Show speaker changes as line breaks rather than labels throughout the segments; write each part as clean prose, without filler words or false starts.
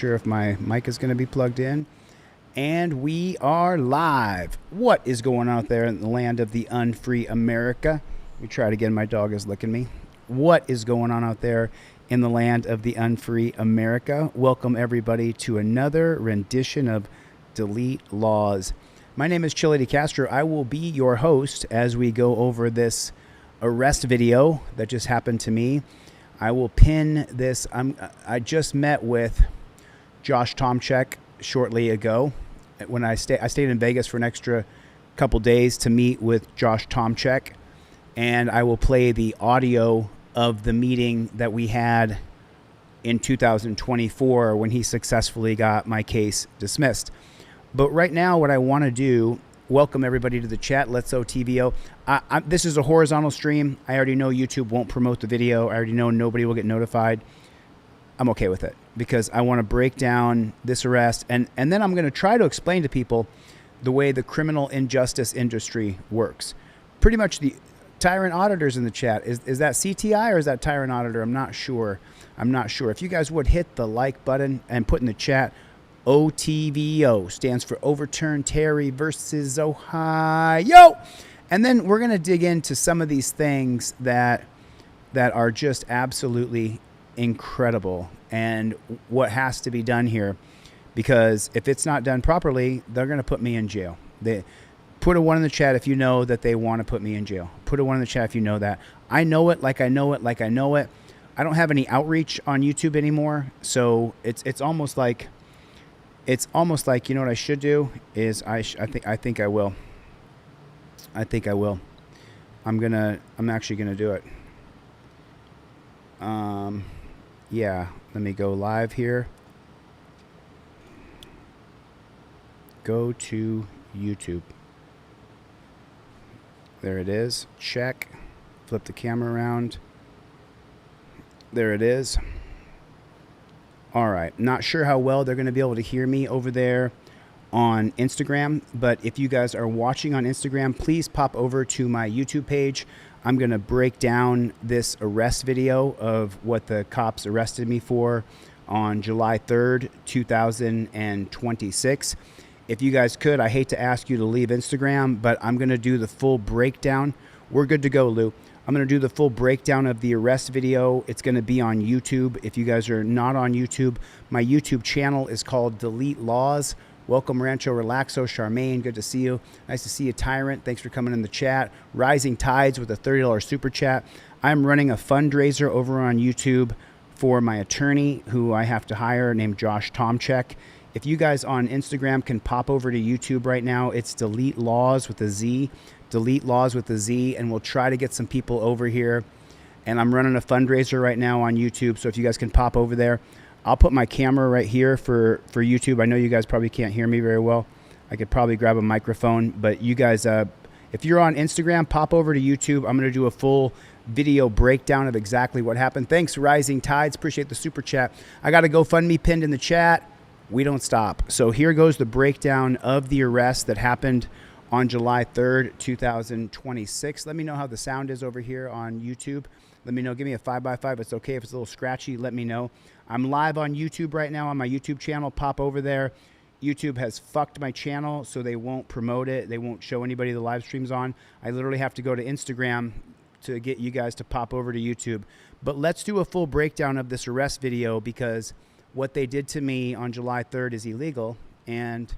sure if my mic is going to be plugged in. And we are live. What is going on out there in the land of the unfree America? Let me try it again. My dog is licking me. What is going on out there in the land of the unfree America? Welcome everybody to another rendition of Delete Lawz. My name is ChilleDeCastro. I will be your host as we go over this arrest video that just happened to me. I will pin this. I just met with Josh Tomscheck shortly ago. When I stayed in Vegas for an extra couple days to meet with Josh Tomscheck, and I will play the audio of the meeting that we had in 2024 when he successfully got my case dismissed. But right now, what I want to do, welcome everybody to the chat. Let's OTVO. This is a horizontal stream. I already know YouTube won't promote the video. I already know nobody will get notified. I'm okay with it because I want to break down this arrest, and then I'm going to try to explain to people the way the criminal injustice industry works. Pretty much the Tyrant Auditor's in the chat. Is that CTI or is that Tyrant Auditor? I'm not sure. I'm not sure. If you guys would hit the like button and put in the chat, OTVO stands for Overturn Terry versus Ohio. And then we're going to dig into some of these things that are just absolutely incredible and what has to be done here, because if it's not done properly, they're going to put me in jail. They put a 1 in the chat if you know that they want to put me in jail. Put a 1 in the chat if you know that. I know it like I know it like I know it. I don't have any outreach on YouTube anymore, so it's almost like you know what I should do is I think I will. I'm actually gonna do it. Yeah, let me go live here. Go to YouTube. There it is. Check. Flip the camera around. There it is. All right. Not sure how well they're going to be able to hear me over there on Instagram, but if you guys are watching on Instagram, please pop over to my YouTube page. I'm going to break down this arrest video of what the cops arrested me for on July 3rd, 2026. If you guys could, I hate to ask you to leave Instagram, but I'm going to do the full breakdown. We're good to go, Lou. I'm going to do the full breakdown of the arrest video. It's going to be on YouTube. If you guys are not on YouTube, my YouTube channel is called Delete Lawz. Welcome, Rancho Relaxo, Charmaine. Good to see you. Nice to see you, Tyrant. Thanks for coming in the chat. Rising Tides with a $30 super chat. I'm running a fundraiser over on YouTube for my attorney who I have to hire, named Josh Tomscheck. If you guys on Instagram can pop over to YouTube right now, it's Delete Lawz with a Z. Delete Lawz with a Z, and we'll try to get some people over here. And I'm running a fundraiser right now on YouTube, so if you guys can pop over there. I'll put my camera right here for YouTube. I know you guys probably can't hear me very well. I could probably grab a microphone, but you guys, if you're on Instagram, pop over to YouTube. I'm going to do a full video breakdown of exactly what happened. Thanks, Rising Tides. Appreciate the super chat. I got a GoFundMe pinned in the chat. We don't stop. So here goes the breakdown of the arrest that happened on July 3rd, 2026. Let me know how the sound is over here on YouTube. Let me know. Give me a 5x5. It's okay if it's a little scratchy. Let me know. I'm live on YouTube right now on my YouTube channel. Pop over there. YouTube has fucked my channel, so they won't promote it. They won't show anybody the live streams on. I literally have to go to Instagram to get you guys to pop over to YouTube. But let's do a full breakdown of this arrest video, because what they did to me on July 3rd is illegal. And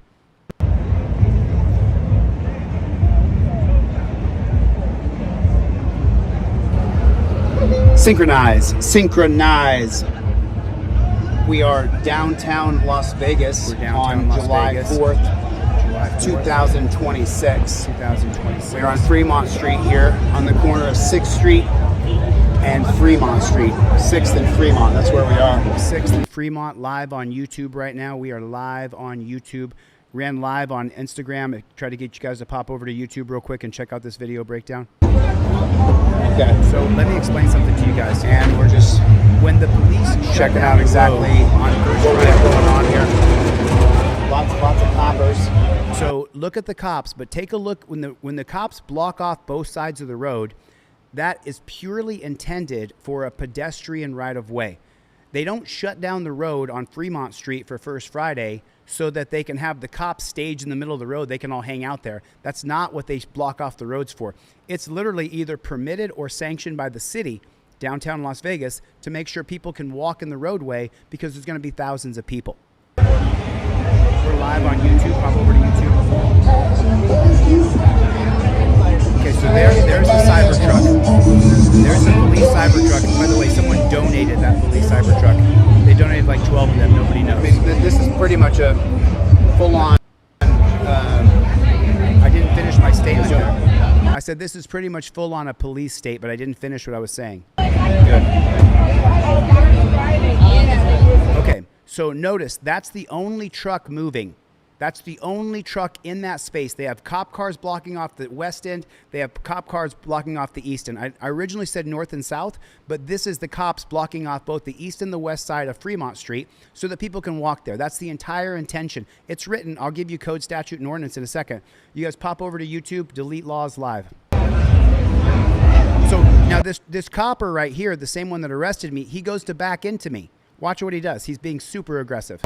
synchronize. We are downtown Las Vegas on July 4th, 2026. We're on Fremont Street here on the corner of 6th Street and Fremont Street. 6th and Fremont, that's where we are. 6th and Fremont, live on YouTube right now. We are live on YouTube. Ran live on Instagram. I tried to get you guys to pop over to YouTube real quick and check out this video breakdown. Okay, so let me explain something to you guys. And we're just, when the police checking out exactly on First Drive going on here. Lots of coppers. So look at the cops, but take a look when the cops block off both sides of the road. That is purely intended for a pedestrian right of way. They don't shut down the road on Fremont Street for First Friday so that they can have the cops stage in the middle of the road. They can all hang out there. That's not what they block off the roads for. It's literally either permitted or sanctioned by the city, downtown Las Vegas, to make sure people can walk in the roadway because there's going to be thousands of people. We're live on YouTube. Pop over to YouTube. Okay, so there's the cyber truck. There's the police cyber truck. By the way, someone donated that police cyber truck. They donated like 12 of them. Nobody knows. I mean, this is pretty much a full-on. I didn't finish my statement. I said this is pretty much full-on a police state, but I didn't finish what I was saying. Good. Okay, so notice that's the only truck moving. That's the only truck in that space. They have cop cars blocking off the west end. They have cop cars blocking off the east end. I originally said north and south, but this is the cops blocking off both the east and the west side of Fremont Street so that people can walk there. That's the entire intention. It's written. I'll give you code, statute, and ordinance in a second. You guys pop over to YouTube, delete Lawz live. So now this copper right here, the same one that arrested me, he goes to back into me. Watch what he does. He's being super aggressive.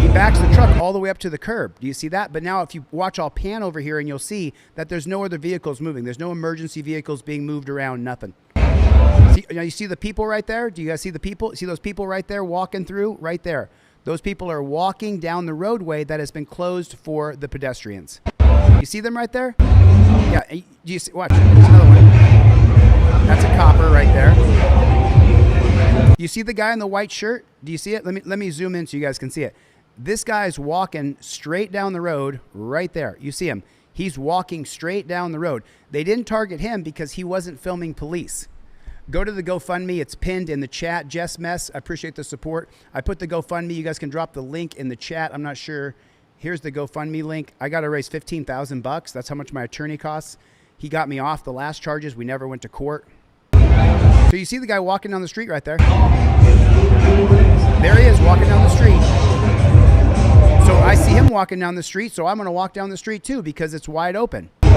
He backs the truck all the way up to the curb. Do you see that? But now if you watch, I'll pan over here and you'll see that there's no other vehicles moving. There's no emergency vehicles being moved around, nothing. See, now you see the people right there? Do you guys see the people? See those people right there walking through? Right there. Those people are walking down the roadway that has been closed for the pedestrians. You see them right there? Yeah. Do you see? Watch. There's another one. That's a copper right there. You see the guy in the white shirt? Do you see it? Let me zoom in so you guys can see it. This guy's walking straight down the road right there. You see him. He's walking straight down the road. They didn't target him because he wasn't filming police. Go to the GoFundMe. It's pinned in the chat. Jess Mess, I appreciate the support. I put the GoFundMe. You guys can drop the link in the chat. I'm not sure. Here's the GoFundMe link. I got to raise $15,000. That's how much my attorney costs. He got me off the last charges. We never went to court. So you see the guy walking down the street right there? There he is walking down the street. So I see him walking down the street, so I'm going to walk down the street too because it's wide open. You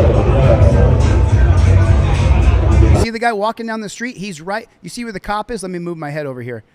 see the guy walking down the street? He's right. You see where the cop is? Let me move my head over here.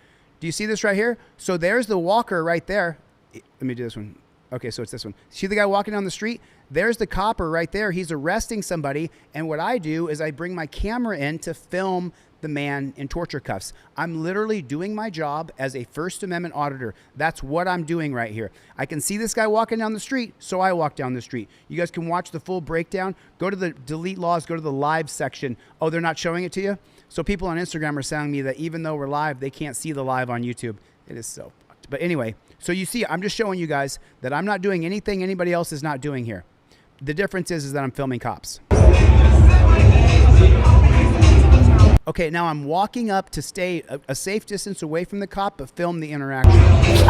Do you see this right here? So there's the walker right there. Let me do this one. Okay, so it's this one. See the guy walking down the street? There's the copper right there. He's arresting somebody, and what I do is I bring my camera in to film the man in torture cuffs. I'm literally doing my job as a First Amendment auditor. That's what I'm doing right here. I can see this guy walking down the street, so I walk down the street. You guys can watch the full breakdown. Go to the delete Lawz, go to the live section. Oh, they're not showing it to you? So people on Instagram are telling me that even though we're live, they can't see the live on YouTube. It is so fucked. But anyway, so you see, I'm just showing you guys that I'm not doing anything anybody else is not doing here. The difference is that I'm filming cops. Okay, now I'm walking up to stay a safe distance away from the cop, but film the interaction.
Get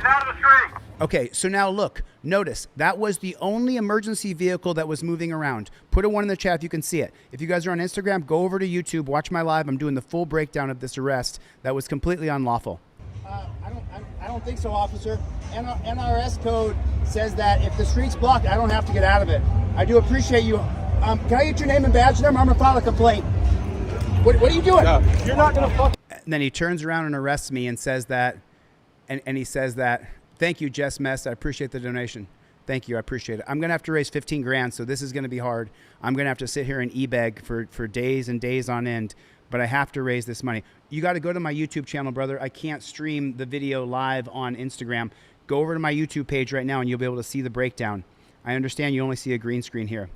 out of the street!
Okay, so now look, notice, that was the only emergency vehicle that was moving around. Put a 1 in the chat if you can see it. If you guys are on Instagram, go over to YouTube, watch my live. I'm doing the full breakdown of this arrest that was completely unlawful.
I don't think so, officer. NRS code says that if the street's blocked, I don't have to get out of it. I do appreciate you. Can I get your name and badge number? I'm going to file a complaint. What are you doing?
No. You're not going to fuck.
And then he turns around and arrests me and says that, and he says that, thank you, Jess Mess. I appreciate the donation. Thank you. I appreciate it. I'm going to have to raise 15 grand, so this is going to be hard. I'm going to have to sit here and e-beg for days and days on end, but I have to raise this money. You got to go to my YouTube channel, brother. I can't stream the video live on Instagram. Go over to my YouTube page right now, and you'll be able to see the breakdown. I understand you only see a green screen here.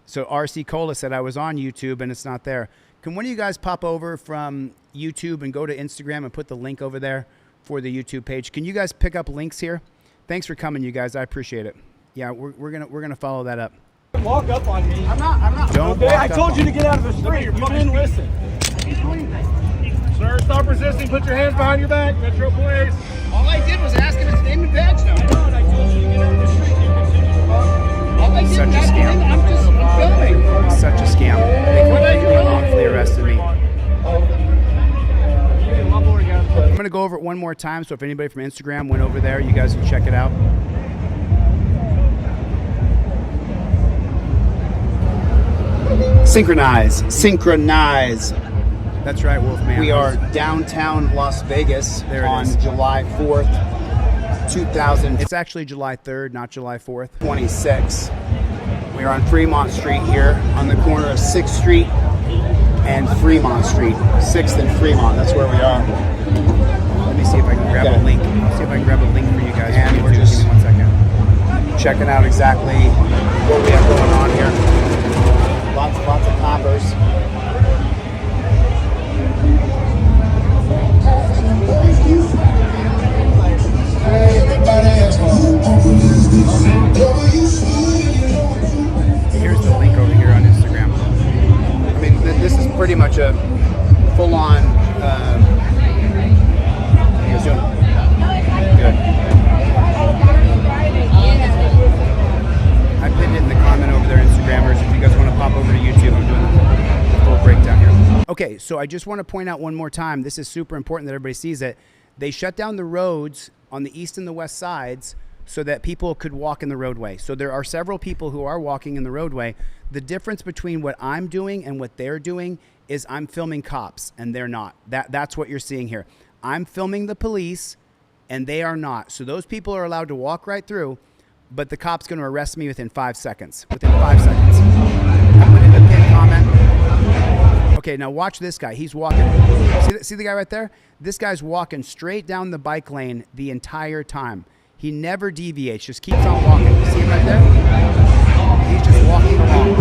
So RC Cola said I was on YouTube, and it's not there. Can one of you guys pop over from YouTube and go to Instagram and put the link over there for the YouTube page? Can you guys pick up links here? Thanks for coming, you guys. I appreciate it. Yeah, we're gonna follow that up.
Walk up on me.
I'm not.
Don't.
Okay, I told you to get out of the street. You didn't listen. Sir, stop resisting. Put your hands behind your back. Metro Police.
All I did was ask him his name and badge number.
No, and I told you to get out of the street. You continue to walk.
All I did
Such a
was
scam.
I'm filming.
Such a scam. They completely wrongfully arrested me. I'm going to go over it one more time, so if anybody from Instagram went over there, you guys can check it out. Synchronize. Synchronize. That's right, Wolfman.
We are downtown Las Vegas
There it
on
is.
July 4th, 2026.
It's actually July 3rd, not July 4th.
We are on Fremont Street here on the corner of 6th Street and Fremont Street. 6th and Fremont, that's where we are.
Let me see if I can grab
Okay.
a link. See if I can grab a link for you guys.
And we're
Give
just-
me 1 second.
Checking out exactly what we have going on here. Lots of coppers.
Here's the link over here on Instagram.
I mean, this is pretty much a full-on. You guys doing? Good.
I pinned it in the comment over there, Instagrammers. If you guys want to pop over to YouTube, I'm doing the full breakdown here. Okay, so I just want to point out one more time. This is super important that everybody sees it. They shut down the roads on the east and the west sides so that people could walk in the roadway. So there are several people who are walking in the roadway. The difference between what I'm doing and what they're doing is I'm filming cops and they're not. That's what you're seeing here. I'm filming the police and they are not. So those people are allowed to walk right through, but the cop's going to arrest me within 5 seconds. Within 5 seconds. I put in the pinned comment. Okay, now watch this guy. He's walking. See the guy right there? This guy's walking straight down the bike lane the entire time. He never deviates, just keeps on walking. You see him right there? He's just walking along.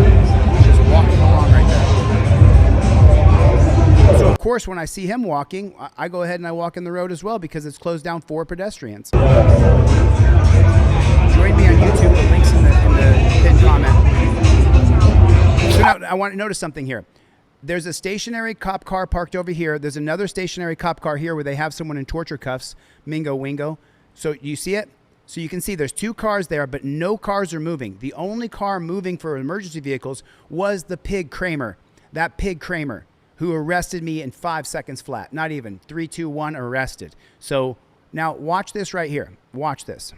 He's just walking along right there. So of course, when I see him walking, I go ahead and I walk in the road as well because it's closed down for pedestrians. Join me on YouTube. The link's in the pinned comment. So now I want to notice something here. There's a stationary cop car parked over here. There's another stationary cop car here where they have someone in torture cuffs. Mingo wingo. So you see it? So you can see there's 2 cars there, but no cars are moving. The only car moving for emergency vehicles was the pig Kramer. That pig Kramer who arrested me in 5 seconds flat. Not even. 3, 2, 1, arrested. So now watch this right here. Watch this.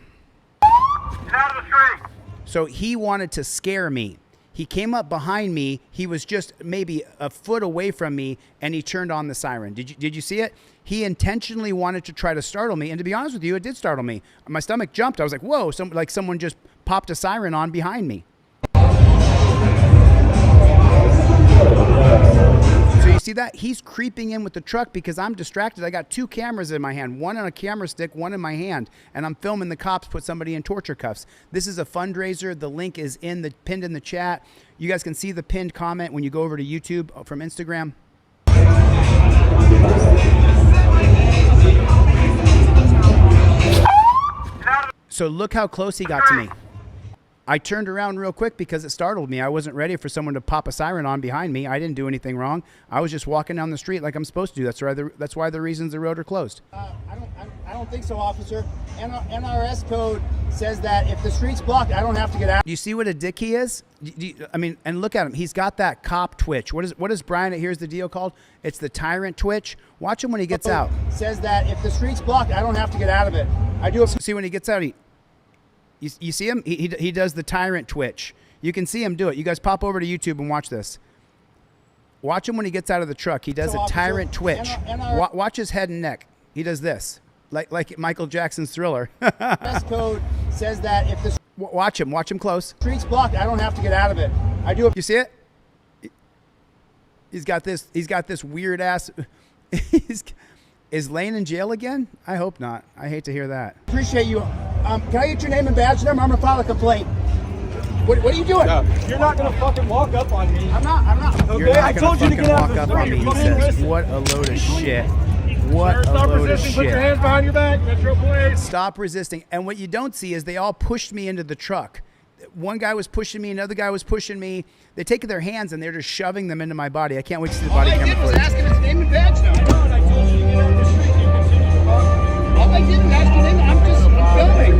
Get out of the street.
So he wanted to scare me. He came up behind me. He was just maybe a foot away from me, and he turned on the siren. Did you see it? He intentionally wanted to try to startle me, and to be honest with you, it did startle me. My stomach jumped. I was like, whoa, like someone just popped a siren on behind me. So you see that? He's creeping in with the truck because I'm distracted. I got 2 cameras in my hand, one on a camera stick, one in my hand, and I'm filming the cops put somebody in torture cuffs. This is a fundraiser. The link is pinned in the chat. You guys can see the pinned comment when you go over to YouTube from Instagram. So look how close he got to me. I turned around real quick because it startled me. I wasn't ready for someone to pop a siren on behind me. I didn't do anything wrong. I was just walking down the street like I'm supposed to do. That's why the reasons the road are closed.
I don't think so, officer. NRS code says that if the street's blocked, I don't have to get out.
You see what a dick he is? I mean, and look at him. He's got that cop twitch. What is Brian? Here's the deal called. It's the tyrant twitch. Watch him when he gets out.
Says that if the street's blocked, I don't have to get out of it. I do.
See when he gets out. You see him? He does the tyrant twitch. You can see him do it. You guys pop over to YouTube and watch this. Watch him when he gets out of the truck. He does a tyrant twitch. Watch his head and neck. He does this, like Michael Jackson's Thriller.
NRS code says that if the
Watch him close.
street's blocked, I don't have to get out of it. I do.
You see it? He's got this weird ass. Is Lane in jail again? I hope not. I hate to hear that.
Appreciate you. Can I get your name and badge number? I'm gonna file a complaint. What are you doing?
No, you're not gonna fucking walk up on me.
I'm not.
Okay,
You're not
I
gonna
told you to
fucking
get out
walk
of
up
the
on
street.
me, he
Fucking
says.
listen.
What a load of shit.
Sir,
What a
stop
load of
resisting. Put your
shit.
hands behind your back. Metro Police.
Stop resisting. And what you don't see is they all pushed me into the truck. One guy was pushing me, another guy was pushing me. They take their hands and they're just shoving them into my body. I can't wait to see the body
All I
camera
did was
footage.
ask him his name and badge number.
No, and I told you to get out of the street. You continue to walk.
All I did was ask your name. I'm filming.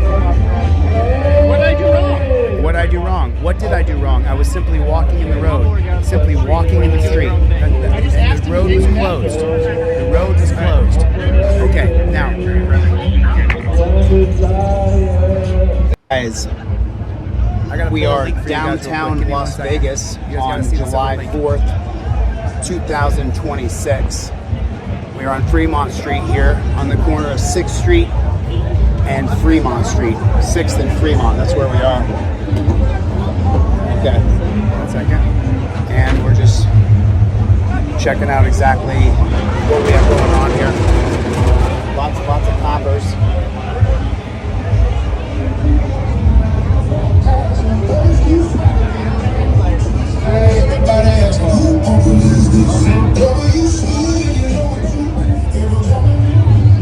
What did I do wrong?
What did I do wrong? What did I do wrong? I was simply walking in the road. Simply walking in the street. The road was closed. The road was closed. Okay, now.
Guys,
I gotta
we
pull a
are
link for you guys real quick.
downtown
Give me 1
Las
second.
Vegas
You guys gotta
on
see this
July
link.
4th,
2026. We're on Fremont Street here on the corner of 6th Street and Fremont Street. 6th and Fremont, that's where we are. Okay, 1 second. And we're just checking out exactly what we have going on here. Lots of coppers.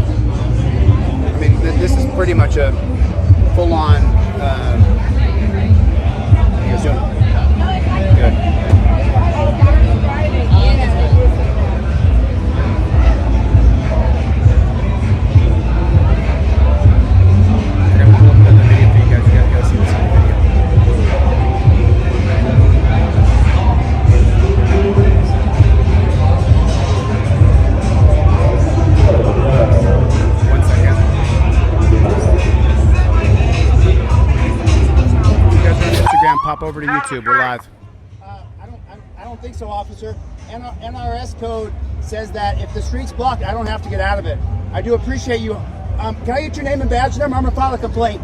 I mean, this is pretty much a full-on. How you guys doing? Good. We're gonna pull up another video for you guys. You gotta go see this other video. Pop over to YouTube. We're live.
I don't think so, officer. NRS code says that if the street's blocked, I don't have to get out of it. I do appreciate you. Can I get your name and badge number? I'm gonna file a complaint.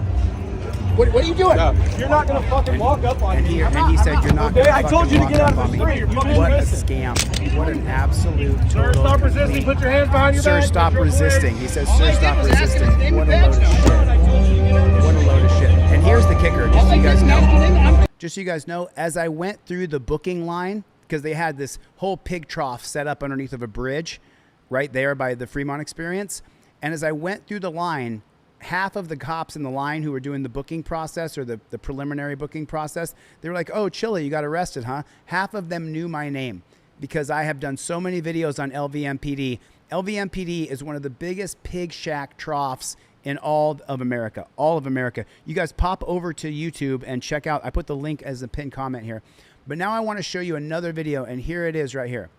What are you doing?
You're not gonna fucking walk up on me.
And he said you're not.
Okay,
gonna
I told you to
fucking
get out
walk
of the
up on me.
street. You're fucking
What a
resisting.
scam! What an absolute.
Sir,
total
stop resisting.
complete-
Put your hands behind your back.
Sir, stop
Metro Police.
resisting. He says,
All
sir,
I did
stop
was ask him
resisting.
his name
What
and
a load of
badge
shit.
number.
I told you to get out of the
What a load of shit. And here's the kicker. Just so you guys know.
I'm
Just so you guys know, as I went through the booking line, because they had this whole pig trough set up underneath of a bridge right there by the Fremont Experience. And as I went through the line, half of the cops in the line who were doing the booking process or the preliminary booking process, they were like, oh, Chille, you got arrested, huh? Half of them knew my name because I have done so many videos on LVMPD. LVMPD is one of the biggest pig shack troughs in all of America. All of America. You guys pop over to YouTube and check out. I put the link as a pinned comment here. But now I want to show you another video, and here it is right here.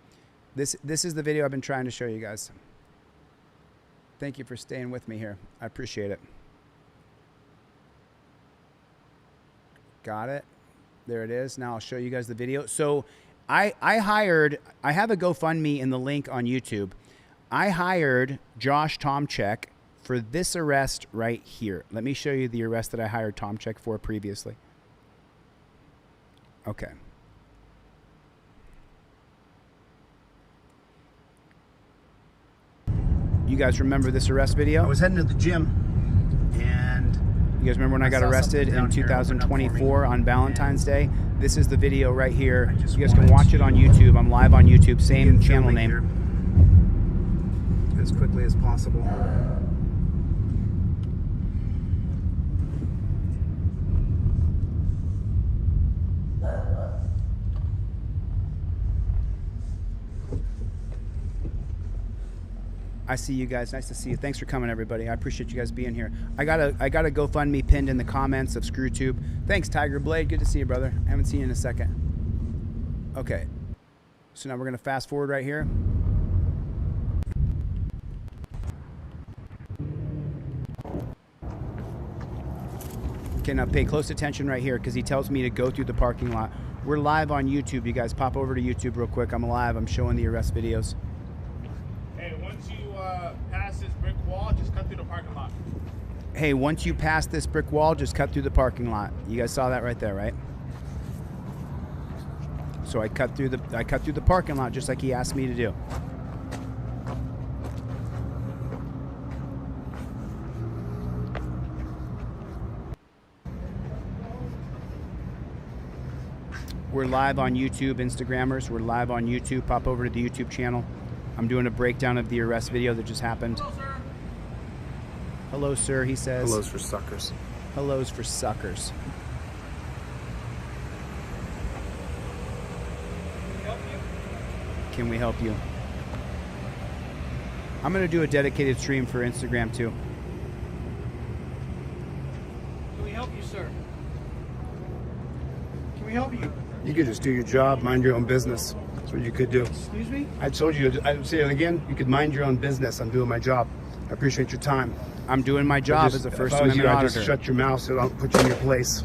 This is the video I've been trying to show you guys. Thank you for staying with me here. I appreciate it. Got it. There it is. Now I'll show you guys the video. So I have a GoFundMe in the link on YouTube. I hired Josh Tomscheck for this arrest right here. Let me show you the arrest that I hired Tomscheck for previously. Okay. You guys remember this arrest video?
I was heading to the gym, and
You guys remember when I got
saw
arrested
something
in
down here open up for
2024
me.
on Valentine's Day? This is the video right here.
I just
You guys can
wanted
watch it on YouTube. I'm live on YouTube. Same
get
channel
filming
name.
here as quickly as possible.
I see you guys. Nice to see you. Thanks for coming, everybody. I appreciate you guys being here. I got a GoFundMe pinned in the comments of ScrewTube. Thanks, Tiger Blade. Good to see you, brother. I haven't seen you in a second. Okay. So now we're going to fast forward right here. Okay, now pay close attention right here because he tells me to go through the parking lot. We're live on YouTube. You guys pop over to YouTube real quick. I'm live. I'm showing the arrest videos.
Hey, once you pass this brick wall, just cut through the parking lot.
Hey, once you pass this brick wall, just cut through the parking lot. You guys saw that right there, right? So I cut through the parking lot just like he asked me to do. We're live on YouTube, Instagrammers. We're live on YouTube. Pop over to the YouTube channel. I'm doing a breakdown of the arrest video that just happened.
Hello, sir.
Hello, sir, he says.
Hello's for suckers.
Hello's for suckers. Can we help you? I'm going to do a dedicated stream for Instagram too.
Can we help you, sir? Can we help you?
You could just do your job, mind your own business. That's what you could do.
Excuse me?
I told you, I'd say it again, you could mind your own business. I'm doing my job. I appreciate your time.
I'm doing my job
Just-
as a First
if I was
Amendment
you, I'd
auditor.
just shut your mouth so I don't put you in your place.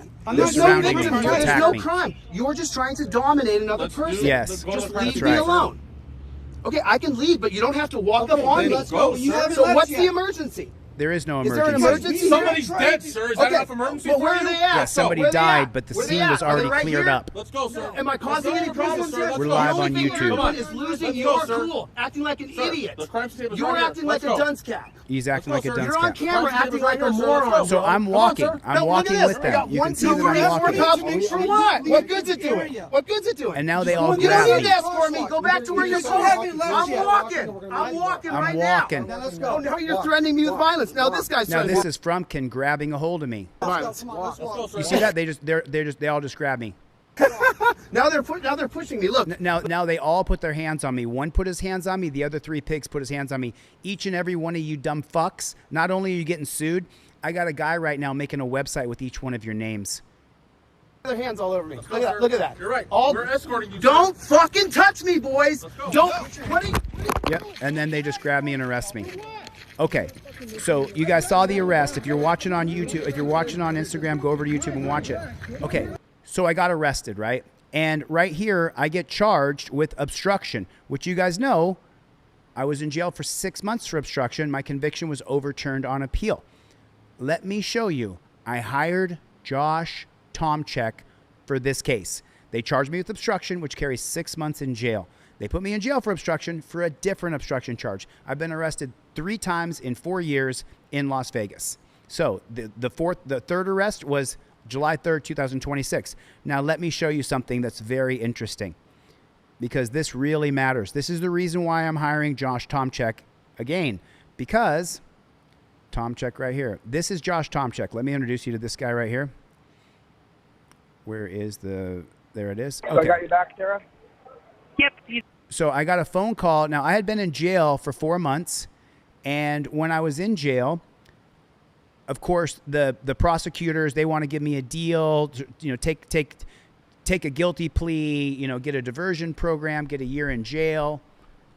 I'm not no
surrounding
victim
me to
here. There's
attack
no
me.
crime. You're just trying to dominate another person.
Yes,
Just
that's
leave me
right.
alone. Okay, I can leave, but you don't have to walk up on me.
let's go.
So what's the emergency?
There is no
Is
emergency.
there an emergency?
Somebody's
here?
dead, sir. Is that enough emergency
But
for
where
you?
are they at?
Yeah, somebody
Where they
died,
at?
but the
Where they
scene was
at? Are they
already
right
cleared
here?
up.
Let's go, sir.
Am I causing any problems here?
We're
The
live
only
on
thing
YouTube.
you're doing is losing
Let's
your
go, sir.
cool, acting like an
Sir,
idiot.
the crime scene is
You're
right here.
acting like
Let's
a
go.
dunce cat.
He's acting
Let's
like a
go, sir.
dunce
You're on
cat.
camera
Crime scene
acting
is right
like a
here, sir. Let's
moron.
go.
So I'm walking.
sir.
I'm
No, look
walking
at this.
with
We
them.
got
You
one,
can see
two,
that
three
I'm
escort
walking.
cops. For what? What good's it doing? What good's it doing?
And now they all
You don't
grab
need
me.
to escort me. Go back to where you're going. I'm walking. I'm walking
I'm
right
walking.
now.
Let's go. Oh, now you're threatening me with violence. Now this guy's
Now
threatening
this
me.
is Frumpkin grabbing a hold of me.
Violence.
You see that? They all just grab me.
Now they're pushing me. Look.
Now they all put their hands on me. One put his hands on me. The other 3 pigs put his hands on me. Each and every one of you dumb fucks. Not only are you getting sued, I got a guy right now making a website with each one of your names.
Their hands all over me.
Let's go,
Look at
sir.
that. Look at that.
You're right.
All,
We're escorting you.
don't fucking touch me, boys.
Let's go.
Don't. What are you?
Yep. And then they just grab me and arrest me. Okay. So you guys saw the arrest. If you're watching on YouTube, if you're watching on Instagram, go over to YouTube and watch it. Okay. So I got arrested, right? And right here, I get charged with obstruction, which you guys know, I was in jail for 6 months for obstruction. My conviction was overturned on appeal. Let me show you. I hired Josh Tomscheck for this case. They charged me with obstruction, which carries 6 months in jail. They put me in jail for obstruction for a different obstruction charge. I've been arrested 3 times in 4 years in Las Vegas. So the third arrest was July 3rd, 2026. Now let me show you something that's very interesting, because this really matters. This is the reason why I'm hiring Josh Tomscheck again, because Tomscheck right here. This is Josh Tomscheck. Let me introduce you to this guy right here. Where is the... There it is. Okay.
So I got you back, Sarah?
Yep.
So I got a phone call. Now, I had been in jail for 4 months, and when I was in jail, of course, the prosecutors, they want to give me a deal, to, take a guilty plea, get a diversion program, get a year in jail.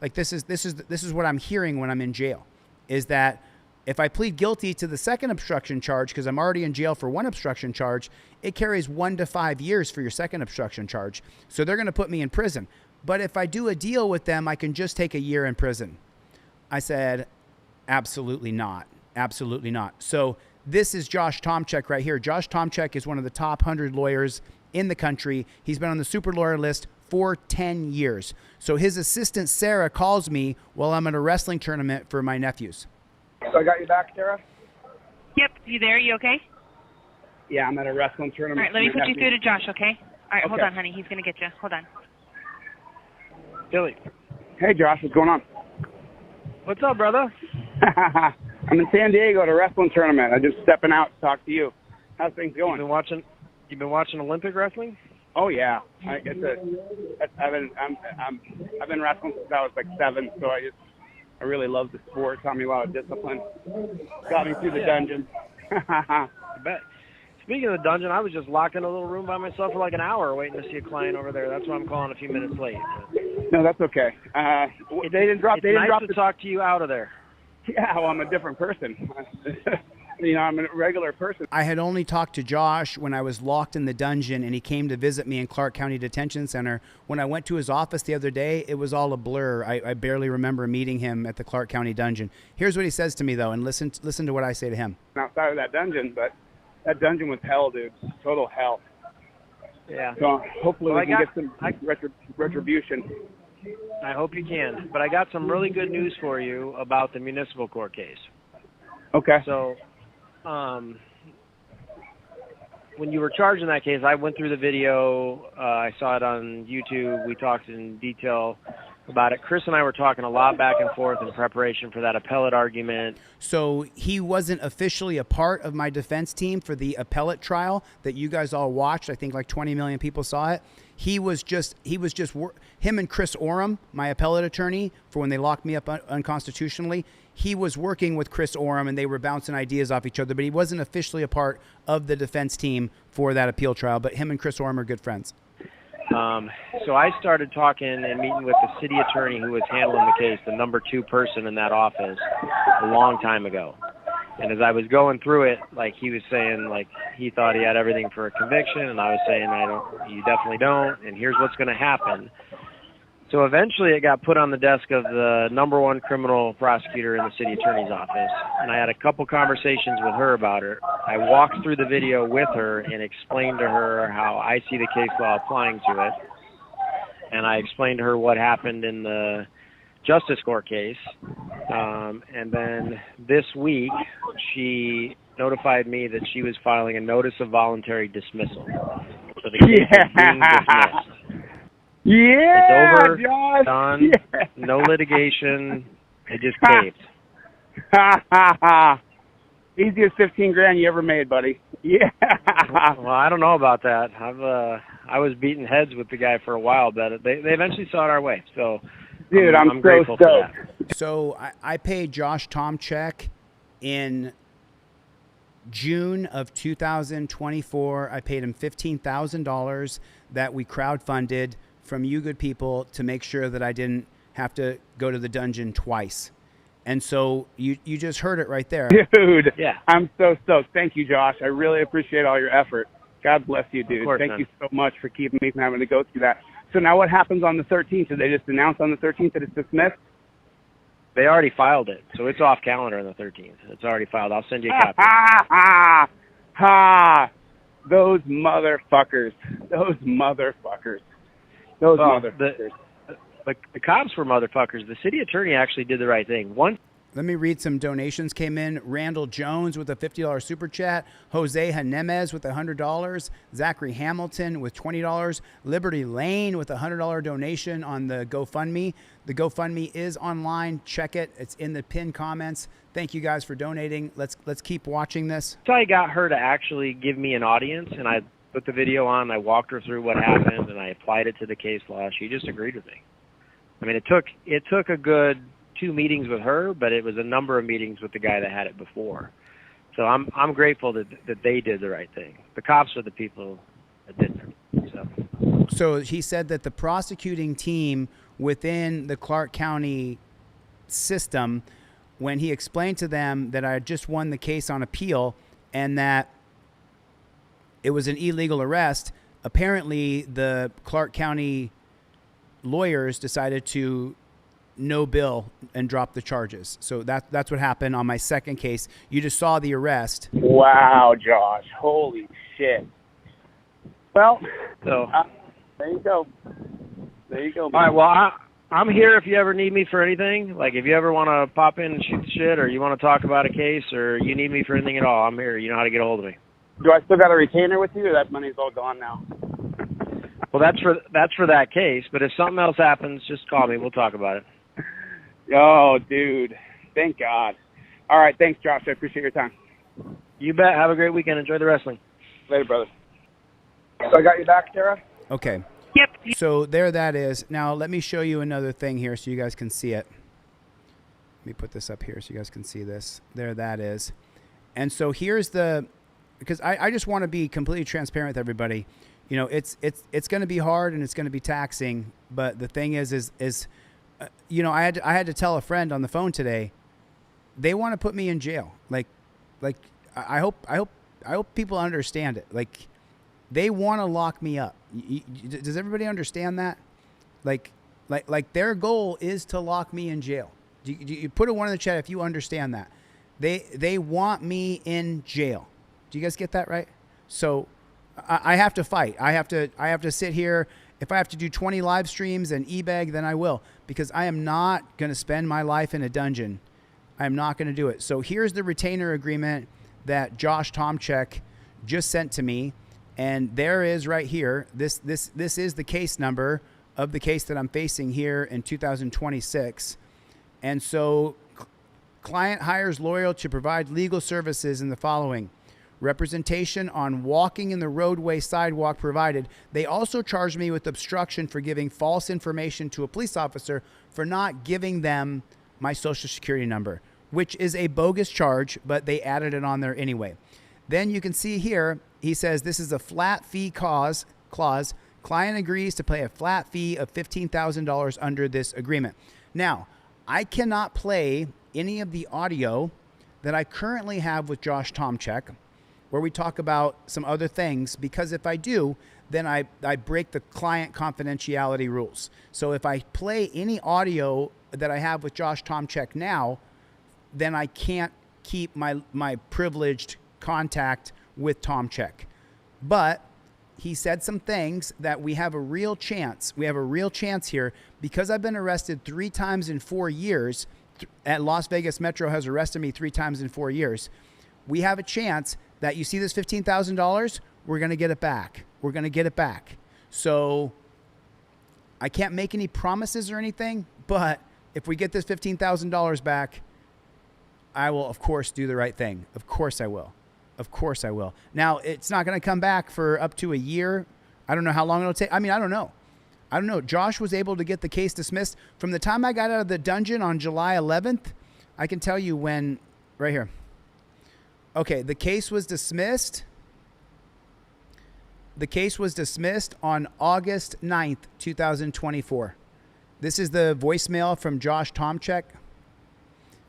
Like this is what I'm hearing when I'm in jail, is that if I plead guilty to the second obstruction charge, because I'm already in jail for 1 obstruction charge, it carries 1 to 5 years for your second obstruction charge. So they're going to put me in prison. But if I do a deal with them, I can just take a year in prison. I said, absolutely not. Absolutely not. So this is Josh Tomscheck right here. Josh Tomscheck is one of the top 100 lawyers in the country. He's been on the super lawyer list for 10 years. So his assistant, Sarah, calls me while I'm at a wrestling tournament for my nephews.
So I got you back, Sarah?
Yep. You there? You okay?
Yeah, I'm at a wrestling
All
tournament.
right. Let me put you through to Josh. Okay. All right. Hold
Okay.
on, honey. He's gonna get you. Hold on.
Billy.
Hey, Josh, what's going on?
What's up, brother?
I'm in San Diego at a wrestling tournament. I'm just stepping out to talk to you. How's things
You've
going?
been watching Olympic wrestling?
Oh yeah, I've been wrestling since I was like 7, so I really love the sport. Taught me a lot of discipline. Got me through the dungeon.
I bet. Speaking of the dungeon, I was just locked in a little room by myself for like an hour waiting to see a client over there. That's why I'm calling a few minutes late.
No, that's okay. They didn't drop.
It's
They didn't
nice
drop
to talk to you out of there.
Yeah, well, I'm a different person. I'm a regular person.
I had only talked to Josh when I was locked in the dungeon, and he came to visit me in Clark County Detention Center. When I went to his office the other day, it was all a blur. I barely remember meeting him at the Clark County dungeon. Here's what he says to me, though, and listen to what I say to him.
Outside of that dungeon, but that dungeon was hell, dude. Total hell.
Yeah.
So hopefully
Well,
we can get some retribution.
I hope you can. But I got some really good news for you about the municipal court case.
Okay.
So, when you were charged in that case, I went through the video. I saw it on YouTube. We talked in detail about it. Chris and I were talking a lot back and forth in preparation for that appellate argument.
So he wasn't officially a part of my defense team for the appellate trial that you guys all watched. I think like 20 million people saw it. Him and Chris Oram, my appellate attorney, for when they locked me up unconstitutionally, he was working with Chris Oram and they were bouncing ideas off each other, but he wasn't officially a part of the defense team for that appeal trial, but him and Chris Oram are good friends.
So I started talking and meeting with the city attorney who was handling the case, the number 2 person in that office, a long time ago. And as I was going through it, like he was saying, like he thought he had everything for a conviction, and I was saying, you definitely don't, and here's what's going to happen. So eventually it got put on the desk of the number one criminal prosecutor in the city attorney's office, and I had a couple conversations with her about it. I walked through the video with her and explained to her how I see the case law applying to it, and I explained to her what happened in the Justice Court case. And then this week, she notified me that she was filing a notice of voluntary dismissal. So the case is being dismissed.
Yeah,
It's over,
Josh.
done,
Yeah.
no litigation. It just caved.
Ha ha ha! Easiest 15 grand you ever made, buddy. Yeah.
Well, I don't know about that. I was beating heads with the guy for a while, but they eventually saw it our way. So,
Dude, I'm so
grateful for
stoked.
that.
So I paid Josh Tomscheck in June of 2024. I paid him $15,000 that we crowdfunded from you good people to make sure that I didn't have to go to the dungeon twice. And so you just heard it right there.
Dude,
Yeah.
I'm so stoked. Thank you, Josh. I really appreciate all your effort. God bless you, dude.
Of course,
Thank
man.
you so much for keeping me from having to go through that. So now what happens on the 13th? Did they just announce on the 13th that it's dismissed?
They already filed it, so it's off calendar on the 13th. It's already filed. I'll send you a copy.
Ha ha ha! Those motherfuckers. Those motherfuckers. Those
Well,
motherfuckers.
The cops were motherfuckers. The city attorney actually did the right thing.
Let me read some donations came in. Randall Jones with a $50 super chat. Jose Hanemez with $100. Zachary Hamilton with $20. Liberty Lane with a $100 donation on the GoFundMe. The GoFundMe is online. Check it. It's in the pinned comments. Thank you guys for donating. Let's keep watching this.
So I got her to actually give me an audience, and I put the video on. I walked her through what happened, and I applied it to the case law. She just agreed with me. I mean, it took a good 2 meetings with her, but it was a number of meetings with the guy that had it before. So I'm grateful that they did the right thing. The cops are the people that didn't.
So he said that the prosecuting team within the Clark County system, when he explained to them that I had just won the case on appeal and that it was an illegal arrest, apparently the Clark County lawyers decided to no bill and drop the charges. So that's what happened on my second case. You just saw the arrest.
Wow, Josh. Holy shit. Well,
So
there you go. There you go,
all
man.
right, well, I'm here if you ever need me for anything. Like if you ever want to pop in and shoot the shit, or you want to talk about a case, or you need me for anything at all, I'm here. You know how to get a hold of me.
Do I still got a retainer with you, or that money's all gone now?
Well, that's for that case. But if something else happens, just call me. We'll talk about it.
Oh, dude. Thank God. All right. Thanks, Josh. I appreciate your time.
You bet. Have a great weekend. Enjoy the wrestling.
Later, brother. So I got you back, Sarah?
Okay.
Yep.
So there that is. Now let me show you another thing here so you guys can see it. Let me put this up here so you guys can see this. There that is. And so here's because I just want to be completely transparent with everybody. You know, it's going to be hard and it's going to be taxing. But the thing is you know, I had to tell a friend on the phone today, they want to put me in jail. Like I hope people understand it. Like they want to lock me up. Does everybody understand that? Like their goal is to lock me in jail. You put a one in the chat if you understand that. They want me in jail. Do you guys get that right? So I have to fight. I have to sit here. If I have to do 20 live streams and e-bag, then I will, because I am not going to spend my life in a dungeon. I am not going to do it. So here's the retainer agreement that Josh Tomscheck just sent to me. And there is right here. This is the case number of the case that I'm facing here in 2026. And so client hires lawyer to provide legal services in the following: representation on walking in the roadway sidewalk provided. They also charged me with obstruction for giving false information to a police officer for not giving them my social security number, which is a bogus charge, but they added it on there anyway. Then you can see here, he says this is a flat fee clause. Client agrees to pay a flat fee of $15,000 under this agreement. Now, I cannot play any of the audio that I currently have with Josh Tomscheck where we talk about some other things, because if I do, then I break the client confidentiality rules. So if I play any audio that I have with Josh Tomscheck now, then I can't keep my privileged contact with Tomscheck. But he said some things that we have a real chance. We have a real chance here because I've been arrested 3 times in 4 years. At Las Vegas Metro has arrested me 3 times in 4 years. We have a chance that you see this $15,000, we're going to get it back. We're going to get it back. So I can't make any promises or anything, but if we get this $15,000 back, I will, of course, do the right thing. Of course I will. Of course I will. Now, it's not going to come back for up to a year. I don't know how long it'll take. I mean, I don't know. I don't know. Josh was able to get the case dismissed. From the time I got out of the dungeon on July 11th, I can tell you when, right here. Okay, the case was dismissed. The case was dismissed on August 9th, 2024. This is the voicemail from Josh Tomscheck.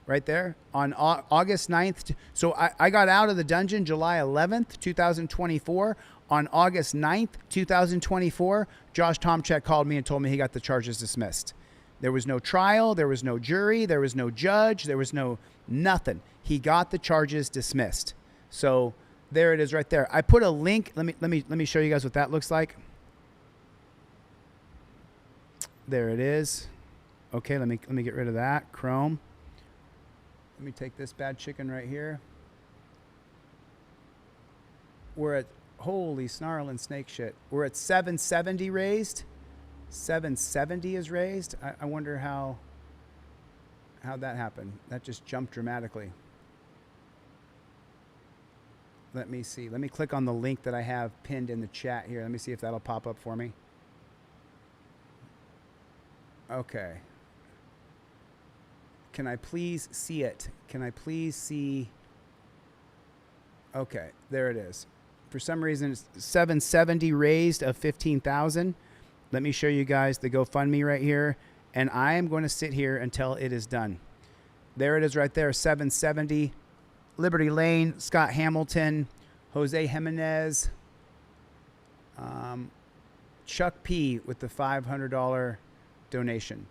Right there on August 9th. So I got out of the dungeon July 11th, 2024. On August 9th, 2024, Josh Tomscheck called me and told me he got the charges dismissed. There was no trial. There was no jury. There was no judge. There was no nothing. He got the charges dismissed. So there it is right there. I put a link. Let me show you guys what that looks like. There it is. Okay, let me get rid of that. Chrome. Let me take this bad chicken right here. We're at, holy snarling snake shit. We're at 770 raised. 770 is raised. I wonder how'd that happen. That just jumped dramatically. Let me see. Let me click on the link that I have pinned in the chat here. Let me see if that'll pop up for me. Okay. Can I please see it? Can I please see? Okay, there it is. For some reason, it's 770 raised of 15,000. Let me show you guys the GoFundMe right here. And I am going to sit here until it is done. There it is right there, 770. Liberty Lane, Scott Hamilton, Jose Jimenez, Chuck P with the $500 donation.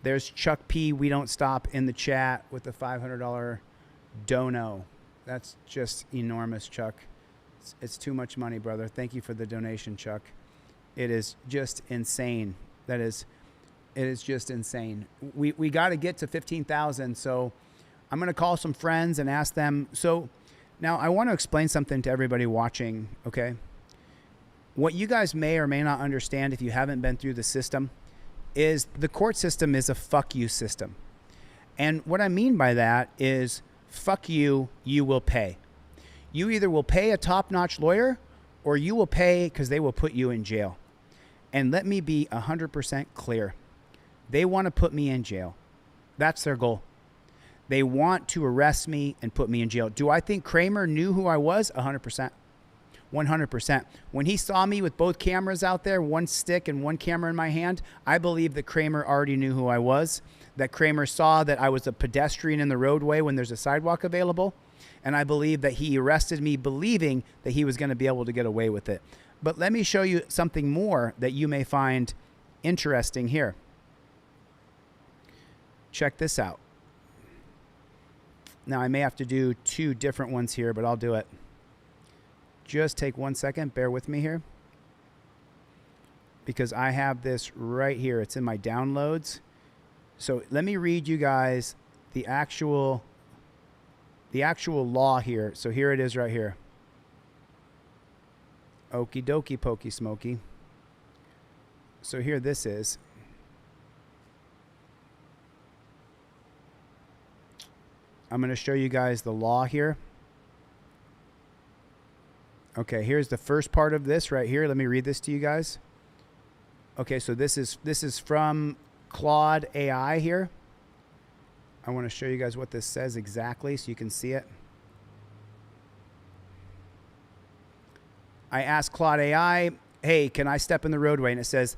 There's Chuck P. We Don't Stop in the chat with the $500 dono. That's just enormous, Chuck. It's too much money, brother. Thank you for the donation, Chuck. It is just insane. It is just insane. We got to get to 15,000. So I'm going to call some friends and ask them. So now I want to explain something to everybody watching, okay? What you guys may or may not understand if you haven't been through the system is the court system is a fuck you system. And what I mean by that is fuck you, you will pay. You either will pay a top-notch lawyer or you will pay because they will put you in jail. And let me be 100% clear. They want to put me in jail. That's their goal. They want to arrest me and put me in jail. Do I think Kramer knew who I was? 100%. 100%. When he saw me with both cameras out there, one stick and one camera in my hand, I believe that Kramer already knew who I was, that Kramer saw that I was a pedestrian in the roadway when there's a sidewalk available, and I believe that he arrested me believing that he was going to be able to get away with it. But let me show you something more that you may find interesting here. Check this out. Now, I may have to do 2 different ones here, but I'll do it. Just take 1 second. Bear with me here. Because I have this right here. It's in my downloads. So let me read you guys the actual law here. So here it is right here. Okie dokie pokey smoky. So here this is. I'm going to show you guys the law here. Okay, here's the first part of this right here. Let me read this to you guys. Okay, so this is from Claude AI here. I want to show you guys what this says exactly so you can see it. I asked Claude AI, hey, can I step in the roadway? And it says,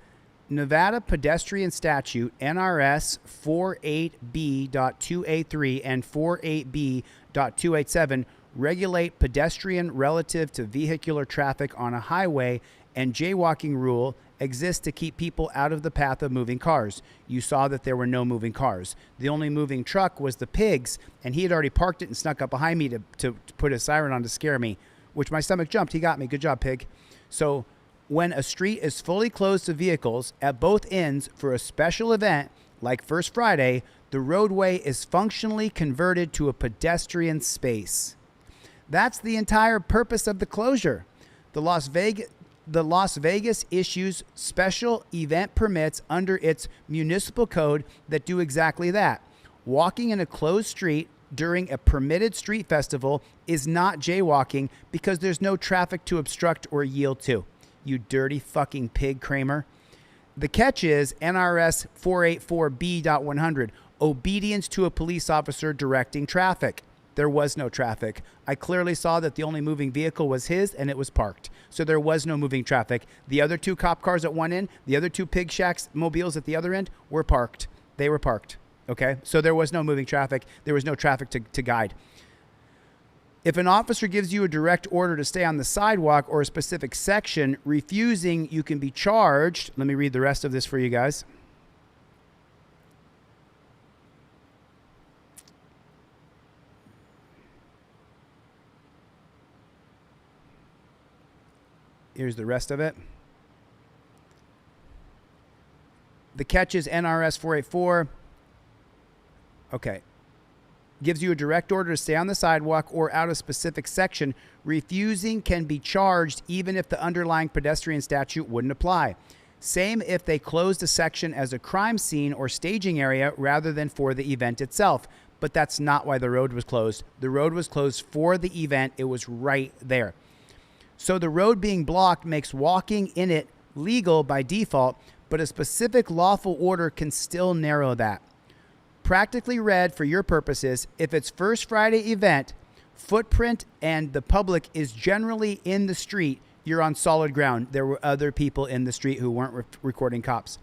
Nevada Pedestrian Statute, NRS 48B.283 and 48B.287 regulate pedestrian relative to vehicular traffic on a highway, and jaywalking rule exists to keep people out of the path of moving cars. You saw that there were no moving cars. The only moving truck was the pig's, and he had already parked it and snuck up behind me to put a siren on to scare me, which my stomach jumped. He got me. Good job, pig. So when a street is fully closed to vehicles at both ends for a special event like First Friday, the roadway is functionally converted to a pedestrian space. That's the entire purpose of the closure. The Las Vegas issues special event permits under its municipal code that do exactly that. Walking in a closed street during a permitted street festival is not jaywalking because there's no traffic to obstruct or yield to. You dirty fucking pig, Kramer. The catch is NRS 484B.100, obedience to a police officer directing traffic. There was no traffic. I clearly saw that the only moving vehicle was his, and it was parked. So there was no moving traffic. The other two cop cars at one end, the other two pig shacks mobiles at the other end were parked. They were parked. Okay? So there was no moving traffic. There was no traffic to guide. If an officer gives you a direct order to stay on the sidewalk or a specific section, refusing, you can be charged. Let me read the rest of this for you guys. Here's the rest of it. The catch is NRS 484. Okay. Gives you a direct order to stay on the sidewalk or out a specific section. Refusing can be charged even if the underlying pedestrian statute wouldn't apply. Same if they closed a section as a crime scene or staging area rather than for the event itself. But that's not why the road was closed. The road was closed for the event. It was right there. So the road being blocked makes walking in it legal by default, but a specific lawful order can still narrow that. Practically read for your purposes, if it's First Friday event, footprint and the public is generally in the street, you're on solid ground. There were other people in the street who weren't recording cops.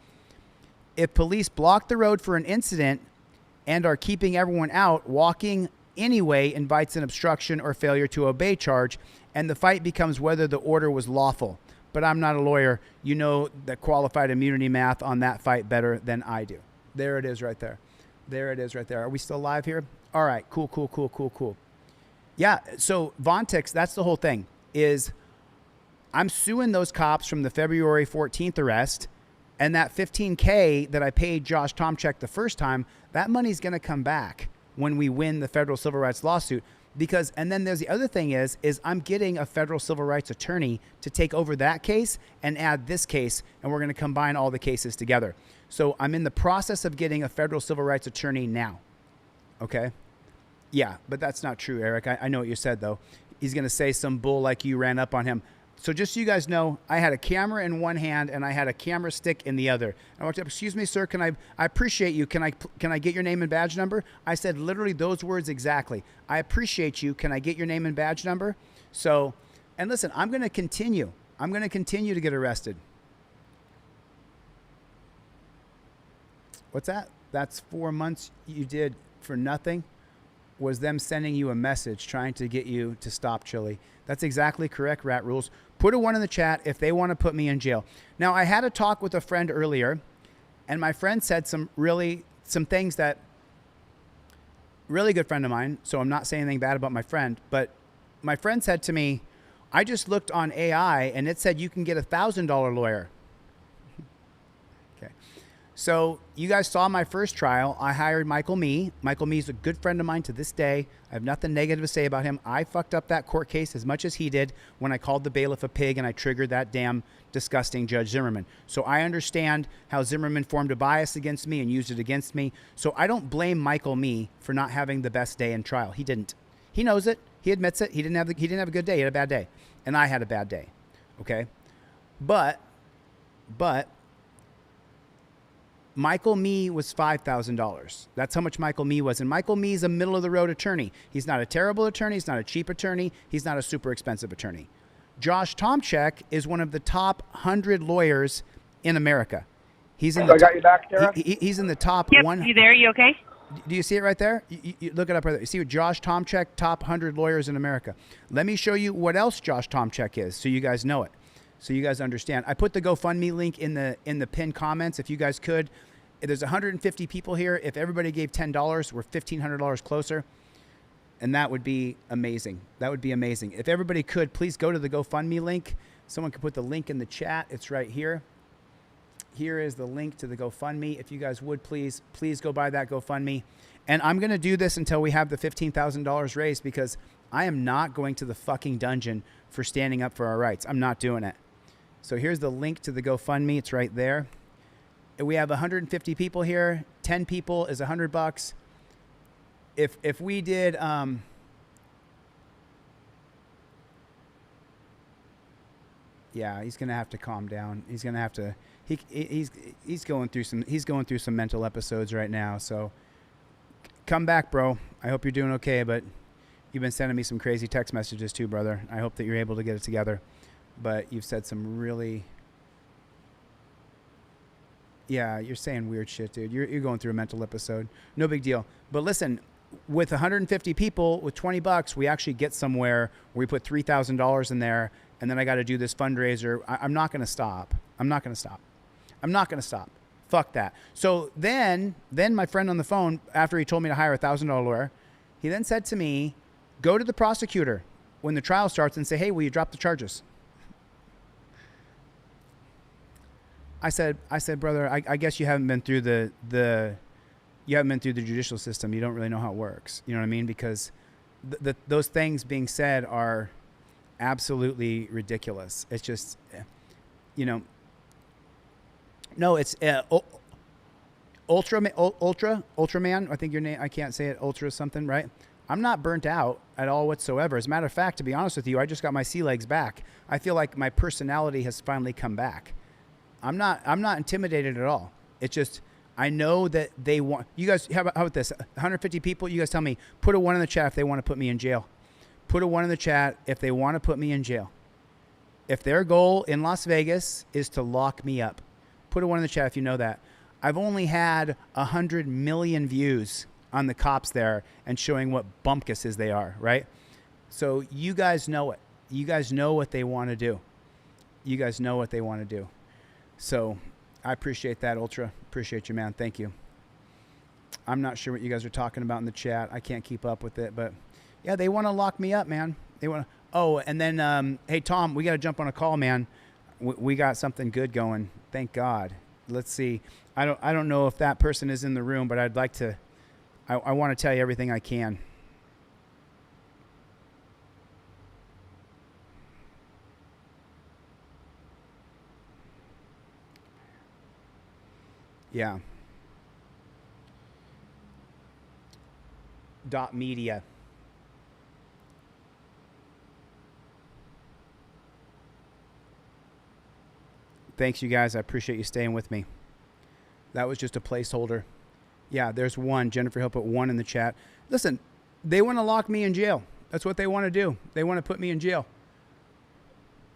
If police block the road for an incident and are keeping everyone out, walking anyway invites an obstruction or failure to obey charge, and the fight becomes whether the order was lawful. But I'm not a lawyer. You know the qualified immunity math on that fight better than I do. There it is right there. There it is right there. Are we still live here? All right, cool. Yeah, so Vontex, that's the whole thing, is I'm suing those cops from the February 14th arrest, and that $15K that I paid Josh Tomscheck the first time, that money's going to come back when we win the federal civil rights lawsuit. Because, and then there's the other thing is I'm getting a federal civil rights attorney to take over that case and add this case, and we're going to combine all the cases together. So I'm in the process of getting a federal civil rights attorney now. Okay? Yeah, but that's not true, Eric. I know what you said, though. He's going to say some bull like you ran up on him. So just so you guys know, I had a camera in one hand and I had a camera stick in the other. I walked up, excuse me, sir, I appreciate you. Can I get your name and badge number? I said literally those words exactly. I appreciate you. Can I get your name and badge number? So, and listen, I'm going to continue. I'm going to continue to get arrested. What's that? That's 4 months you did for nothing? Was them sending you a message trying to get you to stop Chille. That's exactly correct, Rat Rules. Put a 1 in the chat if they want to put me in jail. Now, I had a talk with a friend earlier, and my friend said some things that, really good friend of mine, so I'm not saying anything bad about my friend, but my friend said to me, I just looked on AI, and it said you can get a $1,000 lawyer. Okay. So you guys saw my first trial. I hired Michael Mee. Michael Mee is a good friend of mine to this day. I have nothing negative to say about him. I fucked up that court case as much as he did when I called the bailiff a pig and I triggered that damn disgusting Judge Zimmerman. So I understand how Zimmerman formed a bias against me and used it against me. So I don't blame Michael Mee for not having the best day in trial. He didn't. He knows it. He admits it. He didn't have a good day. He had a bad day. And I had a bad day. Okay? But Michael Mee was $5,000. That's how much Michael Mee was. And Michael Mee is a middle-of-the-road attorney. He's not a terrible attorney. He's not a cheap attorney. He's not a super expensive attorney. Josh Tomscheck is one of the top 100 lawyers in America. He's in the
I got you back, Sarah?
he's in the top
Yep,
one.
you there? You okay?
Do you see it right there? You look it up right there. You see what Josh Tomscheck, top 100 lawyers in America. Let me show you what else Josh Tomscheck is, so you guys know it, so you guys understand. I put the GoFundMe link in the pinned comments. If you guys could, there's 150 people here. If everybody gave $10, we're $1,500 closer, and that would be amazing. That would be amazing. If everybody could, please go to the GoFundMe link. Someone could put the link in the chat. It's right here. Here is the link to the GoFundMe. If you guys would, please go buy that GoFundMe. And I'm going to do this until we have the $15,000 raised, because I am not going to the fucking dungeon for standing up for our rights. I'm not doing it. So here's the link to the GoFundMe. It's right there. We have 150 people here. 10 people is $100. If we did, yeah, he's gonna have to calm down. He's gonna have to. He's going through some mental episodes right now. So come back, bro. I hope you're doing okay. But you've been sending me some crazy text messages too, brother. I hope that you're able to get it together. But you've said some really, yeah, you're saying weird shit, dude. You're going through a mental episode. No big deal. But listen, with 150 people, with $20, we actually get somewhere where we put $3,000 in there, and then I got to do this fundraiser. I'm not going to stop. I'm not going to stop. I'm not going to stop. Fuck that. So then my friend on the phone, after he told me to hire a $1,000 lawyer, he then said to me, go to the prosecutor when the trial starts and say, hey, will you drop the charges? I said, brother, I guess you haven't been through the judicial system. You don't really know how it works. You know what I mean? Because those things being said are absolutely ridiculous. It's just, you know, no, it's Ultraman. I think your name, I can't say it, Ultra something, right? I'm not burnt out at all whatsoever. As a matter of fact, to be honest with you, I just got my sea legs back. I feel like my personality has finally come back. I'm not intimidated at all. It's just, I know that they want, you guys, how about this? 150 people, you guys tell me, put a 1 in the chat if they want to put me in jail. Put a 1 in the chat if they want to put me in jail. If their goal in Las Vegas is to lock me up. Put a 1 in the chat if you know that. I've only had 100 million views on the cops there and showing what bumpkisses they are, right? So you guys know it. You guys know what they want to do. You guys know what they want to do. So I appreciate that, Ultra. Appreciate you, man. Thank you. I'm not sure what you guys are talking about in the chat. I can't keep up with it, but yeah, they want to lock me up, man. They want to. Oh, and then, hey, Tom, we got to jump on a call, man. We got something good going. Thank God. Let's see. I don't know if that person is in the room, but I'd like to. I want to tell you everything I can. Yeah. .media. Thanks, you guys. I appreciate you staying with me. That was just a placeholder. Yeah, there's 1. Jennifer Hill put 1 in the chat. Listen, they want to lock me in jail. That's what they want to do. They want to put me in jail.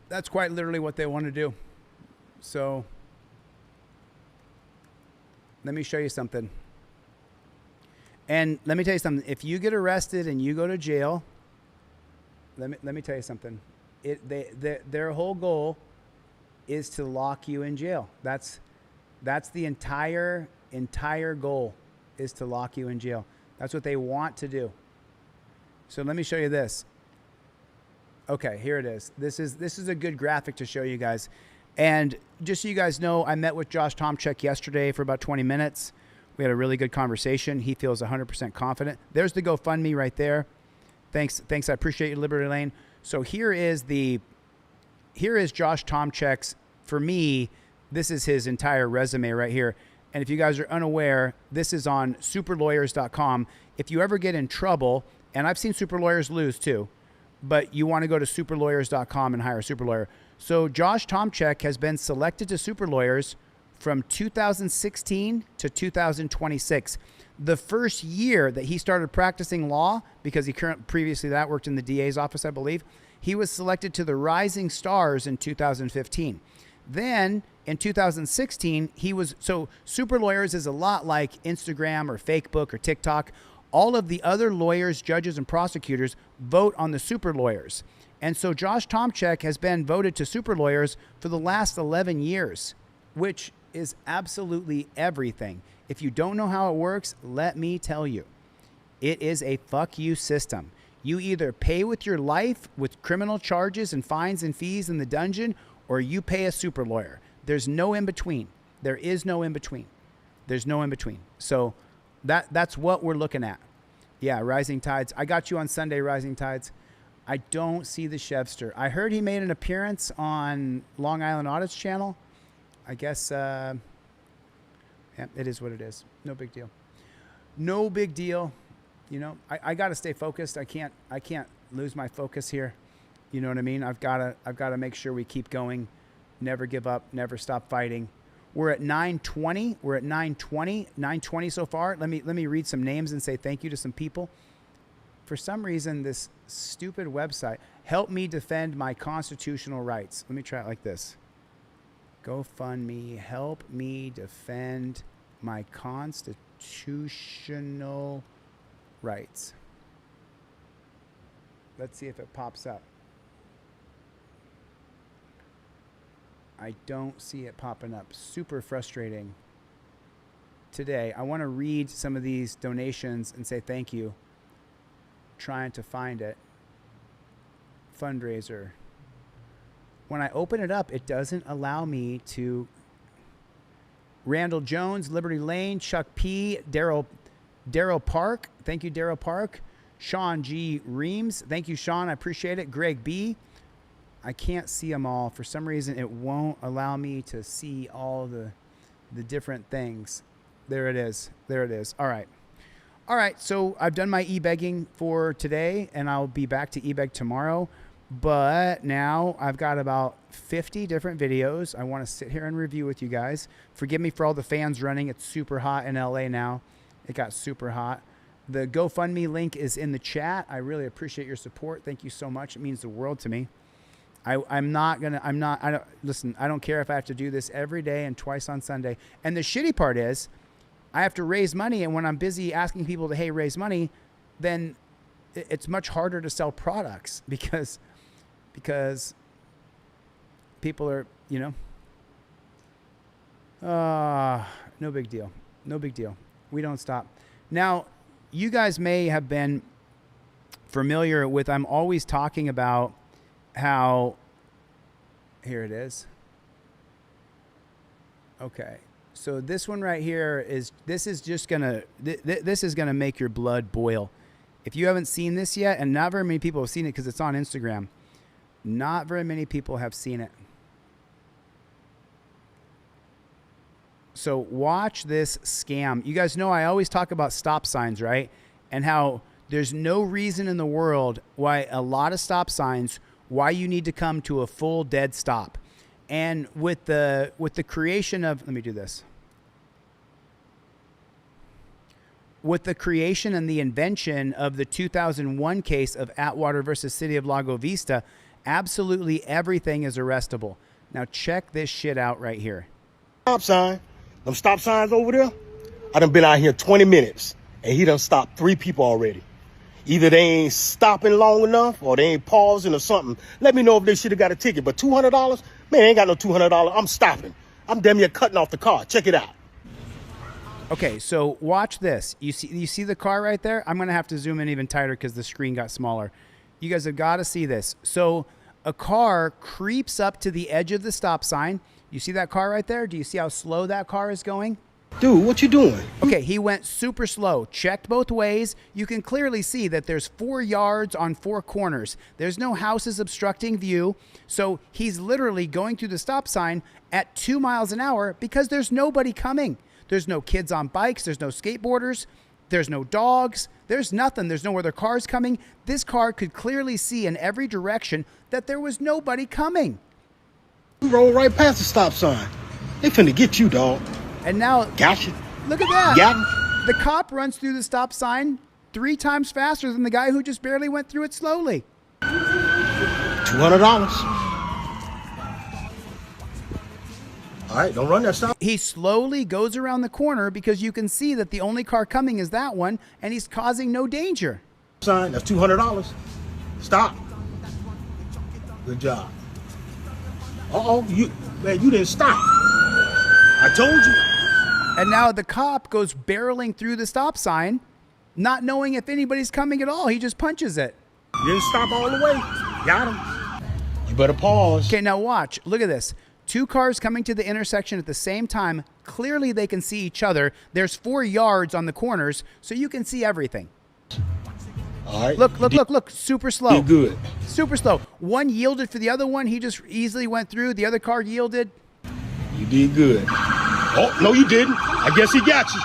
That's quite literally what they want to do. So let me show you something. And let me tell you something. If you get arrested and you go to jail, let me tell you something. Their whole goal is to lock you in jail. That's the entire goal, is to lock you in jail. That's what they want to do. So let me show you this. Okay, here it is. This is a good graphic to show you guys. And just so you guys know, I met with Josh Tomscheck yesterday for about 20 minutes. We had a really good conversation. He feels 100% confident. There's the GoFundMe right there. Thanks. I appreciate you, Liberty Lane. So here is Josh Tomscheck's, for me, this is his entire resume right here. And if you guys are unaware, this is on superlawyers.com. If you ever get in trouble, and I've seen super lawyers lose too, but you want to go to superlawyers.com and hire a super lawyer. So Josh Tomscheck has been selected to super lawyers from 2016 to 2026. The first year that he started practicing law, because he previously that worked in the DA's office, I believe, he was selected to the Rising Stars in 2015. Then in 2016, Super Lawyers is a lot like Instagram or Facebook or TikTok. All of the other lawyers, judges, and prosecutors vote on the Super Lawyers. And so Josh Tomscheck has been voted to Super Lawyers for the last 11 years, which is absolutely everything. If you don't know how it works, let me tell you. It is a fuck you system. You either pay with your life with criminal charges and fines and fees in the dungeon, or you pay a super lawyer. There's no in between. There is no in between. There's no in between. So that's what we're looking at. Yeah, Rising Tides. I got you on Sunday, Rising Tides. I don't see the Chevster. I heard he made an appearance on Long Island Audit's channel. I guess yeah, it is what it is. No big deal. No big deal. You know, I got to stay focused. I can't lose my focus here. You know what I mean? I've got to make sure we keep going. Never give up. Never stop fighting. We're at 9:20. We're at 9:20 so far. Let me read some names and say thank you to some people. For some reason, this stupid website, help me defend my constitutional rights. Let me try it like this. GoFundMe, help me defend my constitutional rights. Let's see if it pops up. I don't see it popping up. Super frustrating. Today, I want to read some of these donations and say thank you. Trying to find it. Fundraiser. When I open it up, it doesn't allow me to. Randall Jones, Liberty Lane, Chuck P, Daryl Park. Thank you, Daryl Park. Sean G. Reams. Thank you, Sean. I appreciate it. Greg B. I can't see them all. For some reason, it won't allow me to see all the different things. There it is. There it is. All right. All right. So I've done my e-begging for today, and I'll be back to e-beg tomorrow. But now I've got about 50 different videos I want to sit here and review with you guys. Forgive me for all the fans running. It's super hot in LA now. It got super hot. The GoFundMe link is in the chat. I really appreciate your support. Thank you so much. It means the world to me. I don't care if I have to do this every day and twice on Sunday. And the shitty part is I have to raise money. And when I'm busy asking people to, hey, raise money, then it's much harder to sell products because people are, you know, no big deal. No big deal. We don't stop. Now, you guys may have been familiar with, I'm always talking about how, here it is. Okay. So this one right here is, this is going to make your blood boil. If you haven't seen this yet, and not very many people have seen it because it's on Instagram, not very many people have seen it. So watch this scam. You guys know I always talk about stop signs, right? And how there's no reason in the world why a lot of stop signs, why you need to come to a full dead stop. And with the creation of, let me do this. With the creation and the invention of the 2001 case of Atwater versus City of Lago Vista, absolutely everything is arrestable. Now check this shit out right here.
Stop sign. Them stop signs over there, I done been out here 20 minutes, and he done stopped 3 people already. Either they ain't stopping long enough, or they ain't pausing or something. Let me know if they should have got a ticket. But $200? Man, I ain't got no $200. I'm stopping. I'm damn near cutting off the car. Check it out.
Okay, so watch this. You see the car right there? I'm going to have to zoom in even tighter because the screen got smaller. You guys have got to see this. So a car creeps up to the edge of the stop sign. You see that car right there? Do you see how slow that car is going?
Dude, what you doing?
Okay, he went super slow. Checked both ways. You can clearly see that there's 4 yards on 4 corners. There's no houses obstructing view. So he's literally going through the stop sign at 2 miles an hour because there's nobody coming. There's no kids on bikes. There's no skateboarders. There's no dogs. There's nothing. There's no other cars coming. This car could clearly see in every direction that there was nobody coming.
You roll right past the stop sign. They finna get you, dog.
And now,
gotcha.
Look at that.
Got him.
The cop runs through the stop sign 3 times faster than the guy who just barely went through it slowly.
$200. right, don't run that stop
He slowly goes around the corner because you can see that the only car coming is that one, and he's causing no danger.
sign. That's $200. Stop. Good job. You didn't stop. I told you.
And now the cop goes barreling through the stop sign, not knowing if anybody's coming at all. He just punches it.
You didn't stop all the way. Got him. You better pause.
Okay, now watch. Look at this. Two cars coming to the intersection at the same time. Clearly they can see each other. There's 4 yards on the corners, so you can see everything.
All right.
Look. Super slow.
You're good.
Super slow. One yielded for the other one. He just easily went through. The other car yielded.
You did good. Oh, no, you didn't. I guess he got you.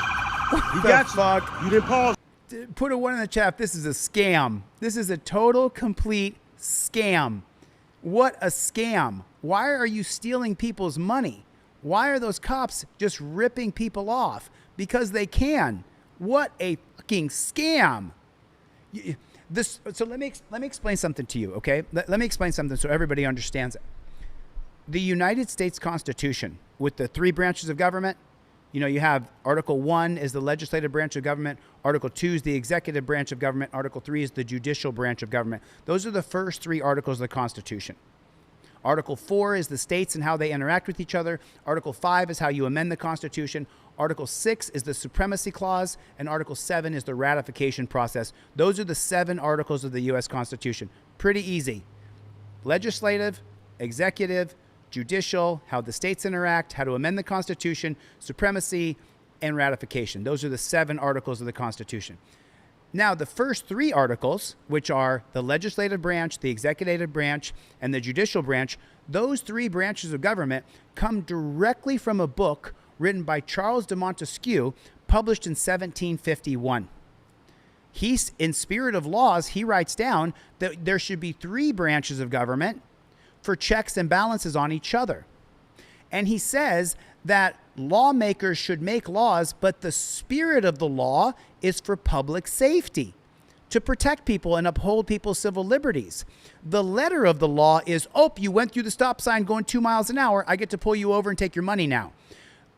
He got you.
Fuck.
You didn't pause.
Put a 1 in the chat. This is a scam. This is a total, complete scam. What a scam. Why are you stealing people's money? Why are those cops just ripping people off? Because they can. What a fucking scam. So let me explain something to you, okay? Let me explain something so everybody understands it. The United States Constitution, with the 3 branches of government, you have Article 1 is the legislative branch of government, Article 2 is the executive branch of government, Article 3 is the judicial branch of government. Those are the first 3 articles of the Constitution. Article 4 is the states and how they interact with each other. Article 5 is how you amend the Constitution. Article 6 is the Supremacy Clause, and Article 7 is the ratification process. Those are the 7 articles of the U.S. Constitution. Pretty easy. Legislative, executive, judicial, how the states interact, how to amend the Constitution, supremacy, and ratification. Those are the 7 articles of the Constitution. Now, the first 3 articles, which are the legislative branch, the executive branch, and the judicial branch, those 3 branches of government come directly from a book written by Charles de Montesquieu, published in 1751. He's, in spirit of Lawz, he writes down that there should be 3 branches of government for checks and balances on each other. And he says that lawmakers should make laws, but the spirit of the law is for public safety, to protect people and uphold people's civil liberties. The letter of the law is, you went through the stop sign going 2 miles an hour. I get to pull you over and take your money now.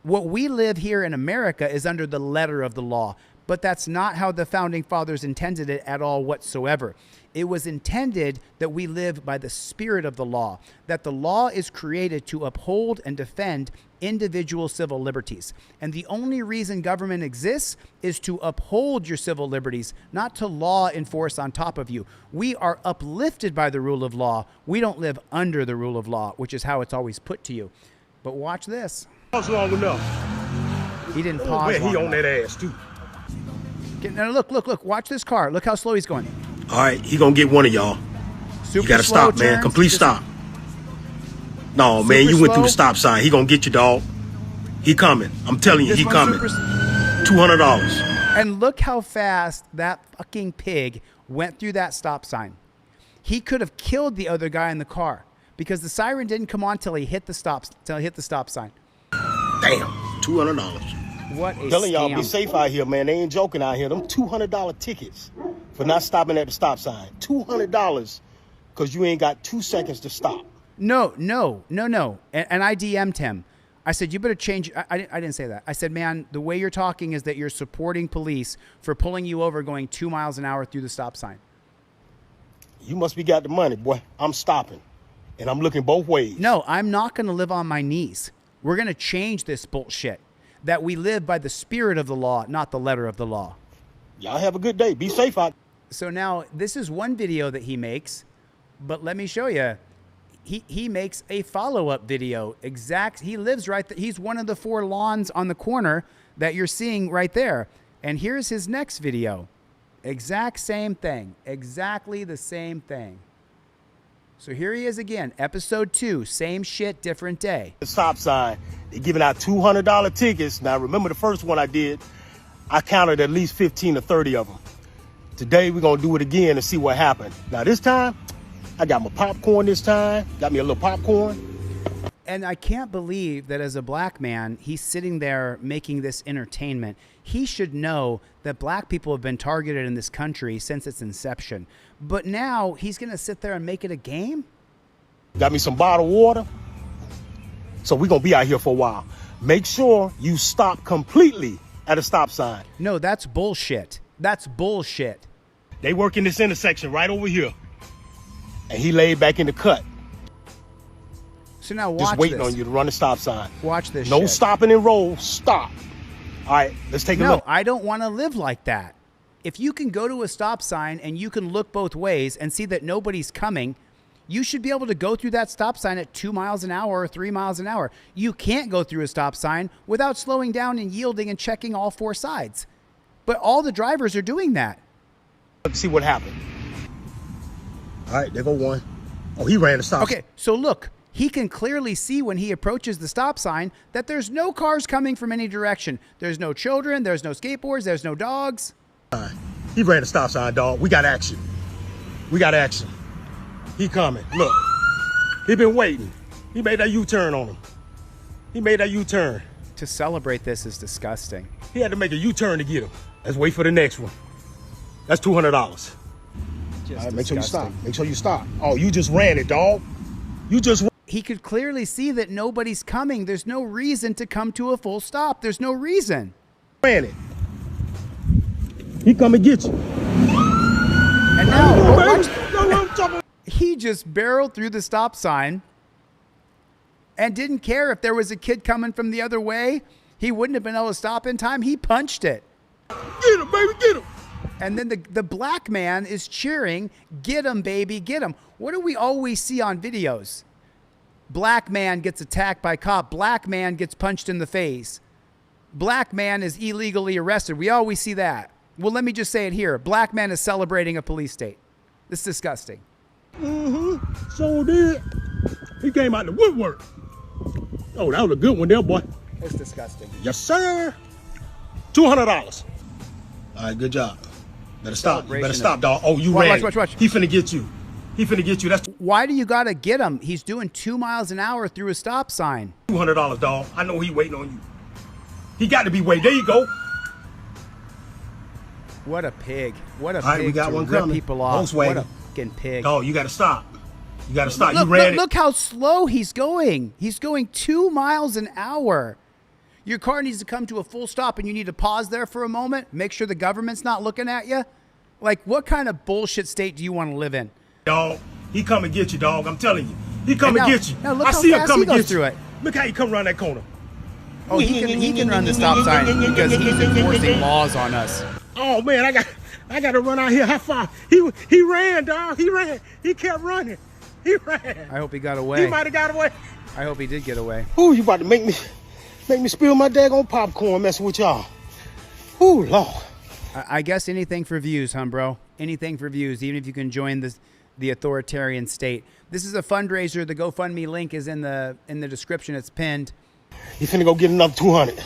What we live here in America is under the letter of the law, but that's not how the founding fathers intended it at all whatsoever. It was intended that we live by the spirit of the law, that the law is created to uphold and defend individual civil liberties. And the only reason government exists is to uphold your civil liberties, not to law enforce on top of you. We are uplifted by the rule of law. We don't live under the rule of law, which is how it's always put to you. But watch this.
Pause long enough.
He didn't pause.
Man, he
long
on
enough.
that ass too.
Now look. Watch this car. Look how slow he's going.
All right, he gonna get one of y'all.
Super
You gotta
slow
stop, man.
turns.
Complete stop. No, man,
Super
you went through
slow.
the stop sign. He gonna get you, dog. He coming. I'm telling you,
This
he
one's
coming. $200.
And look how fast that fucking pig went through that stop sign. He could have killed the other guy in the car because the siren didn't come on till he hit the stop sign.
Damn, $200.
What a
I'm telling y'all,
scam.
be safe out here, man. They ain't joking out here. Them $200 tickets for not stopping at the stop sign. $200 because you ain't got 2 seconds to stop.
No. And I DM'd him. I said, you better change. I didn't say that. I said, man, the way you're talking is that you're supporting police for pulling you over going 2 miles an hour through the stop sign.
You must be got the money, boy. I'm stopping. And I'm looking both ways.
No, I'm not going to live on my knees. We're going to change this bullshit. That we live by the spirit of the law, not the letter of the law.
Y'all have a good day. Be safe out.
So now this is one video that he makes, but let me show you. He makes a follow-up video. He lives right there. He's one of the 4 lawns on the corner that you're seeing right there. And here's his next video. Exact same thing. Exactly the same thing. So here he is again, episode 2, same shit, different day.
The stop sign. They're giving out $200 tickets. Now, remember the first one I did, I counted at least 15 or 30 of them. Today, we're going to do it again and see what happened. Now, this time, I got my popcorn this time. Got me a little popcorn.
And I can't believe that as a black man, he's sitting there making this entertainment. He should know that black people have been targeted in this country since its inception. But now he's going to sit there and make it a game?
Got me some bottled water. So we're going to be out here for a while. Make sure you stop completely at a stop sign.
No, that's bullshit. That's bullshit.
They work in this intersection right over here. And he laid back in the cut.
So now watch
Just waiting
this.
on you to run the stop sign.
Watch this
No
shit.
stopping and roll. Stop. All right, let's take a
No,
look.
I don't want to live like that. If you can go to a stop sign and you can look both ways and see that nobody's coming, you should be able to go through that stop sign at 2 miles an hour or 3 miles an hour. You can't go through a stop sign without slowing down and yielding and checking all four sides. But all the drivers are doing that.
Let's see what happened. All right, there go one. Oh, he ran the stop sign.
Okay, so look, he can clearly see when he approaches the stop sign that there's no cars coming from any direction. There's no children, there's no skateboards, there's no dogs.
He ran the stop sign, dog. We got action. We got action. He coming. Look. He been waiting. He made that U-turn on him. He made that U-turn.
To celebrate this is disgusting.
He had to make a U-turn to get him. Let's wait for the next one. That's $200. All right, make sure you stop. Make sure you stop. Oh, you just ran it, dog. You just.
He could clearly see that nobody's coming. There's no reason to come to a full stop. There's no reason.
Ran it. He come and get you.
And now, he just barreled through the stop sign and didn't care if there was a kid coming from the other way. He wouldn't have been able to stop in time. He punched it.
Get him, baby, get him.
And then the black man is cheering, "Get him, baby, get him." What do we always see on videos? Black man gets attacked by cop. Black man gets punched in the face. Black man is illegally arrested. We always see that. Well, let me just say it here. Black man is celebrating a police state. This is disgusting.
So did. He came out the woodwork. Oh, that was a good one there, boy.
It's disgusting.
Yes, sir. $200. All right, good job. Better stop. You better stop, dog. Oh, you ran.
Watch.
He finna get you. He finna get you. That's
Why do you got to get him? He's doing 2 miles an hour through a stop sign.
$200, dog. I know he waiting on you. He got to be waiting. There you go.
What a pig. What a
All right,
pig
we got
to
one
rip
coming.
people off.
Volkswagen.
What a fucking pig.
Dog, you got to stop. You got to stop.
Look,
you ran it.
look how slow he's going. He's going 2 miles an hour. Your car needs to come to a full stop and you need to pause there for a moment. Make sure the government's not looking at you. Like, what kind of bullshit state do you want to live in?
Dog, he come and get you, dog. I'm telling you. He come and get you.
Now look
I
how
see him
fast
come
he
and
goes
get
through
you.
it.
Look how he come around that corner.
Oh, he can run the stop sign because he's enforcing laws on us.
Oh man, I got to run out here. How far? He ran, dog. He ran. He kept running. He ran.
I hope he got away.
He might have got away.
I hope he did get away.
Ooh, you about to make me spill my daggone popcorn messing with y'all. Ooh, Lord.
I guess anything for views, huh, bro? Anything for views, even if you can join the authoritarian state. This is a fundraiser. The GoFundMe link is in the description. It's pinned.
You finna go get another 200.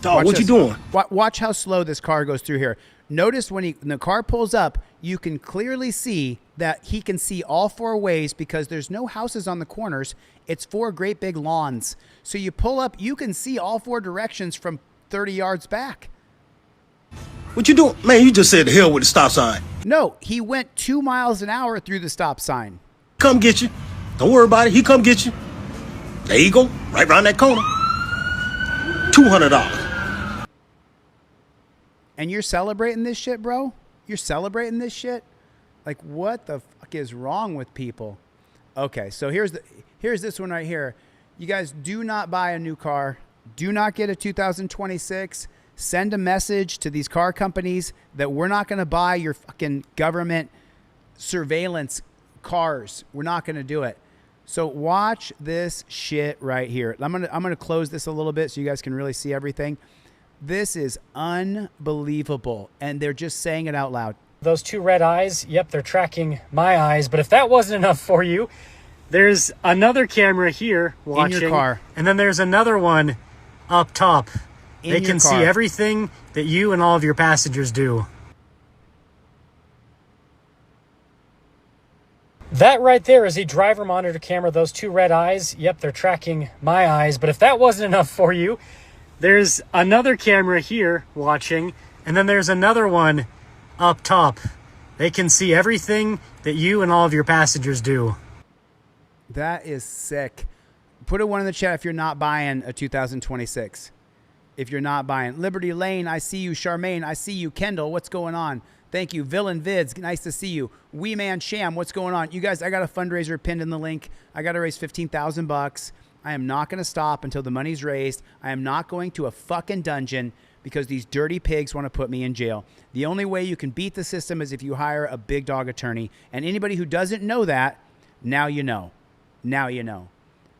Dog, what you doing?
Watch how slow this car goes through here. Notice when the car pulls up, you can clearly see that he can see all four ways because there's no houses on the corners. It's 4 great big lawns. So you pull up, you can see all 4 directions from 30 yards back.
What you doing? Man, you just said the hell with the stop sign.
No, he went 2 miles an hour through the stop sign.
Come get you. Don't worry about it. He come get you. There you go. Right around that corner. $200.
And you're celebrating this shit, bro? You're celebrating this shit? Like, what the fuck is wrong with people? Okay, so here's this one right here. You guys do not buy a new car. Do not get a 2026. Send a message to these car companies that we're not going to buy your fucking government surveillance cars. We're not going to do it. So watch this shit right here. I'm gonna close this a little bit so you guys can really see everything. This is unbelievable, and they're just saying it out loud.
Those 2 red eyes, yep, they're tracking my eyes. But if that wasn't enough for you, there's another camera here watching.
In your car.
And then there's another one up top. They can see
car.
everything that you and all of your passengers do. That right there is a driver monitor camera. Those 2 red eyes, yep, they're tracking my eyes. But if that wasn't enough for you, there's another camera here watching, and then there's another one up top. They can see everything that you and all of your passengers do.
That is sick. Put a 1 in the chat if you're not buying a 2026. If you're not buying. Liberty Lane, I see you. Charmaine, I see you. Kendall, what's going on? Thank you. Villain Vids, nice to see you. Wee Man Sham, what's going on? You guys, I got a fundraiser pinned in the link. I got to raise $15,000. I am not going to stop until the money's raised. I am not going to a fucking dungeon because these dirty pigs want to put me in jail. The only way you can beat the system is if you hire a big dog attorney. And anybody who doesn't know that, now you know. Now you know.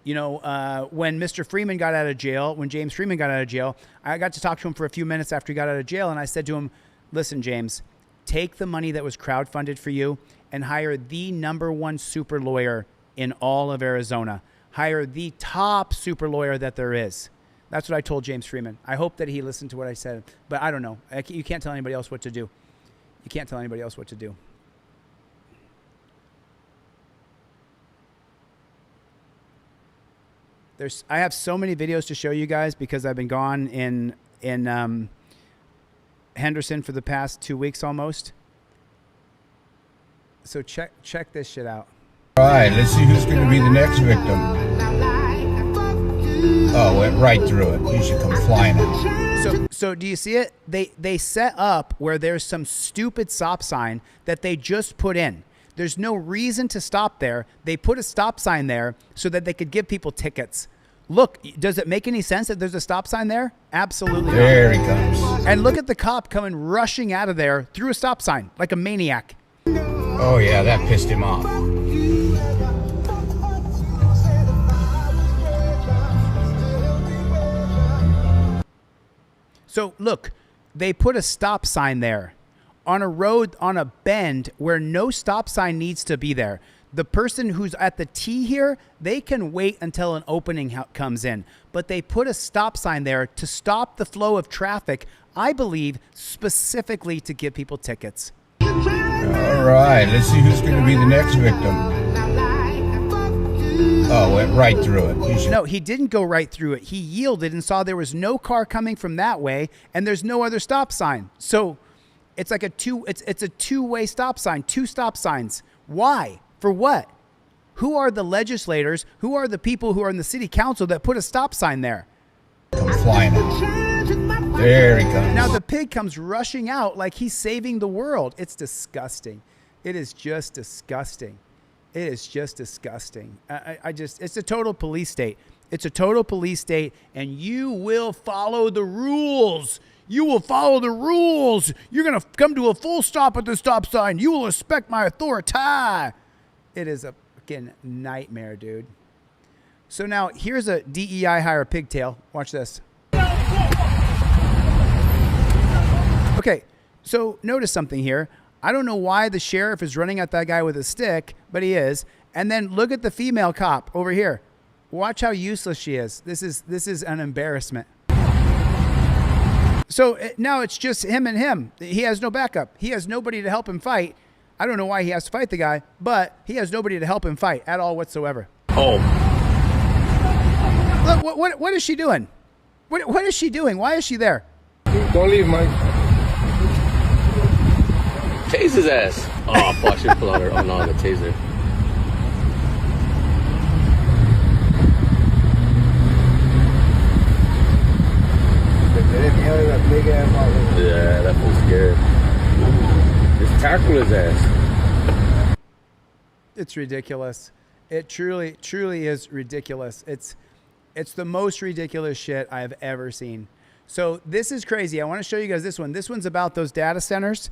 You know, when Mr. Freeman got out of jail, when James Freeman got out of jail, I got to talk to him for a few minutes after he got out of jail. And I said to him, listen, James, take the money that was crowdfunded for you and hire the #1 super lawyer in all of Arizona. Hire the top super lawyer that there is. That's what I told James Freeman. I hope that he listened to what I said, but I don't know. You can't tell anybody else what to do. You can't tell anybody else what to do. I have so many videos to show you guys because I've been gone in Henderson for the past 2 weeks almost. So check this shit out.
All right, let's see who's going to be the next victim. Oh, went right through it. You should come flying out.
So do you see it? They set up where there's some stupid stop sign that they just put in. There's no reason to stop there. They put a stop sign there so that they could give people tickets. Look, does it make any sense that there's a stop sign there? Absolutely not.
There he comes.
And look at the cop coming rushing out of there through a stop sign like a maniac.
Oh, yeah, that pissed him off.
So look, they put a stop sign there on a road, on a bend where no stop sign needs to be there. The person who's at the T here, they can wait until an opening comes in. But they put a stop sign there to stop the flow of traffic, I believe, specifically to give people tickets.
All right, let's see who's going to be the next victim. Oh, went right through it.
No, he didn't go right through it. He yielded and saw there was no car coming from that way, and there's no other stop sign. So it's like it's a two-way stop sign, 2 stop signs. Why? For what? Who are the legislators? Who are the people who are in the city council that put a stop sign there?
Come flying out. There he comes.
Now the pig comes rushing out like he's saving the world. It's disgusting. It is just disgusting. It is just disgusting. It's a total police state. It's a total police state, and you will follow the rules. You will follow the rules. You're going to come to a full stop at the stop sign. You will respect my authority. It is a fucking nightmare, dude. So now here's a DEI hire pigtail. Watch this. Okay, so notice something here. I don't know why the sheriff is running at that guy with a stick, but he is. And then look at the female cop over here. Watch how useless she is. This is an embarrassment. So now it's just him and him. He has no backup. He has nobody to help him fight. I don't know why he has to fight the guy, but he has nobody to help him fight at all whatsoever.
Oh.
Look, what is she doing? What is she doing? Why is she there?
Don't leave, Mike. Tase his ass. Oh, fuck, I should pull out her. Oh, no, the taser. Yeah, that fool's scared. Just tackle his ass.
It's ridiculous. It truly is ridiculous. It's the most ridiculous shit I've ever seen. So this is crazy. I want to show you guys this one. This one's about those data centers.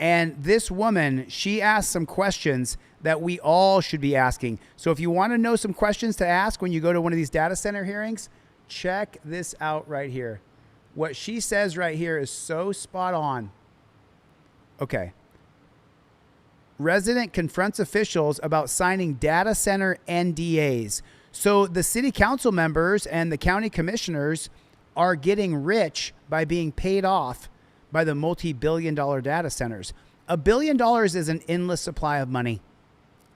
And this woman, she asked some questions that we all should be asking. So if you want to know some questions to ask when you go to one of these data center hearings, check this out right here. What she says right here is so spot on. Okay. Resident confronts officials about signing data center NDAs. So the city council members and the county commissioners are getting rich by being paid off by the multi-billion-dollar data centers. $1 billion is an endless supply of money.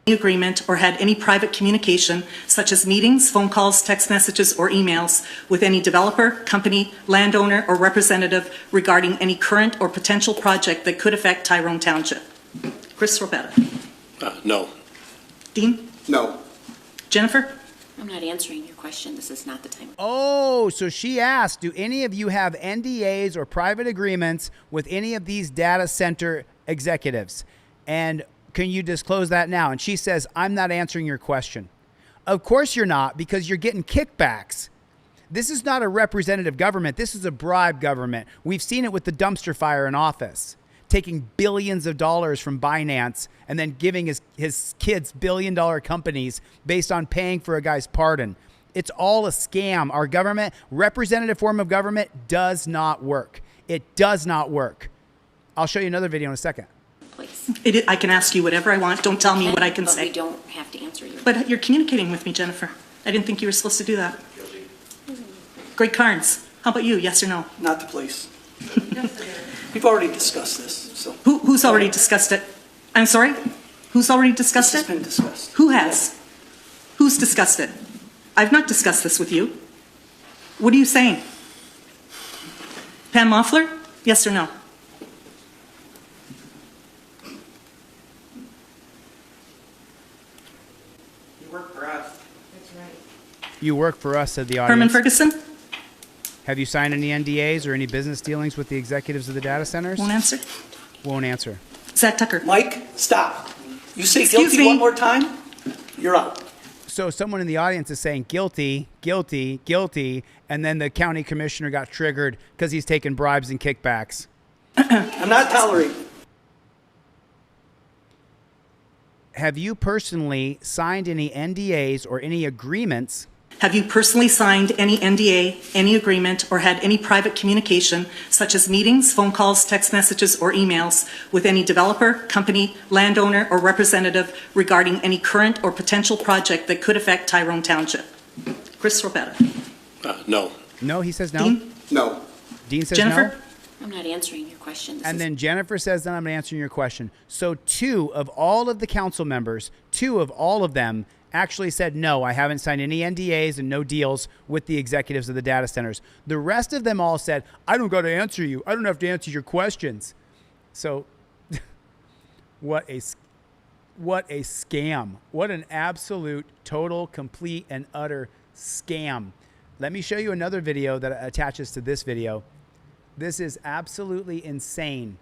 Agreement or had any private communication, such as meetings, phone calls, text messages, or emails with any developer, company, landowner, or representative regarding any current or potential project that could affect Tyrone Township. Chris Robetta.
No.
Dean?
No.
Jennifer?
I'm not answering your question. This is not the time.
Oh, so she asked, do any of you have NDAs or private agreements with any of these data center executives? And can you disclose that now? And she says, I'm not answering your question. Of course you're not, because you're getting kickbacks. This is not a representative government. This is a bribe government. We've seen it with the dumpster fire in office, taking billions of dollars from Binance and then giving his kids billion-dollar companies based on paying for a guy's pardon. It's all a scam. Our government, representative form of government, does not work. It does not work. I'll show you another video in a second.
Please.
I can ask you whatever I want. Don't tell me what I can say.
We don't have to answer you.
But you're communicating with me, Jennifer. I didn't think you were supposed to do that. Greg Carnes, how about you? Yes or no?
Not the police. We've already discussed this. So
Who's already discussed it? I'm sorry? Who's already discussed it?
It's been discussed.
Who has? Who's discussed it? I've not discussed this with you. What are you saying? Pam Moffler? Yes or no?
You work for us. That's right.
You work for us, said the audience.
Herman Ferguson?
Have you signed any NDAs or any business dealings with the executives of the data centers?
Won't answer.
Won't answer.
Zach Tucker.
Mike, stop. You say
Excuse
guilty
me.
one more time, you're out.
So someone in the audience is saying guilty, guilty, guilty, and then the county commissioner got triggered because he's taking bribes and kickbacks.
I'm not tolerating it.
Have you personally signed any NDAs or any agreements?
Have you personally signed any NDA, any agreement, or had any private communication, such as meetings, phone calls, text messages, or emails, with any developer, company, landowner, or representative regarding any current or potential project that could affect Tyrone Township? Chris Robetta.
No.
No, he says no.
Dean?
No.
Dean says
Jennifer?
no.
I'm not answering your question.
And then Jennifer says that I'm answering your question. So 2 of all of the council members, 2 of all of them actually said, no, I haven't signed any NDAs and no deals with the executives of the data centers. The rest of them all said, I don't got to answer you. I don't have to answer your questions. So what a scam. What an absolute, total, complete, and utter scam. Let me show you another video that attaches to this video. This is absolutely insane.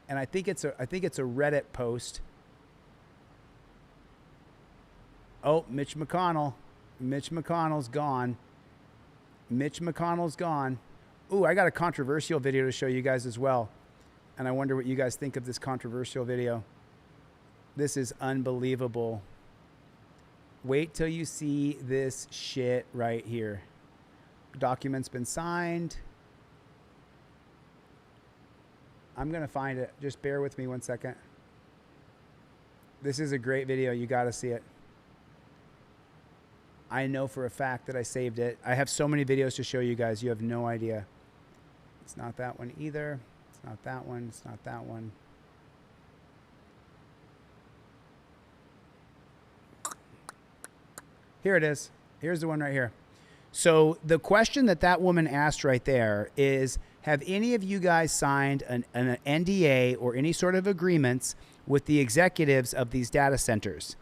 And I think it's a Reddit post. Oh, Mitch McConnell. Mitch McConnell's gone. Mitch McConnell's gone. Ooh, I got a controversial video to show you guys as well. And I wonder what you guys think of this controversial video. This is unbelievable. Wait till you see this shit right here. Document's been signed. I'm going to find it. Just bear with me 1 second. This is a great video. You got to see it. I know for a fact that I saved it. I have so many videos to show you guys. You have no idea. It's not that one either. It's not that one. It's not that one. Here it is. Here's the one right here. So the question that woman asked right there is, have any of you guys signed an NDA or any sort of agreements with the executives of these data centers?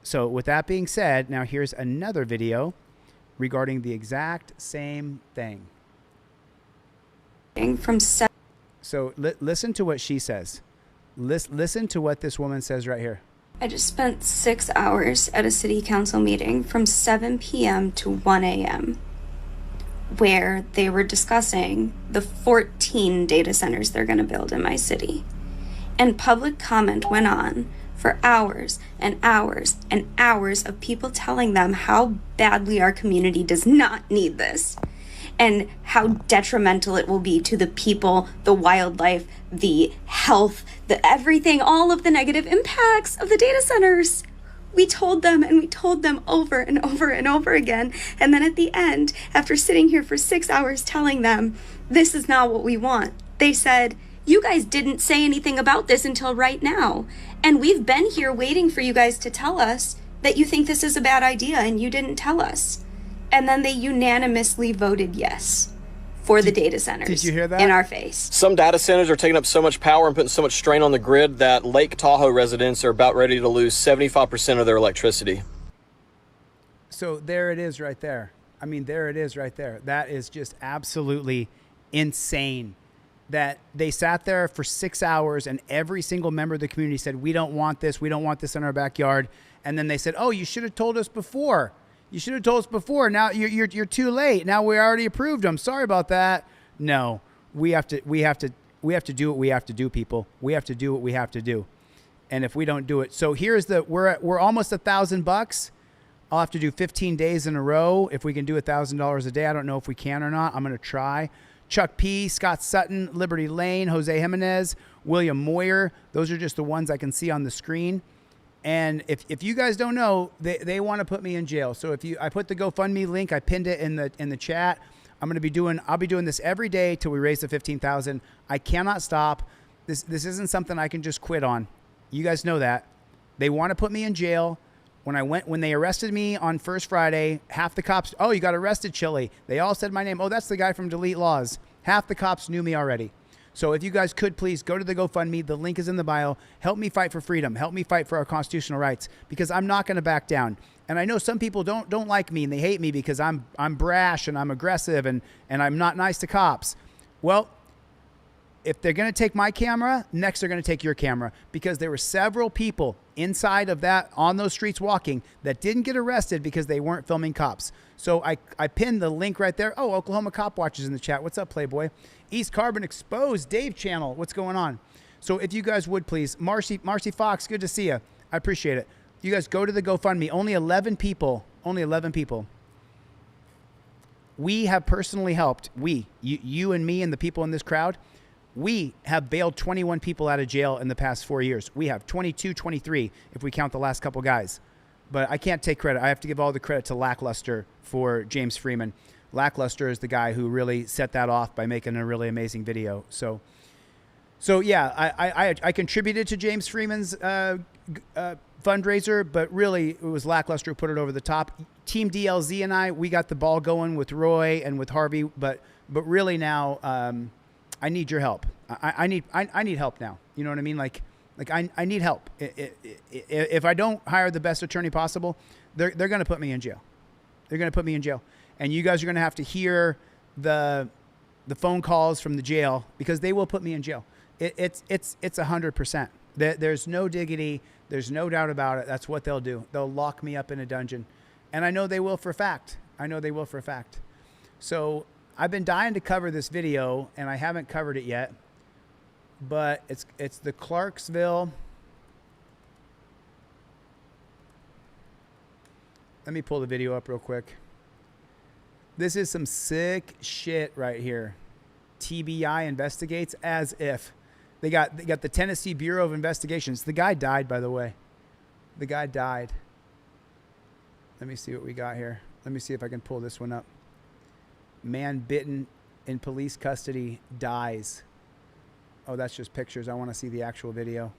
So with that being said, now here's another video regarding the exact same thing. So listen to what she says. Listen to what this woman says right here.
I just spent 6 hours at a city council meeting from 7 p.m. to 1 a.m. where they were discussing the 14 data centers they're going to build in my city. And public comment went on for hours and hours and hours of people telling them how badly our community does not need this and how detrimental it will be to the people, the wildlife, the health, the everything, all of the negative impacts of the data centers. We told them and we told them over and over and over again. And then at the end, after sitting here for 6 hours telling them, this is not what we want, they said, you guys didn't say anything about this until right now. And we've been here waiting for you guys to tell us that you think this is a bad idea and you didn't tell us. And then they unanimously voted yes for the data centers.
Did you hear that?
In our face.
Some data centers are taking up so much power and putting so much strain on the grid that Lake Tahoe residents are about ready to lose 75% of their electricity.
So there it is right there. I mean, there it is right there. That is just absolutely insane that they sat there for 6 hours and every single member of the community said, we don't want this. We don't want this in our backyard. And then they said, oh, you should have told us before. You should have told us before. Now you're too late. Now we already approved them. Sorry about that. No, we have to do what we have to do, people. We have to do what we have to do. And if we don't do it, so here's we're almost $1,000. I'll have to do 15 days in a row if we can do $1,000 a day. I don't know if we can or not. I'm going to try. Chuck P, Scott Sutton, Liberty Lane, Jose Jimenez, William Moyer. Those are just the ones I can see on the screen. And if you guys don't know, they want to put me in jail. So I put the GoFundMe link, I pinned it in the chat. I'll be doing this every day till we raise the 15,000. I cannot stop. This isn't something I can just quit on. You guys know that. They want to put me in jail. When they arrested me on First Friday, half the cops, oh, you got arrested, Chille. They all said my name. Oh, that's the guy from Delete Lawz. Half the cops knew me already. So if you guys could please go to the GoFundMe, the link is in the bio. Help me fight for freedom. Help me fight for our constitutional rights, because I'm not going to back down. And I know some people don't like me and they hate me because I'm brash and I'm aggressive and I'm not nice to cops. Well, if they're going to take my camera, next they're going to take your camera, because there were several people inside of that on those streets walking that didn't get arrested because they weren't filming cops. So I pinned the link right there. Oh, Oklahoma Cop Watch is in the chat. What's up, Playboy? East Carbon Exposed, Dave Channel. What's going on? So if you guys would please, Marcy Fox, good to see you. I appreciate it. You guys go to the GoFundMe. Only 11 people. Only 11 people. We have personally helped. You and me and the people in this crowd. We have bailed 21 people out of jail in the past 4 years. We have 22, 23, if we count the last couple guys. But I can't take credit. I have to give all the credit to Lackluster for James Freeman. Lackluster is the guy who really set that off by making a really amazing video. So yeah, I contributed to James Freeman's fundraiser, but really it was Lackluster who put it over the top. Team DLZ and I, we got the ball going with Roy and with Harvey, but really now I need your help. I need help now. You know what I mean? Like I need help. If I don't hire the best attorney possible, they're going to put me in jail. They're going to put me in jail. And you guys are going to have to hear the phone calls from the jail, because they will put me in jail. It's 100%. There's no diggity. There's no doubt about it. That's what they'll do. They'll lock me up in a dungeon. And I know they will for a fact. I know they will for a fact. So I've been dying to cover this video, and I haven't covered it yet. But it's the Clarksville. Let me pull the video up real quick. This is some sick shit right here. TBI investigates, as if. They got the Tennessee Bureau of Investigations. The guy died, by the way. The guy died. Let me see what we got here. Let me see if I can pull this one up. Man bitten in police custody dies. Oh, that's just pictures. I want to see the actual video.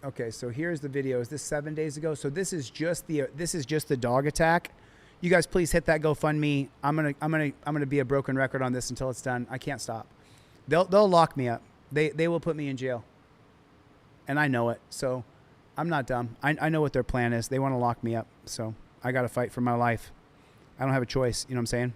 Okay, so here's the video. Is this 7 days ago? So this is just the dog attack. You guys please hit that GoFundMe. I'm gonna be a broken record on this until it's done. I can't stop. They'll lock me up. They will put me in jail. And I know it. So I'm not dumb. I know what their plan is. They want to lock me up. So I got to fight for my life. I don't have a choice. You know what I'm saying?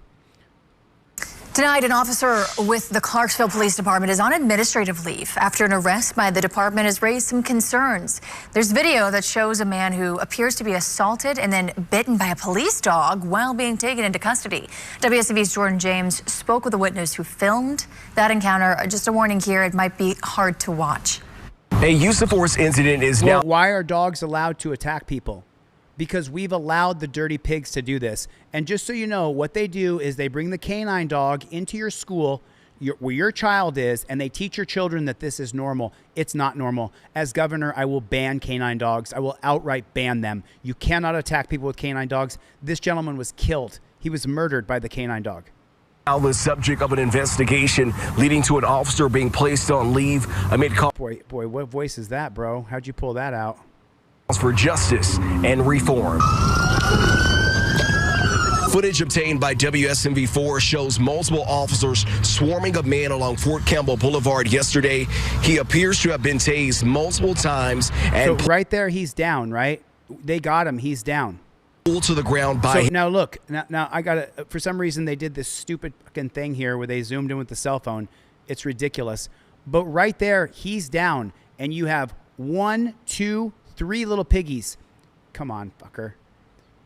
Tonight, an officer with the Clarksville Police Department is on administrative leave after an arrest by the department has raised some concerns. There's video that shows a man who appears to be assaulted and then bitten by a police dog while being taken into custody. WSTV's Jordan James spoke with a witness who filmed that encounter. Just a warning here, it might be hard to watch.
A use of force incident is now.
Why are dogs allowed to attack people? Because we've allowed the dirty pigs to do this. And just so you know, what they do is they bring the canine dog into your school where your child is, and they teach your children that this is normal. It's not normal. As governor, I will ban canine dogs. I will outright ban them. You cannot attack people with canine dogs. This gentleman was killed. He was murdered by the canine dog.
Now the subject of an investigation leading to an officer being placed on leave amid calls.
Boy, what voice is that, bro? How'd you pull that out?
For justice and reform. Footage obtained by WSMV4 shows multiple officers swarming a man along Fort Campbell Boulevard yesterday. He appears to have been tased multiple times. And
so right there, he's down, right? They got him. He's down.
to the ground by.
So now look, now I gotta. For some reason, they did this stupid fucking thing here where they zoomed in with the cell phone. It's ridiculous. But right there, he's down, and you have 1, 2, 3 little piggies. Come on, fucker.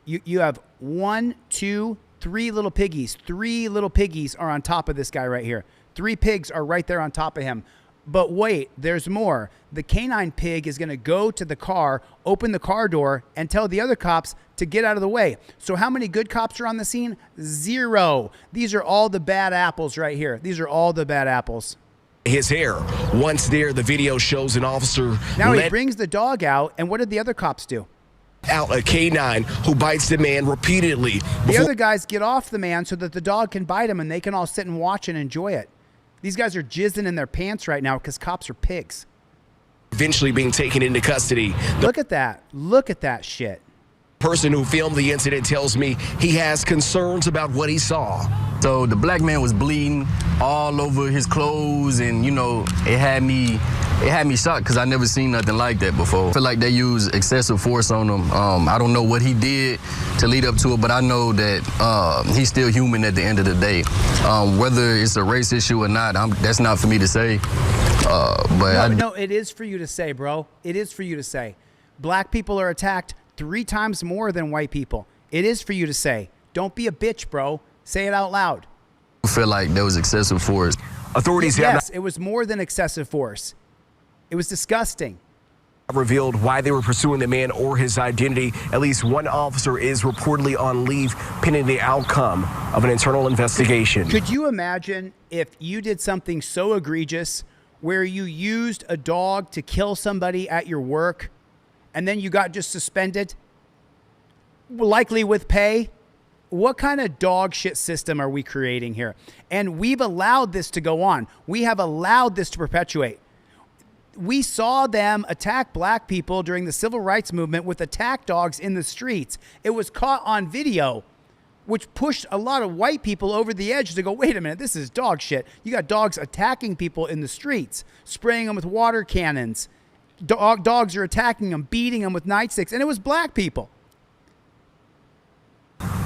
You have 1, 2, 3 little piggies. 3 little piggies are on top of this guy right here. 3 pigs are right there on top of him. But wait, there's more. The canine pig is going to go to the car, open the car door, and tell the other cops to get out of the way. So how many good cops are on the scene? 0. These are all the bad apples right here. These are all the bad apples.
His hair. Once there, the video shows an officer.
Now he brings the dog out, and what did the other cops do?
Out a canine who bites the man repeatedly.
The other guys get off the man so that the dog can bite him, and they can all sit and watch and enjoy it. These guys are jizzing in their pants right now because cops are pigs.
Eventually being taken into custody.
Look at that. Look at that shit.
Person who filmed the incident tells me he has concerns about what he saw.
So the black man was bleeding all over his clothes, and it had me shocked because I never seen nothing like that before. I feel like they use excessive force on him. I don't know what he did to lead up to it, but I know that he's still human at the end of the day. Whether it's a race issue or not, that's not for me to say.
No, it is for you to say, bro. It is for you to say. Black people are attacked 3 times more than white people. It is for you to say. Don't be a bitch, bro. Say it out loud.
I feel like there was excessive force.
Authorities
Yes, it was more than excessive force. It was disgusting.
Revealed why they were pursuing the man or his identity. At least one officer is reportedly on leave pending the outcome of an internal investigation.
Could you imagine if you did something so egregious where you used a dog to kill somebody at your work and then you got just suspended, likely with pay? What kind of dog shit system are we creating here? And we've allowed this to go on. We have allowed this to perpetuate. We saw them attack black people during the civil rights movement with attack dogs in the streets. It was caught on video, which pushed a lot of white people over the edge to go, wait a minute, this is dog shit. You got dogs attacking people in the streets, spraying them with water cannons. Dogs are attacking them, beating them with nightsticks, and it was black people.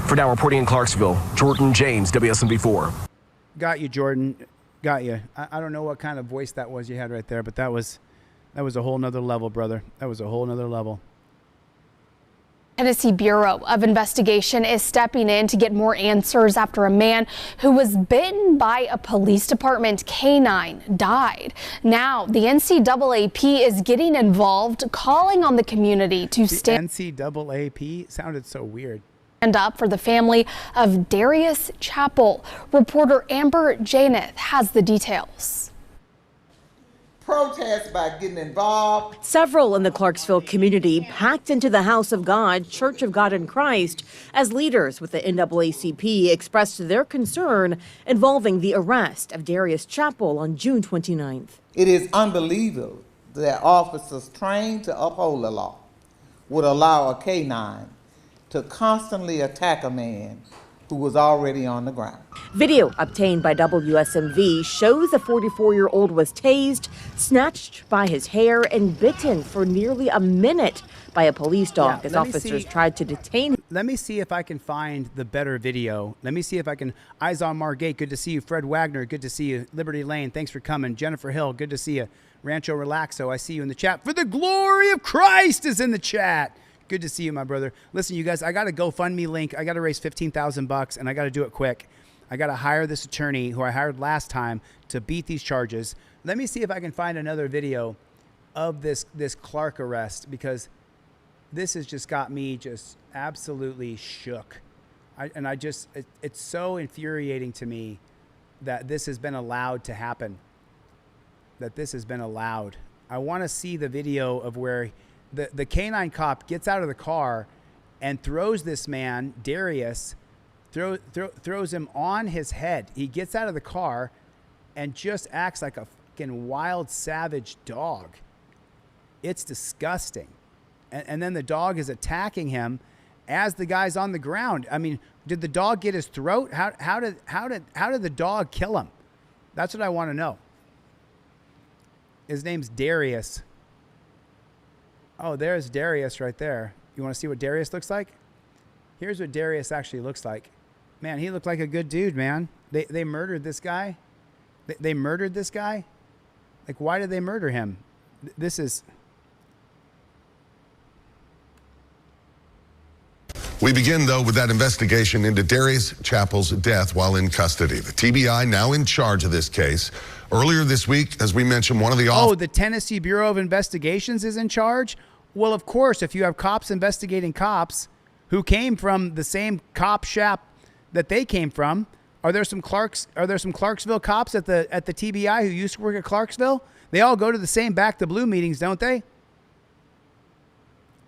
For now, reporting in Clarksville, Jordan James, WSMV4.
Got you, Jordan. Got you. I don't know what kind of voice that was you had right there, but that was a whole nother level, brother. That was a whole nother level.
Tennessee Bureau of Investigation is stepping in to get more answers after a man who was bitten by a police department canine died. Now, the NCAAP is getting involved, calling on the community to stand.
NCAAP sounded so weird.
Stand up for the family of Darius Chappell. Reporter Amber Janeth has the details.
Protest by getting involved.
Several in the Clarksville community packed into the House of God, Church of God in Christ, as leaders with the NAACP expressed their concern involving the arrest of Darius Chappell on June 29th.
It is unbelievable that officers trained to uphold the law would allow a canine to constantly attack a man who was already on the ground.
Video obtained by WSMV shows a 44-year-old was tased, snatched by his hair, and bitten for nearly a minute by a police dog as officers tried to detain him.
Let me see if I can find the better video. Let me see if I can. Eyes on Margate, good to see you. Fred Wagner, good to see you. Liberty Lane, thanks for coming. Jennifer Hill, good to see you. Rancho Relaxo, I see you in the chat. For the glory of Christ is in the chat. Good to see you, my brother. Listen, you guys, I got a GoFundMe link. I got to raise $15,000 and I got to do it quick. I got to hire this attorney who I hired last time to beat these charges. Let me see if I can find another video of this Clark arrest, because this has just got me just absolutely shook. It's so infuriating to me that this has been allowed to happen. That this has been allowed. I want to see the video of where the canine cop gets out of the car and throws this man, Darius, throws him on his head. He gets out of the car and just acts like a fucking wild, savage dog. It's disgusting. And then the dog is attacking him as the guy's on the ground. I mean, did the dog get his throat? How did the dog kill him? That's what I want to know. His name's Darius. Oh, there's Darius right there. You want to see what Darius looks like? Here's what Darius actually looks like. Man, he looked like a good dude, man. They murdered this guy. They murdered this guy. Like, why did they murder him? This is...
We begin, though, with that investigation into Darius Chappell's death while in custody. The TBI now in charge of this case. Earlier this week, as we mentioned, one of the...
Oh, the Tennessee Bureau of Investigations is in charge? Well, of course, if you have cops investigating cops who came from the same cop shop that they came from, are there some Clarksville cops at the TBI who used to work at Clarksville? They all go to the same Back to Blue meetings, don't they?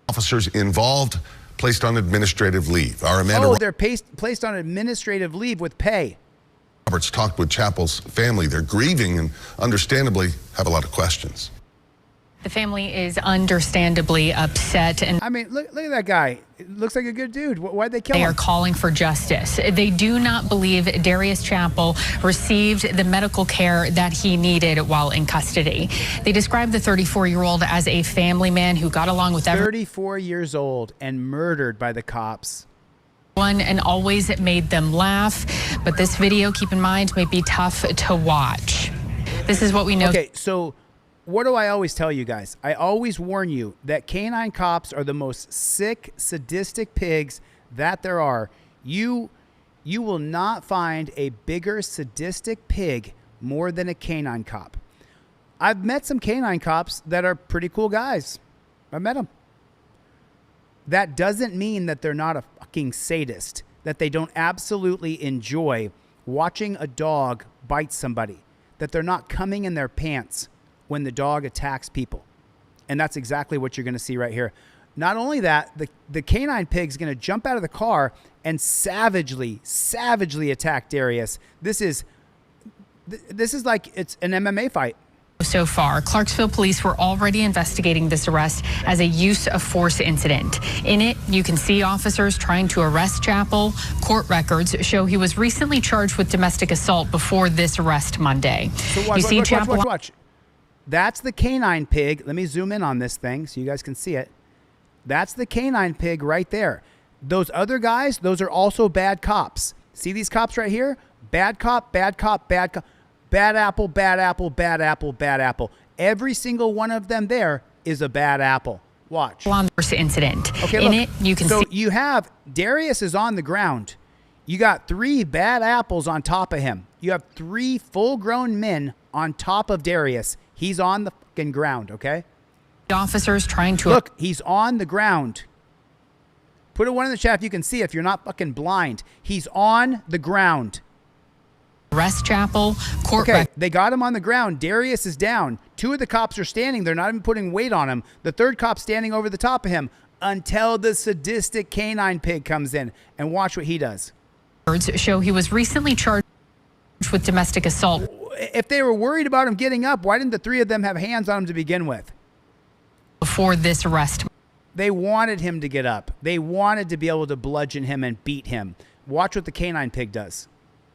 Officers involved placed on administrative leave. Our Amanda
they're placed on administrative leave with pay.
Roberts talked with Chappell's family. They're grieving and understandably have a lot of questions.
The family is understandably upset, and
I mean, look at that guy. It looks like a good dude. Why'd they kill him?
They are calling for justice. They do not believe Darius Chappell received the medical care that he needed while in custody. They described the 34-year-old as a family man who got along with everyone.
34 years old and murdered by the cops.
And always made them laugh. But this video, keep in mind, may be tough to watch. This is what we know.
Okay, so what do I always tell you guys? I always warn you that canine cops are the most sick, sadistic pigs that there are. You will not find a bigger sadistic pig more than a canine cop. I've met some canine cops that are pretty cool guys. I've met them. That doesn't mean that they're not a fucking sadist, that they don't absolutely enjoy watching a dog bite somebody, that they're not coming in their pants when the dog attacks people. And that's exactly what you're going to see right here. Not only that, the canine pig's going to jump out of the car and savagely attack Darius. This is like it's an MMA fight.
So far, Clarksville police were already investigating this arrest as a use of force incident. In it, you can see officers trying to arrest Chappell. Court records show he was recently charged with domestic assault before this arrest Monday.
So watch. That's the canine pig. Let me zoom in on this thing so you guys can see it. That's the canine pig right there. Those other guys, those are also bad cops. See these cops right here? Bad cop, bad cop, bad cop. Bad apple, bad apple, bad apple, bad apple. Every single one of them there is a bad apple. Watch.
On this incident.
Okay,
in
look.
it, you can
so
see.
You have Darius is on the ground. You got 3 bad apples on top of him. You have 3 full-grown men on top of Darius. He's on the fucking ground, okay?
The officers trying to...
Look, he's on the ground. Put a 1 in the chat if you can see if you're not fucking blind. He's on the ground.
Arrest Chappell.
Okay, they got him on the ground. Darius is down. 2 of the cops are standing. They're not even putting weight on him. The 3rd cop standing over the top of him until the sadistic canine pig comes in. And watch what he does.
Show he was recently charged with domestic assault.
If they were worried about him getting up, why didn't the 3 of them have hands on him to begin with?
Before this arrest.
They wanted him to get up. They wanted to be able to bludgeon him and beat him. Watch what the canine pig does.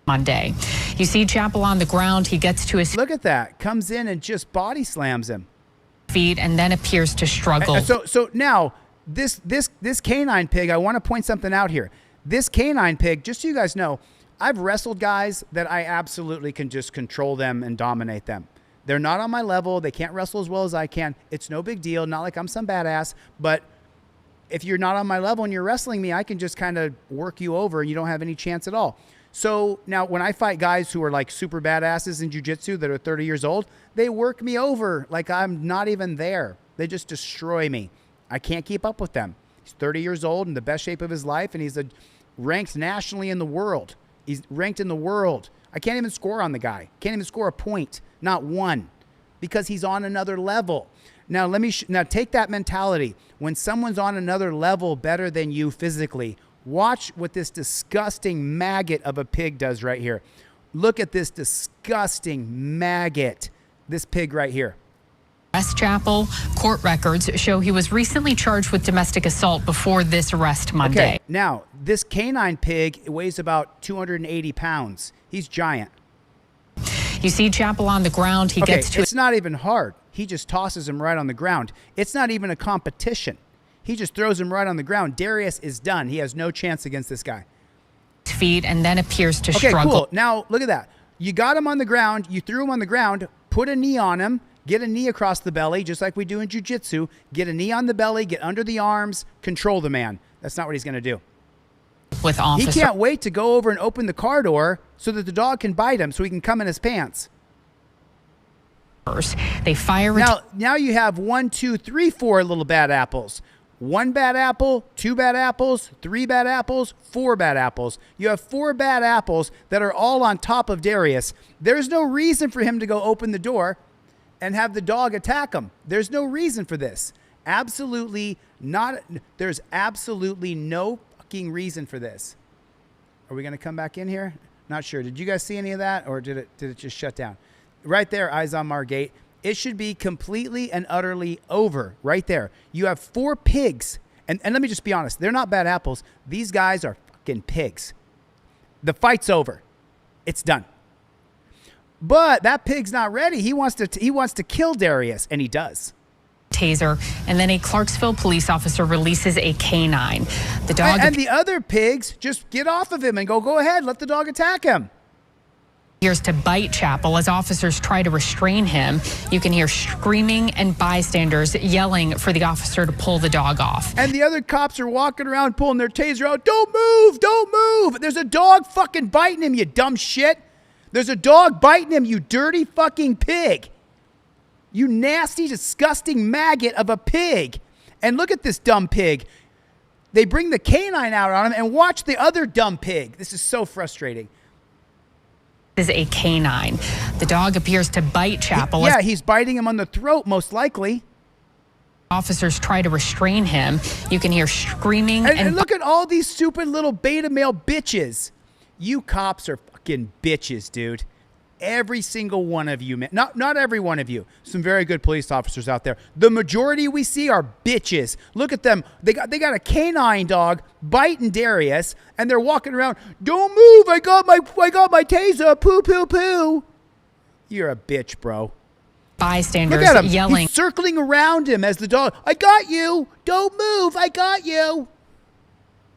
Monday. You see Chappell on the ground. He gets to his...
Look at that. Comes in and just body slams him.
Feet and then appears to struggle.
So now, this canine pig, I want to point something out here. This canine pig, just so you guys know, I've wrestled guys that I absolutely can just control them and dominate them. They're not on my level. They can't wrestle as well as I can. It's no big deal. Not like I'm some badass. But if you're not on my level and you're wrestling me, I can just kind of work you over and you don't have any chance at all. So now when I fight guys who are like super badasses in jiu-jitsu that are 30 years old, they work me over like I'm not even there. They just destroy me. I can't keep up with them. He's 30 years old in the best shape of his life, and he's ranked nationally in the world. He's ranked in the world. I can't even score on the guy. Can't even score a point, not one, because he's on another level. Now now take that mentality. When someone's on another level better than you physically, watch what this disgusting maggot of a pig does right here. Look at this disgusting maggot. This pig right here.
Arrest Chappell. Court records show he was recently charged with domestic assault before this arrest Monday.
Okay, now, this canine pig weighs about 280 pounds. He's giant.
You see Chappell on the ground. He gets to...
It's not even hard. He just tosses him right on the ground. It's not even a competition. He just throws him right on the ground. Darius is done. He has no chance against this guy.
Feet and then appears to
Okay,
struggle.
cool. Now, look at that. You got him on the ground. You threw him on the ground. Put a knee on him. Get a knee across the belly, just like we do in jiu-jitsu. Get a knee on the belly. Get under the arms. Control the man. That's not what he's going to do.
With officer.
He can't wait to go over and open the car door so that the dog can bite him so he can come in his pants.
They fire.
Now you have 1, 2, 3, 4 little bad apples. 1 bad apple, 2 bad apples, 3 bad apples, 4 bad apples. You have 4 bad apples that are all on top of Darius. There's no reason for him to go open the door and have the dog attack him. There's no reason for this. Absolutely not. There's absolutely no fucking reason for this. Are we going to come back in here? Not sure. Did you guys see any of that, or did it just shut down? Right there, eyes on Margate. It should be completely and utterly over right there. You have 4 pigs. And let me just be honest. They're not bad apples. These guys are fucking pigs. The fight's over. It's done. But that pig's not ready. He wants to kill Darius, and he does.
Taser, and then a Clarksville police officer releases a canine. The dog
and the other pigs just get off of him and go ahead. Let the dog attack him.
Appears to bite Chappell as officers try to restrain him. You can hear screaming and bystanders yelling for the officer to pull the dog off.
And the other cops are walking around pulling their taser out. Don't move, don't move. There's a dog fucking biting him, you dumb shit. There's a dog biting him, you dirty fucking pig. You nasty, disgusting maggot of a pig. And look at this dumb pig. They bring the canine out on him and watch the other dumb pig. This is so frustrating.
Is a canine. The dog appears to bite Chappell.
Yeah, he's biting him on the throat, most likely.
Officers try to restrain him. You can hear screaming.
And look at all these stupid little beta male bitches. You cops are fucking bitches, dude. Every single one of you, man. Not every one of you. Some very good police officers out there. The majority we see are bitches. Look at them. They got a canine dog biting Darius, and they're walking around. Don't move. I got my taser. Poo poo poo. You're a bitch, bro.
Bystanders
Look at him.
Yelling.
He's circling around him as the dog. I got you. Don't move. I got you.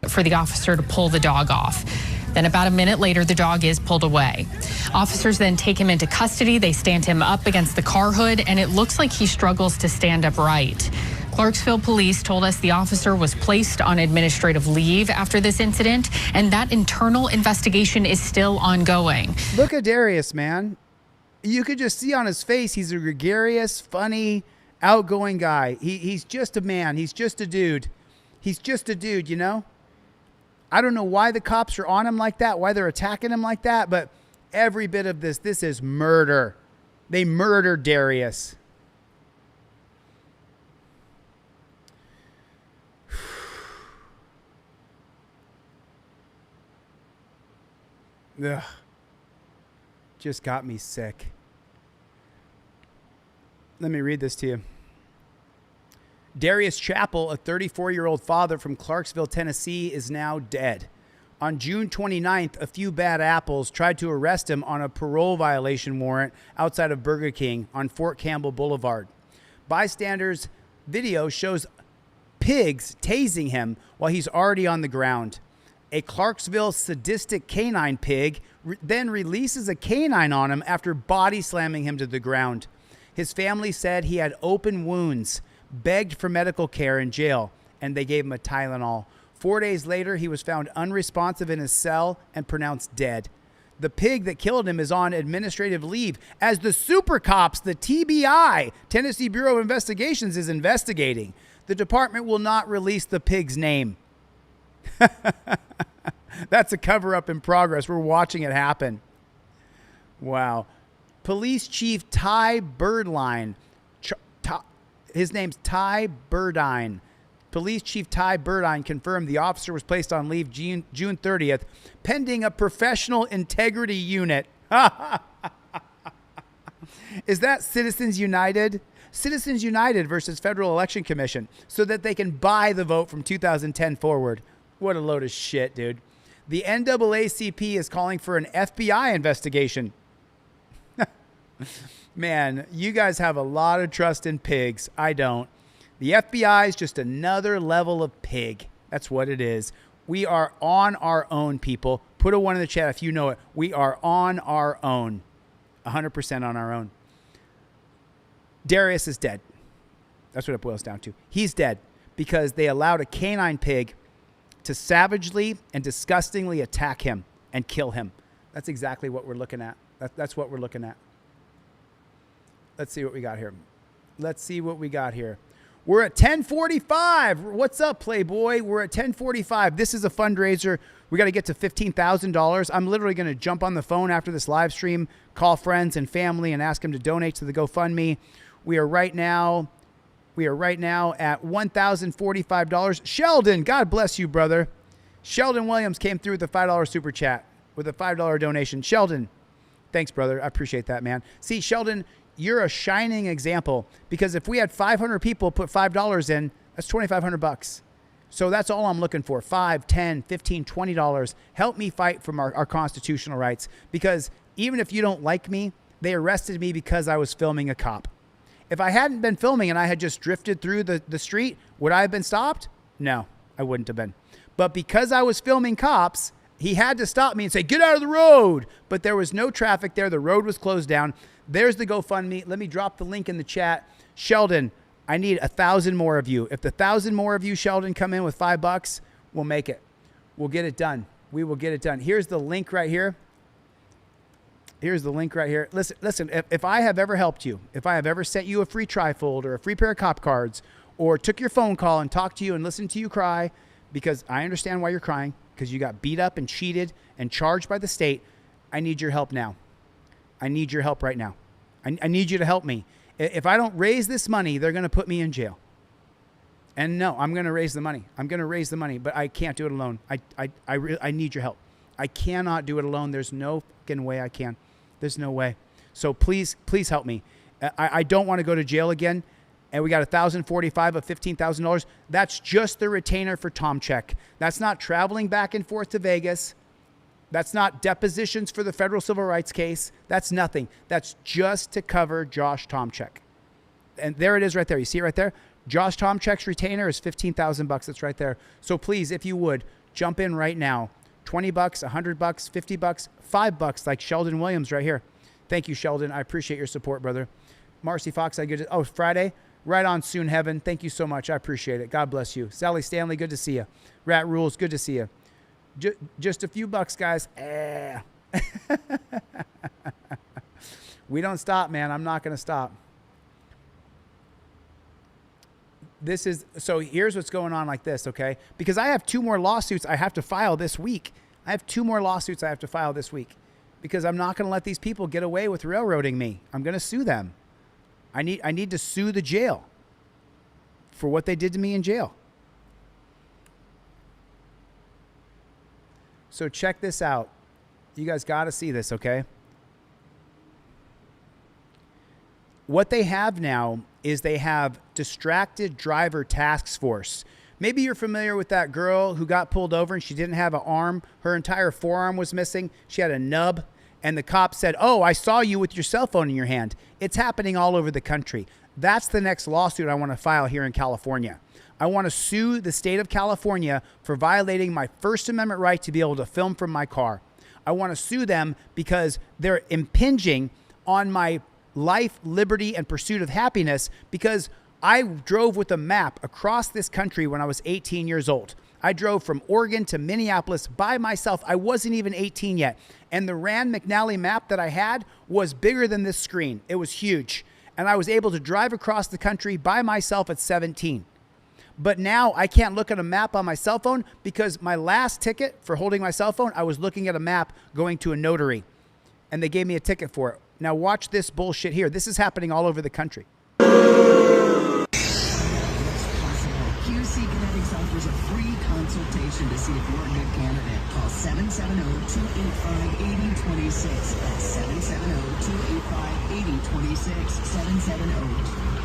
For the officer to pull the dog off. Then about a minute later, the dog is pulled away. Officers then take him into custody. They stand him up against the car hood, and it looks like he struggles to stand upright. Clarksville police told us the officer was placed on administrative leave after this incident, and that internal investigation is still ongoing.
Look at Darius, man. You could just see on his face, he's a gregarious, funny, outgoing guy. He's just a man. He's just a dude. He's just a dude, you know? I don't know why the cops are on him like that, why they're attacking him like that, but every bit of this is murder. They murdered Darius. Ugh. Just got me sick. Let me read this to you. Darius Chappell, a 34-year-old father from Clarksville, Tennessee, is now dead. On June 29th, a few bad apples tried to arrest him on a parole violation warrant outside of Burger King on Fort Campbell Boulevard. Bystanders' video shows pigs tasing him while he's already on the ground. A Clarksville sadistic canine pig then releases a canine on him after body slamming him to the ground. His family said he had open wounds, begged for medical care in jail, and they gave him a Tylenol. 4 days later, he was found unresponsive in his cell and pronounced dead. The pig that killed him is on administrative leave as the super cops, the TBI, Tennessee Bureau of Investigations, is investigating. The department will not release the pig's name. That's a cover-up in progress. We're watching it happen. Wow. Police Chief Ty Birdline. His name's Ty Burdine. Police Chief Ty Burdine confirmed the officer was placed on leave June 30th, pending a professional integrity unit. Is that Citizens United? Citizens United versus Federal Election Commission, so that they can buy the vote from 2010 forward. What a load of shit, dude. The NAACP is calling for an FBI investigation. Man, you guys have a lot of trust in pigs. I don't. The FBI is just another level of pig. That's what it is. We are on our own, people. Put a 1 in the chat if you know it. We are on our own. 100% on our own. Darius is dead. That's what it boils down to. He's dead because they allowed a canine pig to savagely and disgustingly attack him and kill him. That's exactly what we're looking at. That's what we're looking at. Let's see what we got here. Let's see what we got here. We're at 10:45. What's up, Playboy? We're at 10:45. This is a fundraiser. We got to get to $15,000. I'm literally going to jump on the phone after this live stream, call friends and family, and ask them to donate to the GoFundMe. We are right now at $1,045. Sheldon, God bless you, brother. Sheldon Williams came through with a $5 super chat with a $5 donation. Sheldon, thanks, brother. I appreciate that, man. See, Sheldon, you're a shining example, because if we had 500 people put $5 in, that's $2,500. So that's all I'm looking for. $5, $10, $15, $20. Help me fight for our constitutional rights, because even if you don't like me, they arrested me because I was filming a cop. If I hadn't been filming and I had just drifted through the street, would I have been stopped? No, I wouldn't have been. But because I was filming cops, he had to stop me and say, get out of the road. But there was no traffic there. The road was closed down. There's the GoFundMe. Let me drop the link in the chat. Sheldon, I need 1,000 more of you. If the 1,000 more of you, Sheldon, come in with $5, we'll make it. We'll get it done. We will get it done. Here's the link right here. Here's the link right here. Listen, if I have ever helped you, if I have ever sent you a free trifold or a free pair of cop cards, or took your phone call and talked to you and listened to you cry, because I understand why you're crying, because you got beat up and cheated and charged by the state, I need your help now. I need your help right now. I need you to help me. If I don't raise this money, they're going to put me in jail. And no, I'm going to raise the money. I'm going to raise the money, but I can't do it alone. I need your help. I cannot do it alone. There's no fucking way I can. There's no way. So please help me. I don't want to go to jail again. And we got $1,045 of $15,000. That's just the retainer for Tomscheck. That's not traveling back and forth to Vegas. That's not depositions for the federal civil rights case. That's nothing. That's just to cover Josh Tomscheck. And there it is right there. You see it right there? Josh Tomcheck's retainer is $15,000. It's right there. So please, if you would, jump in right now. $20, $100, $50, $5, like Sheldon Williams right here. Thank you, Sheldon. I appreciate your support, brother. Marcy Fox, I get it. Oh, Friday? Right on soon, Heaven. Thank you so much. I appreciate it. God bless you. Sally Stanley, good to see you. Rat Rules, good to see you. Just a few bucks, guys. We don't stop, man. I'm not going to stop. So here's what's going on like this, okay? Because I have 2 more lawsuits I have to file this week. I have 2 more lawsuits I have to file this week, because I'm not going to let these people get away with railroading me. I'm going to sue them. I need to sue the jail for what they did to me in jail. So check this out. You guys got to see this, okay? What they have now is they have distracted driver task force. Maybe you're familiar with that girl who got pulled over and she didn't have an arm. Her entire forearm was missing. She had a nub. And the cop said, oh, I saw you with your cell phone in your hand. It's happening all over the country. That's the next lawsuit I want to file here in California. I want to sue the state of California for violating my First Amendment right to be able to film from my car. I want to sue them because they're impinging on my life, liberty, and pursuit of happiness, because I drove with a map across this country when I was 18 years old. I drove from Oregon to Minneapolis by myself. I wasn't even 18 yet. And the Rand McNally map that I had was bigger than this screen. It was huge. And I was able to drive across the country by myself at 17. But now I can't look at a map on my cell phone, because my last ticket for holding my cell phone, I was looking at a map going to a notary. And they gave me a ticket for it. Now watch this bullshit here. This is happening all over the country.
Consultation to see if you're a good candidate. Call 770-285-8026. That's 770-285-8026. 770.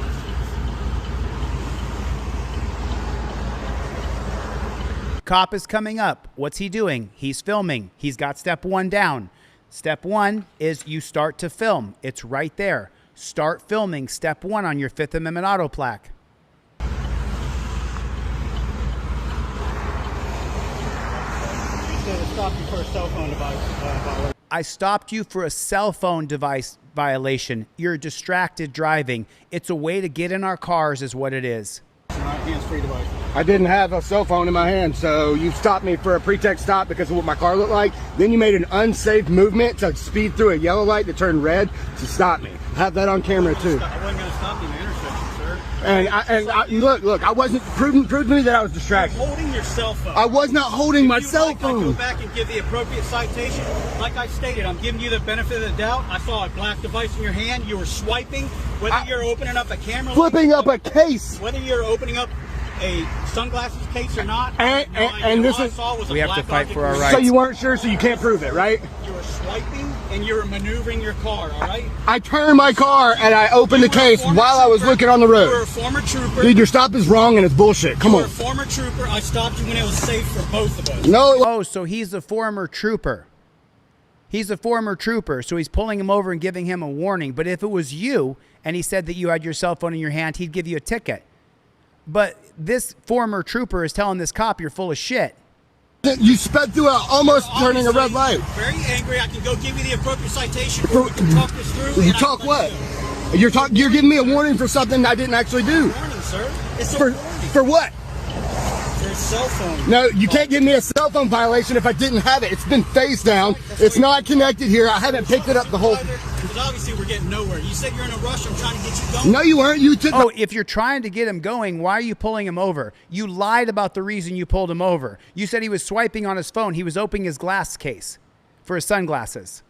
Cop is coming up. What's he doing? He's filming. He's got step 1 down. Step 1 is you start to film. It's right there. Start filming. Step 1 on your Fifth Amendment auto plaque.
stopped you for a cell phone device violation.
I stopped you for a cell phone device violation. You're distracted driving. It's a way to get in our cars is what it is.
Hands-free device.
I didn't have a cell phone in my hand, so you stopped me for a pretext stop because of what my car looked like. Then you made an unsafe movement to speed through a yellow light that turned red to stop me. I have that on camera too.
I wasn't going to stop you in the intersection, sir.
Look, I wasn't prove to me that I was distracted.
You're holding your cell phone.
I was not holding my cell phone.
I go back and give the appropriate citation. Like I stated, I'm giving you the benefit of the doubt. I saw a black device in your hand. You were swiping. Whether you're opening up a camera,
flipping up a case.
Whether you're opening up a sunglasses case or not,
and this is
we have to fight for our rights.
So you weren't sure, so you can't prove it, right?
You were swiping and you were maneuvering your car, all right?
I turned my car and I opened the case while I was looking on the road.
You were a former trooper.
Dude, your stop is wrong and it's bullshit. Come on.
You were a former trooper. I stopped you when it was safe for both of us.
No.
Oh, so he's a former trooper. He's a former trooper, so he's pulling him over and giving him a warning. But if it was you and he said that you had your cell phone in your hand, he'd give you a ticket. But this former trooper is telling this cop you're full of shit.
You sped through almost turning a red light.
Very angry. I can go give you the appropriate citation. We can talk this through.
You talk what? You're giving me a warning for something I didn't actually do.
Warning, sir. It's
for what?
For a cell phone.
No, you can't give me a cell phone violation if I didn't have it. It's been face down. It's not connected here. I haven't picked it up the whole.
Because obviously we're getting nowhere. You said you're in a rush. I'm trying to get you going.
No, you weren't. You took.
Oh, if you're trying to get him going, why are you pulling him over? You lied about the reason you pulled him over. You said he was swiping on his phone. He was opening his glass case for his sunglasses.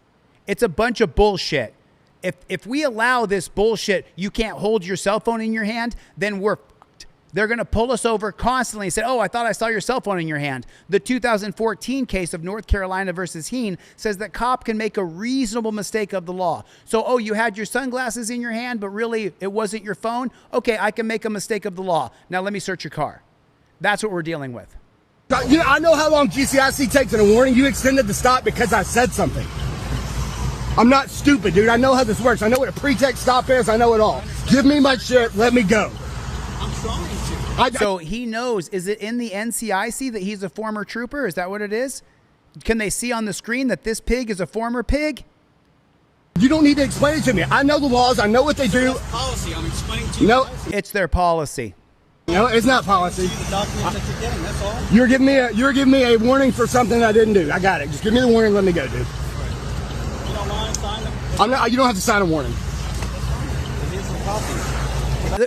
It's a bunch of bullshit. If we allow this bullshit, you can't hold your cell phone in your hand, then we're fucked. They're going to pull us over constantly and say, oh, I thought I saw your cell phone in your hand. The 2014 case of North Carolina versus Heen says that cop can make a reasonable mistake of the law. So, oh, you had your sunglasses in your hand, but really it wasn't your phone? Okay, I can make a mistake of the law. Now let me search your car. That's what we're dealing with.
You know, I know how long GCIC takes in a warning. You extended the stop because I said something. I'm not stupid, dude. I know how this works. I know what a pretext stop is. I know it all. Give me my shit. Let me go.
I'm trying to.
So he knows, is it in the NCIC that he's a former trooper? Is that what it is? Can they see on the screen that this pig is a former pig?
You don't need to explain it to me. I know the laws. I know what they do.
Policy. I'm explaining to you.
No,
it's their policy.
No, it's not policy.
The documents that you're getting, that's all.
You're giving me a warning for something I didn't do. I got it. Just give me the warning. Let me go, dude.
You don't mind signing?
You don't have to sign a warning.
Here's some copies.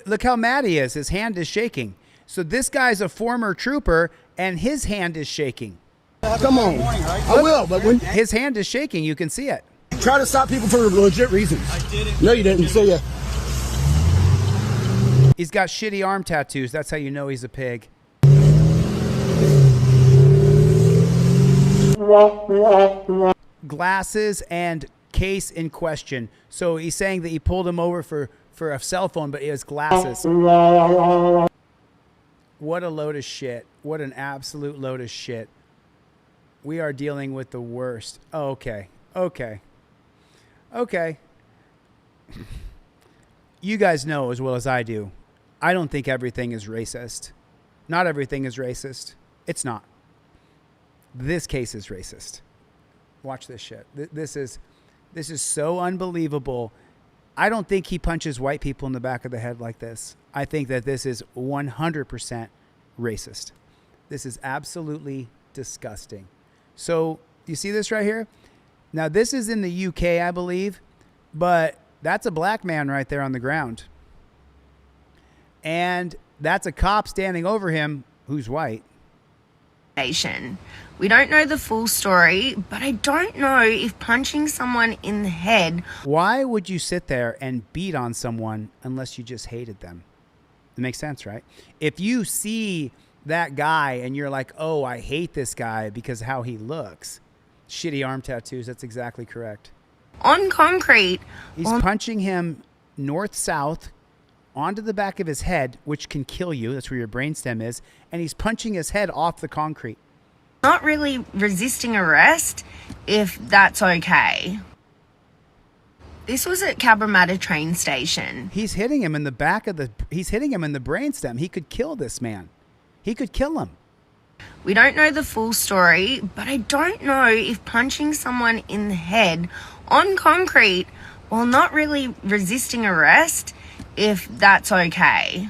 Look how mad he is. His hand is shaking. So this guy's a former trooper, and his hand is shaking.
Come on. I will, but when
his hand is shaking, you can see it.
Try to stop people for legit reasons.
I did it.
No, you didn't. See ya.
He's got shitty arm tattoos. That's how you know he's a pig. Glasses and case in question. So he's saying that he pulled him over for a cell phone, but it was glasses. What a load of shit. What an absolute load of shit. We are dealing with the worst. Oh, okay. Okay. Okay. You guys know as well as I do, I don't think everything is racist. Not everything is racist. It's not. This case is racist. Watch this shit. This is so unbelievable. I don't think he punches white people in the back of the head like this. I think that this is 100% racist. This is absolutely disgusting. So you see this right here? Now this is in the UK, I believe, but that's a black man right there on the ground. And that's a cop standing over him who's white.
We don't know the full story, but I don't know if punching someone in the head.
Why would you sit there and beat on someone unless you just hated them? It makes sense, right? If you see that guy and you're like, oh, I hate this guy because of how he looks. Shitty arm tattoos, that's exactly correct.
On concrete.
He's punching him north-south onto the back of his head, which can kill you. That's where your brainstem is. And he's punching his head off the concrete.
Not really resisting arrest, if that's okay. This was at Cabramatta train station.
He's hitting him in the back of the... He's hitting him in the brainstem. He could kill this man. He could kill him.
We don't know the full story, but I don't know if punching someone in the head on concrete while not really resisting arrest, if that's okay.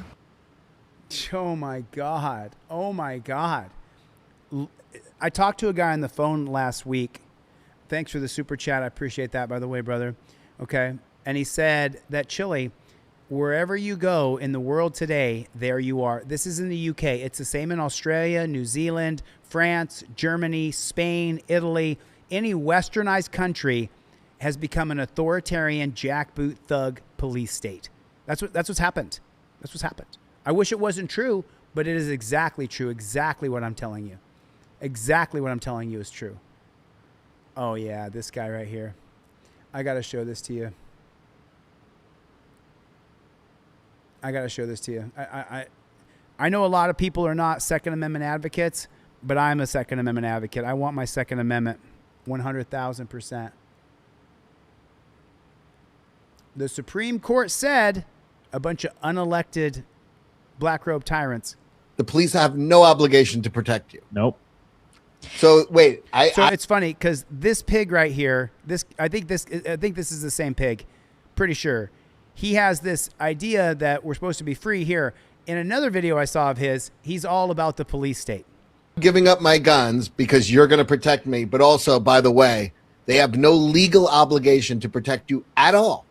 Oh my God. Oh my God. I talked to a guy on the phone last week. Thanks for the super chat. I appreciate that, by the way, brother. Okay. And he said that Chille, wherever you go in the world today, there you are. This is in the UK. It's the same in Australia, New Zealand, France, Germany, Spain, Italy. Any westernized country has become an authoritarian jackboot thug police state. That's what's happened. That's what's happened. I wish it wasn't true, but it is exactly true. Exactly what I'm telling you. Exactly what I'm telling you is true. Oh yeah, this guy right here. I got to show this to you. I got to show this to you. I know a lot of people are not Second Amendment advocates, but I'm a Second Amendment advocate. I want my Second Amendment 100,000%. The Supreme Court said a bunch of unelected black robe tyrants.
The police have no obligation to protect you.
Nope.
So wait,
it's funny because this pig right here, I think this is the same pig, pretty sure. He has this idea that we're supposed to be free here. In another video I saw of his, he's all about the police state.
Giving up my guns because you're going to protect me, but also, by the way, they have no legal obligation to protect you at all.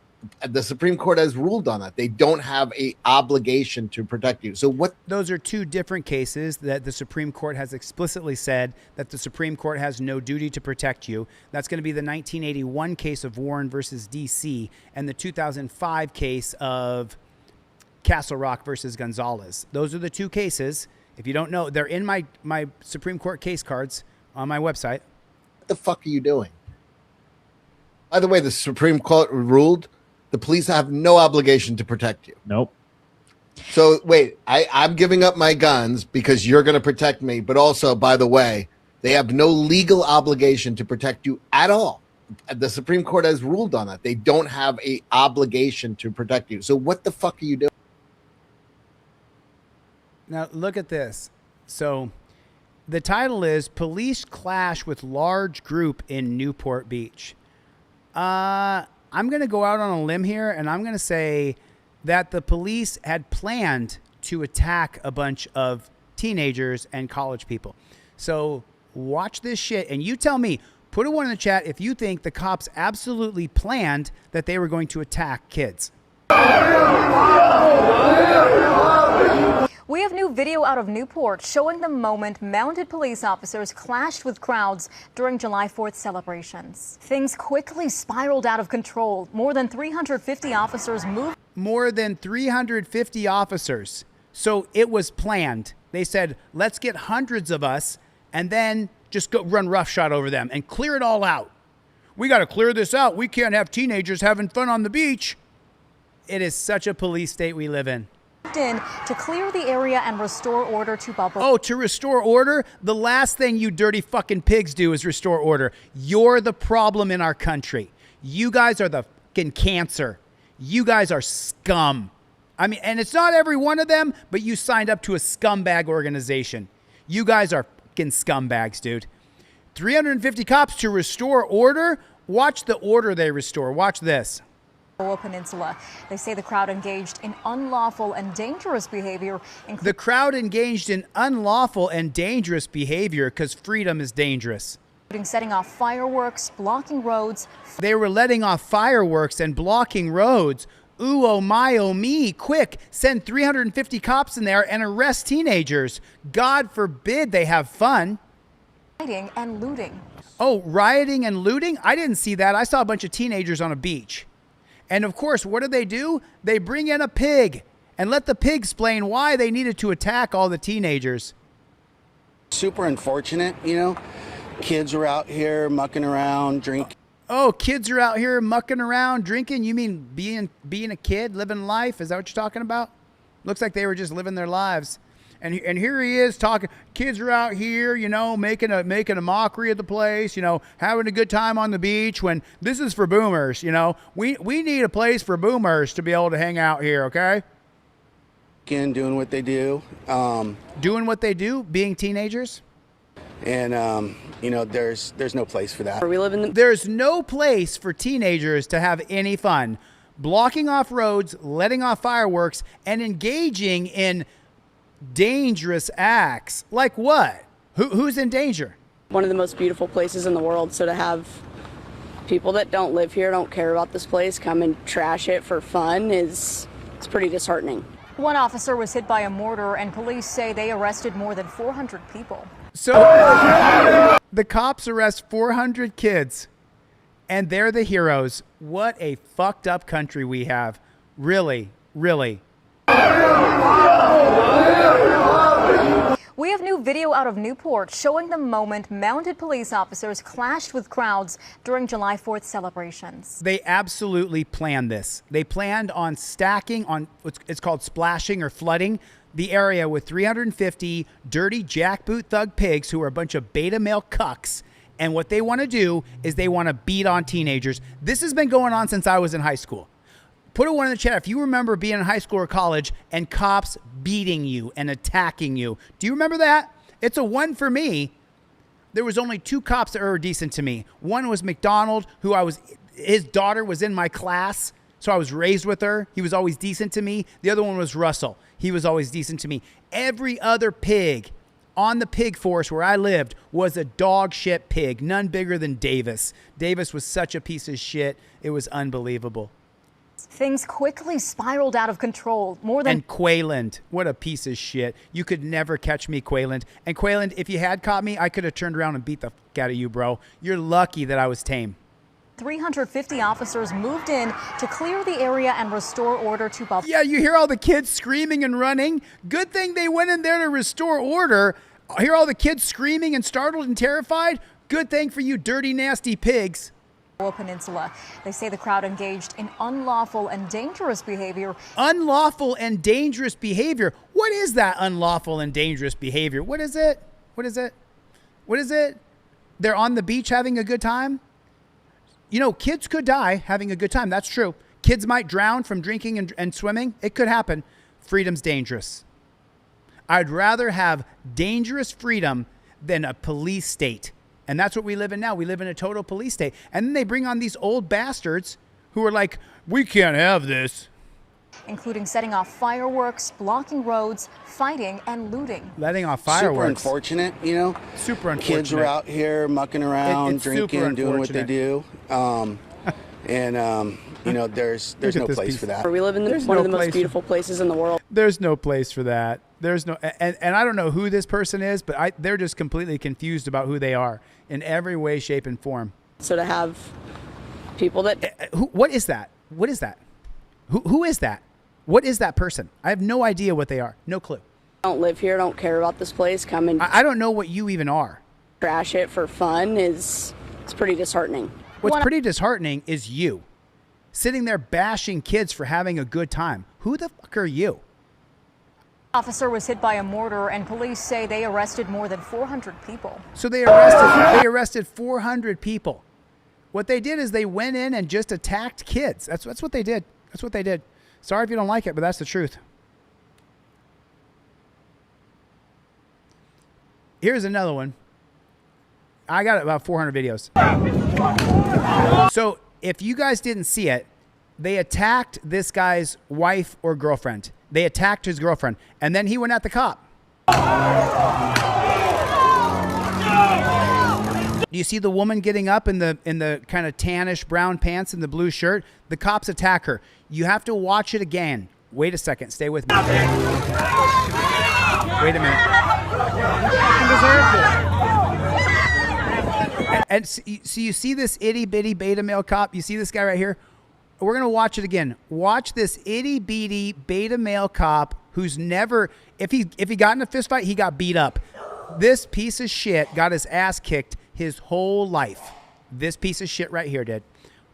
The Supreme Court has ruled on that. They don't have a obligation to protect you. So what? Those
are two different cases that the Supreme Court has explicitly said that the Supreme Court has no duty to protect you. That's going to be the 1981 case of Warren versus DC and the 2005 case of Castle Rock versus Gonzalez. Those are the two cases. If you don't know, they're in my Supreme Court case cards on my website.
What the fuck are you doing? By the way, the Supreme Court ruled the police have no obligation to protect you.
Nope.
So wait, I'm giving up my guns because you're going to protect me, but also, by the way, they have no legal obligation to protect you at all. The Supreme Court has ruled on that. They don't have a obligation to protect you. So what the fuck are you doing?
Now look at this. So the title is Police Clash with Large Group in Newport Beach. I'm going to go out on a limb here, and I'm going to say that the police had planned to attack a bunch of teenagers and college people. So watch this shit, and you tell me, put a 1 in the chat if you think the cops absolutely planned that they were going to attack kids.
We have new video out of Newport showing the moment mounted police officers clashed with crowds during July 4th celebrations. Things quickly spiraled out of control. More than 350 officers moved.
More than 350 officers. So it was planned. They said, let's get hundreds of us and then just go run roughshod over them and clear it all out. We got to clear this out. We can't have teenagers having fun on the beach. It is such a police state we live in.
In to clear the area and restore order to Bubble.
Oh, to restore order? The last thing you dirty fucking pigs do is restore order. You're the problem in our country. You guys are the fucking cancer. You guys are scum. I mean, and it's not every one of them, but you signed up to a scumbag organization. You guys are fucking scumbags, dude. 350 cops to restore order? Watch the order they restore. Watch this.
Peninsula. They say the crowd engaged in unlawful and dangerous behavior.
The crowd engaged in unlawful and dangerous behavior because freedom is dangerous.
Including setting off fireworks, blocking roads.
They were letting off fireworks and blocking roads. Ooh, oh my, oh me. Quick, send 350 cops in there and arrest teenagers. God forbid they have fun.
Rioting and looting.
Oh, rioting and looting? I didn't see that. I saw a bunch of teenagers on a beach. And of course, what do? They bring in a pig and let the pig explain why they needed to attack all the teenagers.
Super unfortunate, you know. Kids are out here mucking around, drinking.
Oh, kids are out here mucking around, drinking? You mean being a kid, living life? Is that what you're talking about? Looks like they were just living their lives. And here he is talking. Kids are out here, you know, making a mockery of the place, you know, having a good time on the beach. When this is for boomers, you know, we need a place for boomers to be able to hang out here. Okay.
Doing what they do.
Doing what they do, being teenagers.
And, you know, there's no place for that.
There's no place for teenagers to have any fun. Blocking off roads, letting off fireworks, and engaging in dangerous acts. Like what? Who's in danger?
One of the most beautiful places in the world, so to have people that don't live here, don't care about this place, come and trash it for fun it's pretty disheartening.
One officer was hit by a mortar, and police say they arrested more than 400 people.
So the cops arrest 400 kids, and they're the heroes. What a fucked up country we have. Really, really.
We have new video out of Newport showing the moment mounted police officers clashed with crowds during July 4th celebrations.
They absolutely planned this. They planned on stacking on it's called splashing or flooding the area with 350 dirty jackboot thug pigs who are a bunch of beta male cucks. And what they want to do is they want to beat on teenagers. This has been going on since I was in high school. Put a one in the chat if you remember being in high school or college and cops beating you and attacking you. Do you remember that? It's a one for me. There was only 2 cops that were decent to me. One was McDonald, his daughter was in my class, so I was raised with her. He was always decent to me. The other one was Russell. He was always decent to me. Every other pig on the pig force where I lived was a dog shit pig, none bigger than Davis. Davis was such a piece of shit. It was unbelievable.
Things quickly spiraled out of control.
And Quayland, what a piece of shit. You could never catch me, Quayland. And Quayland, if you had caught me, I could have turned around and beat the fuck out of you, bro. You're lucky that I was tame.
350 officers moved in to clear the area and restore order to public.
Yeah, you hear all the kids screaming and running. Good thing they went in there to restore order. I hear all the kids screaming and startled and terrified. Good thing for you dirty, nasty pigs.
Peninsula. They say the crowd engaged in unlawful and dangerous behavior.
Unlawful and dangerous behavior. What is that unlawful and dangerous behavior? What is it? What is it? What is it? They're on the beach having a good time. You know, kids could die having a good time. That's true. Kids might drown from drinking and swimming. It could happen. Freedom's dangerous. I'd rather have dangerous freedom than a police state. And that's what we live in now. We live in a total police state. And then they bring on these old bastards who are like, we can't have this.
Including setting off fireworks, blocking roads, fighting, and looting.
Letting off fireworks.
Super unfortunate, you know.
Super unfortunate.
Kids are out here mucking around, drinking, doing what they do. You know, there's no place for that.
We live in one of the most beautiful places in the world.
There's no place for that. There's no, and I don't know who this person is, but they're just completely confused about who they are in every way, shape, and form.
So to have people that...
What is that? What is that? Who is that? What is that person? I have no idea what they are. No clue.
Don't live here, don't care about this place, come and...
I don't know what you even are.
Trash it for fun it's pretty disheartening.
What's pretty disheartening is you. Sitting there bashing kids for having a good time. Who the fuck are you?
Officer was hit by a mortar, and police say they arrested more than 400 people.
So they arrested 400 people. What they did is they went in and just attacked kids. That's what they did. That's what they did. Sorry if you don't like it, but that's the truth. Here's another one. I got about 400 videos. So if you guys didn't see it, they attacked this guy's wife or girlfriend. They attacked his girlfriend, and then he went at the cop. Do you see the woman getting up in the kind of tannish brown pants and the blue shirt? The cops attack her. You have to watch it again. Wait a second. Stay with me. Wait a minute. And so you see this itty bitty beta male cop? You see this guy right here? We're going to watch it again. Watch this itty bitty beta male cop who's never, if he got in a fist fight, he got beat up. This piece of shit got his ass kicked his whole life. This piece of shit right here did.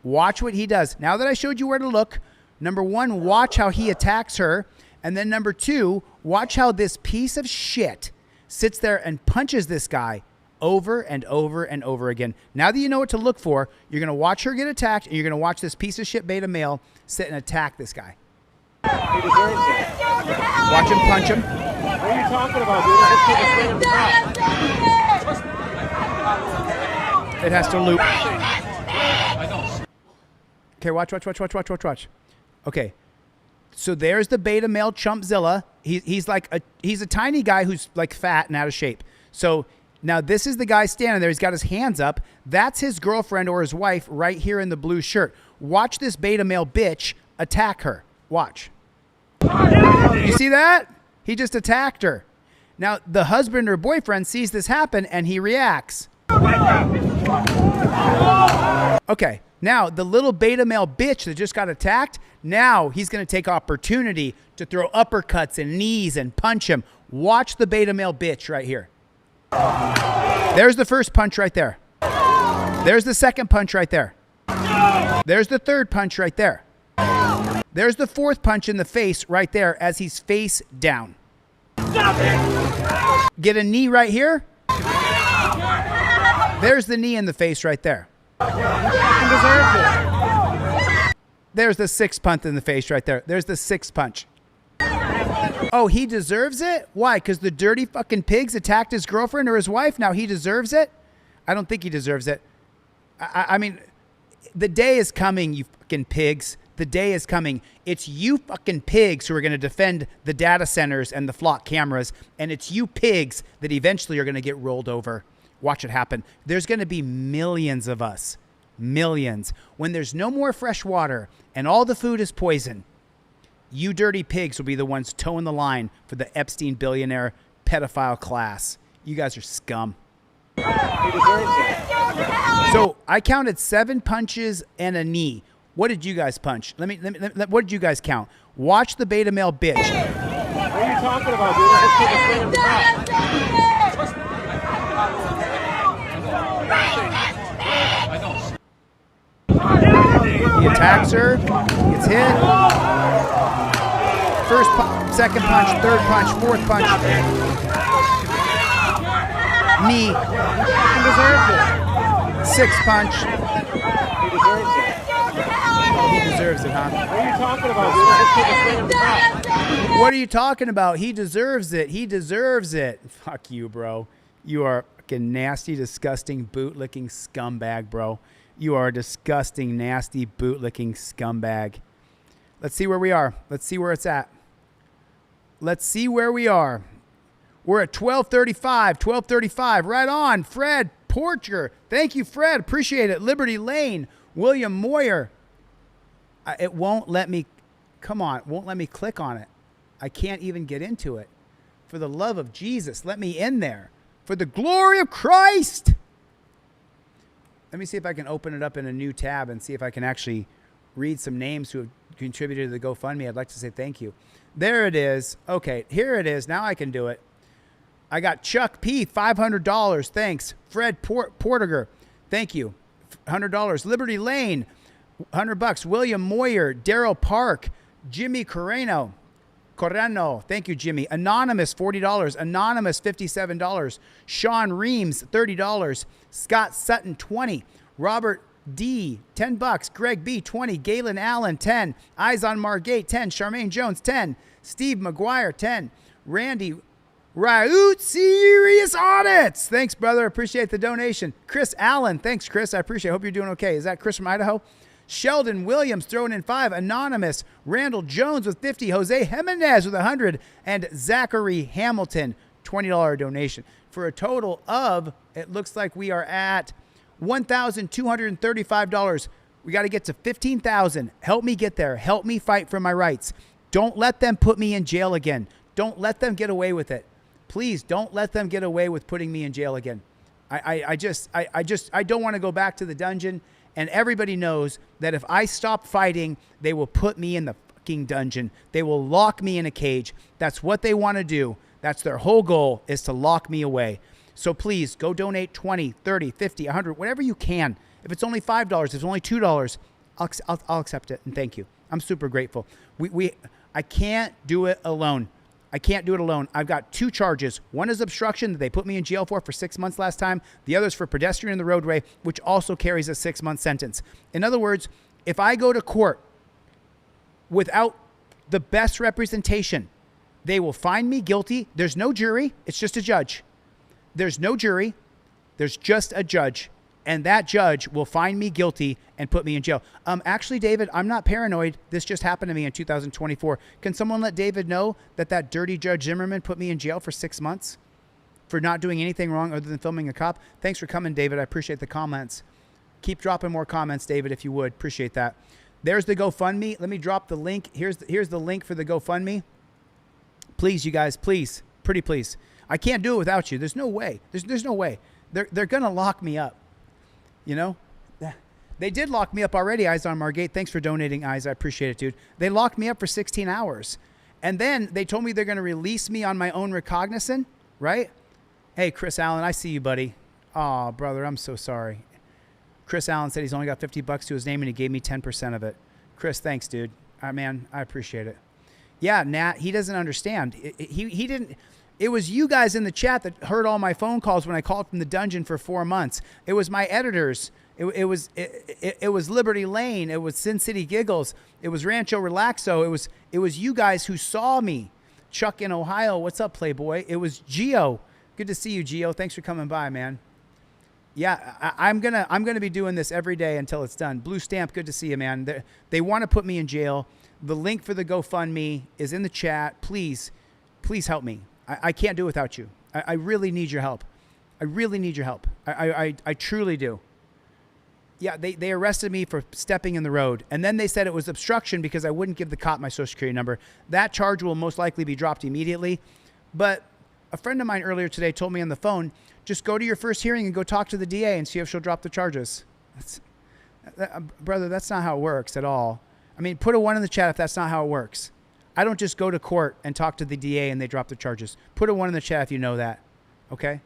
Watch what he does. Now that I showed you where to look, number one, watch how he attacks her. And then number two, watch how this piece of shit sits there and punches this guy over and over and over again. Now that you know what to look for, you're going to watch her get attacked, and you're going to watch this piece of shit beta male sit and attack this guy.
He deserves it.
Watch him punch him.
What are you talking about, dude?
It has to loop. Okay, watch. Okay. So there's the beta male Chumpzilla. He's a tiny guy who's like fat and out of shape. So now this is the guy standing there. He's got his hands up. That's his girlfriend or his wife right here in the blue shirt. Watch this beta male bitch attack her. Watch. You see that? He just attacked her. Now the husband or boyfriend sees this happen and he reacts. Okay. Now, the little beta male bitch that just got attacked, now he's going to take opportunity to throw uppercuts and knees and punch him. Watch the beta male bitch right here. There's the first punch right there. There's the second punch right there. There's the third punch right there. There's the fourth punch in the face right there as he's face down. Get a knee right here. There's the knee in the face right there. There's the sixth punch in the face right there. There's the sixth punch. Oh, he deserves it? Why? Because the dirty fucking pigs attacked his girlfriend or his wife? Now he deserves it? I don't think he deserves it. I mean, the day is coming, you fucking pigs. The day is coming. It's you fucking pigs who are going to defend the data centers and the flock cameras. And it's you pigs that eventually are going to get rolled over. Watch it happen. There's going to be millions of us. Millions. When there's no more fresh water and all the food is poison, you dirty pigs will be the ones towing the line for the Epstein billionaire pedophile class. You guys are scum. He deserves it. So I counted 7 punches and a knee. What did you guys punch? What did you guys count? Watch the beta male bitch.
What are you talking about, dude?
He attacks her, gets hit. First punch, second punch, third punch, fourth punch. Knee.
He deserves it.
Sixth punch.
He deserves it.
He deserves it, huh?
What are you talking about, dude?
What are you talking about? He deserves it. He deserves it. Fuck you, bro. You are a fucking nasty, disgusting, boot-licking scumbag, bro. You are a disgusting, nasty, boot-licking scumbag. Let's see where we are. Let's see where it's at. Let's see where we are. We're at 12:35. 12:35. Right on. Fred Porcher. Thank you, Fred. Appreciate it. Liberty Lane. William Moyer. It won't let me. Come on. It won't let me click on it. I can't even get into it. For the love of Jesus, let me in there. For the glory of Christ. Let me see if I can open it up in a new tab and see if I can actually read some names who have contributed to the GoFundMe. I'd like to say thank you. There it is. Okay, here it is. Now I can do it. I got Chuck P, $500. Thanks. Fred Portiger, thank you. $100. Liberty Lane, $100. William Moyer, Daryl Park, Jimmy Corrano, thank you, Jimmy. Anonymous, $40. Anonymous, $57. Sean Reams, $30. Scott Sutton, $20. Robert D, $10. Greg B, $20. Galen Allen, $10. Eyes on Margate, $10. Charmaine Jones, $10. Steve McGuire, $10. Randy Raoult, Serious Audits. Thanks, brother. Appreciate the donation. Chris Allen, thanks, Chris. I appreciate it. Hope you're doing okay. Is that Chris from Idaho? Sheldon Williams throwing in 5. Anonymous. Randall Jones with 50. Jose Jimenez with 100. And Zachary Hamilton, $20 donation. For a total of, it looks like we are at $1,235. We got to get to $15,000. Help me get there. Help me fight for my rights. Don't let them put me in jail again. Don't let them get away with it. Please don't let them get away with putting me in jail again. I don't want to go back to the dungeon. And everybody knows that if I stop fighting, they will put me in the fucking dungeon. They will lock me in a cage. That's what they want to do. That's their whole goal, is to lock me away. So please go donate 20, 30, 50, 100, whatever you can. If it's only $5, if it's only $2, I'll accept it. And thank you. I'm super grateful. I can't do it alone. I can't do it alone. I've got 2 charges. One is obstruction that they put me in jail for 6 months last time. The other is for pedestrian in the roadway, which also carries a 6-month sentence. In other words, if I go to court without the best representation, they will find me guilty. There's no jury. It's just a judge. There's no jury. There's just a judge, and that judge will find me guilty and put me in jail. Actually, David, I'm not paranoid. This just happened to me in 2024. Can someone let David know that dirty Judge Zimmerman put me in jail for 6 months for not doing anything wrong other than filming a cop? Thanks for coming, David. I appreciate the comments. Keep dropping more comments, David, if you would. Appreciate that. There's the GoFundMe. Let me drop the link. Here's the link for the GoFundMe. Please, you guys, please, pretty please. I can't do it without you. There's no way. There's no way. They're going to lock me up. You know? They did lock me up already, Eyes on Margate. Thanks for donating, Eyes. I appreciate it, dude. They locked me up for 16 hours. And then they told me they're going to release me on my own recognizance, right? Hey, Chris Allen, I see you, buddy. Oh, brother, I'm so sorry. Chris Allen said he's only got $50 to his name and he gave me 10% of it. Chris, thanks, dude. Man, I appreciate it. Yeah, Nat, he doesn't understand. He didn't. It was you guys in the chat that heard all my phone calls when I called from the dungeon for 4 months. It was my editors. It was Liberty Lane. It was Sin City Giggles. It was Rancho Relaxo. It was you guys who saw me. Chuck in Ohio. What's up, Playboy? It was Gio. Good to see you, Gio. Thanks for coming by, man. Yeah, I'm gonna be doing this every day until it's done. Blue Stamp, good to see you, man. They want to put me in jail. The link for the GoFundMe is in the chat. Please help me. I can't do it without you. I really need your help. I really need your help. I truly do. Yeah, they arrested me for stepping in the road. And then they said it was obstruction because I wouldn't give the cop my social security number. That charge will most likely be dropped immediately. But a friend of mine earlier today told me on the phone, just go to your first hearing and go talk to the DA and see if she'll drop the charges. Brother, that's not how it works at all. I mean, put a 1 in the chat if that's not how it works. I don't just go to court and talk to the DA and they drop the charges. Put a 1 in the chat if you know that. Okay?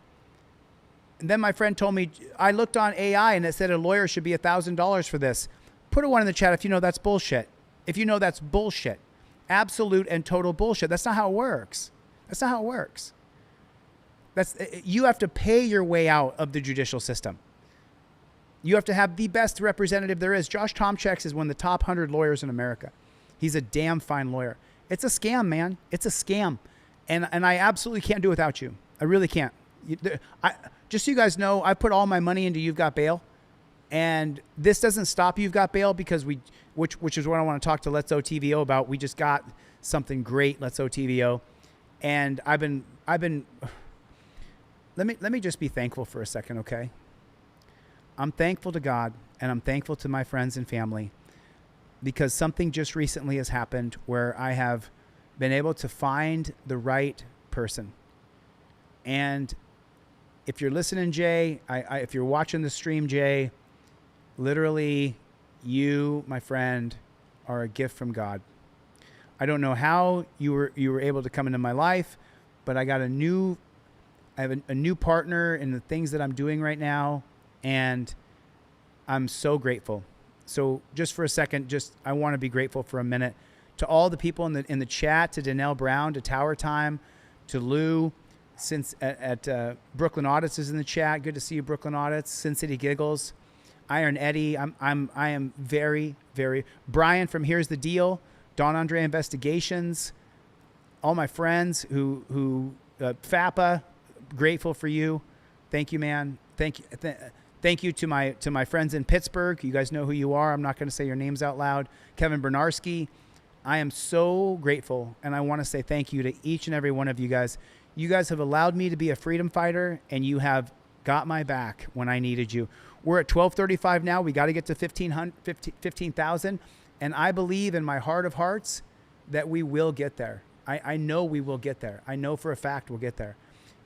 And then my friend told me, I looked on AI and it said a lawyer should be $1,000 for this. Put a 1 in the chat if you know that's bullshit. If you know that's bullshit. Absolute and total bullshit. That's not how it works. That's not how it works. You have to pay your way out of the judicial system. You have to have the best representative there is. Josh Tomscheck is one of the top 100 lawyers in America. He's a damn fine lawyer. It's a scam, man. It's a scam. And I absolutely can't do it without you. I really can't. Just so you guys know, I put all my money into You've Got Bail. And this doesn't stop You've Got Bail because which is what I want to talk to Let's OTVO about. We just got something great, Let's OTVO. And I've been let me just be thankful for a second, okay? I'm thankful to God and I'm thankful to my friends and family because something just recently has happened where I have been able to find the right person. And if you're listening, Jay, if you're watching the stream, Jay, literally you, my friend, are a gift from God. I don't know how you were able to come into my life, but I have a new partner in the things that I'm doing right now, and I'm so grateful. So just for a second, I want to be grateful for a minute to all the people in the chat, to Danelle Brown, to Tower Time, to Lou, since at Brooklyn Audits is in the chat. Good to see you, Brooklyn Audits. Sin City Giggles, Iron Eddie. I am very, very Brian from Here's the Deal, Don Andre Investigations, all my friends who FAPA. Grateful for you. Thank you, man. Thank you to my friends in Pittsburgh. You guys know who you are. I'm not going to say your names out loud. Kevin Bernarski. I am so grateful, and I want to say thank you to each and every one of you guys. You guys have allowed me to be a freedom fighter, and you have got my back when I needed you. We're at 1235 now. We got to get to 15,000, and I believe in my heart of hearts that we will get there. I know we will get there. I know for a fact we'll get there.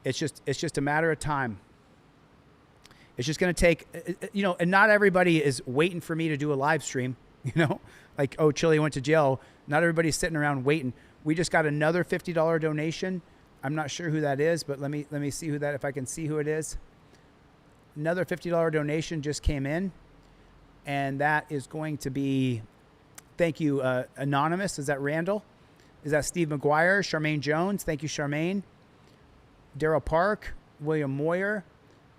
It's just a matter of time. It's just going to take, and not everybody is waiting for me to do a live stream, like, oh, Chille went to jail. Not everybody's sitting around waiting. We just got another $50 donation. I'm not sure who that is, but let me see if I can see who it is. Another $50 donation just came in, and that is going to be, thank you, Anonymous. Is that Randall? Is that Steve McGuire? Charmaine Jones? Thank you, Charmaine. Daryl Park, William Moyer.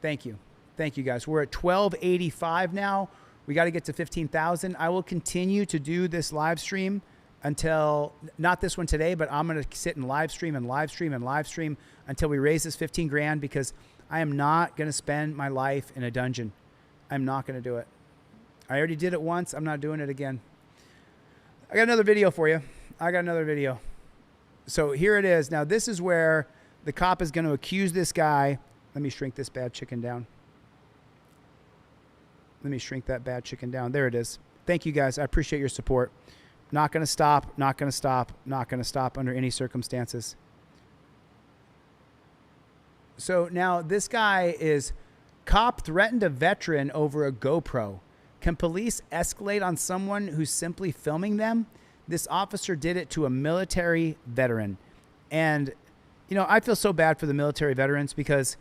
Thank you. Thank you, guys. We're at 1285 now. We got to get to 15,000. I will continue to do this live stream until, not this one today, but I'm going to sit and live stream until we raise this 15 grand, because I am not going to spend my life in a dungeon. I'm not going to do it. I already did it once. I'm not doing it again. I got another video for you. So here it is. Now, this is where the cop is going to accuse this guy. Let me shrink this bad chicken down. Let me shrink that bad chicken down. There it is. Thank you, guys. I appreciate your support. Not going to stop. Not going to stop. Not going to stop under any circumstances. So now this guy is cop threatened a veteran over a GoPro. Can police escalate on someone who's simply filming them? This officer did it to a military veteran. And, you know, I feel so bad for the military veterans because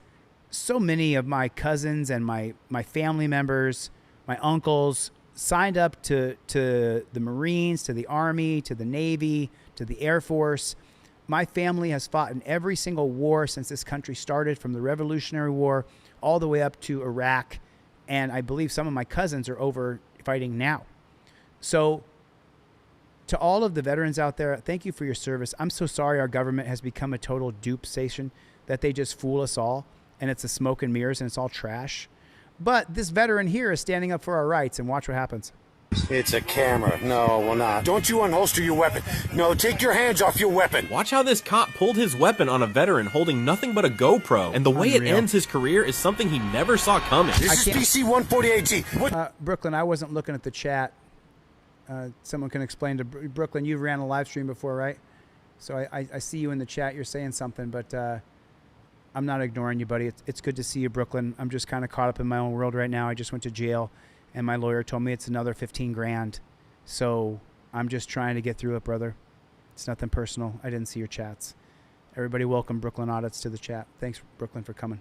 so many of my cousins and my family members, my uncles, signed up to the Marines, to the Army, to the Navy, to the Air Force. My family has fought in every single war since this country started, from the Revolutionary War all the way up to Iraq. And I believe some of my cousins are over fighting now. So to all of the veterans out there, thank you for your service. I'm so sorry our government has become a total dupe station, that they just fool us all. And it's a smoke and mirrors and it's all trash. But this veteran here is standing up for our rights, and watch what happens.
It's a camera. No, we're not. Don't you unholster your weapon. No, take your hands off your weapon.
Watch how this cop pulled his weapon on a veteran holding nothing but a GoPro. And the way it ends his career is something he never saw coming.
This is PC 148G.
Brooklyn, I wasn't looking at the chat. Someone can explain to Brooklyn. You ran a live stream before, right? So I see you in the chat. You're saying something, but I'm not ignoring you, buddy. It's good to see you, Brooklyn. I'm just kind of caught up in my own world right now. I just went to jail, and my lawyer told me it's another 15 grand. So I'm just trying to get through it, brother. It's nothing personal. I didn't see your chats. Everybody welcome Brooklyn Audits to the chat. Thanks, Brooklyn, for coming.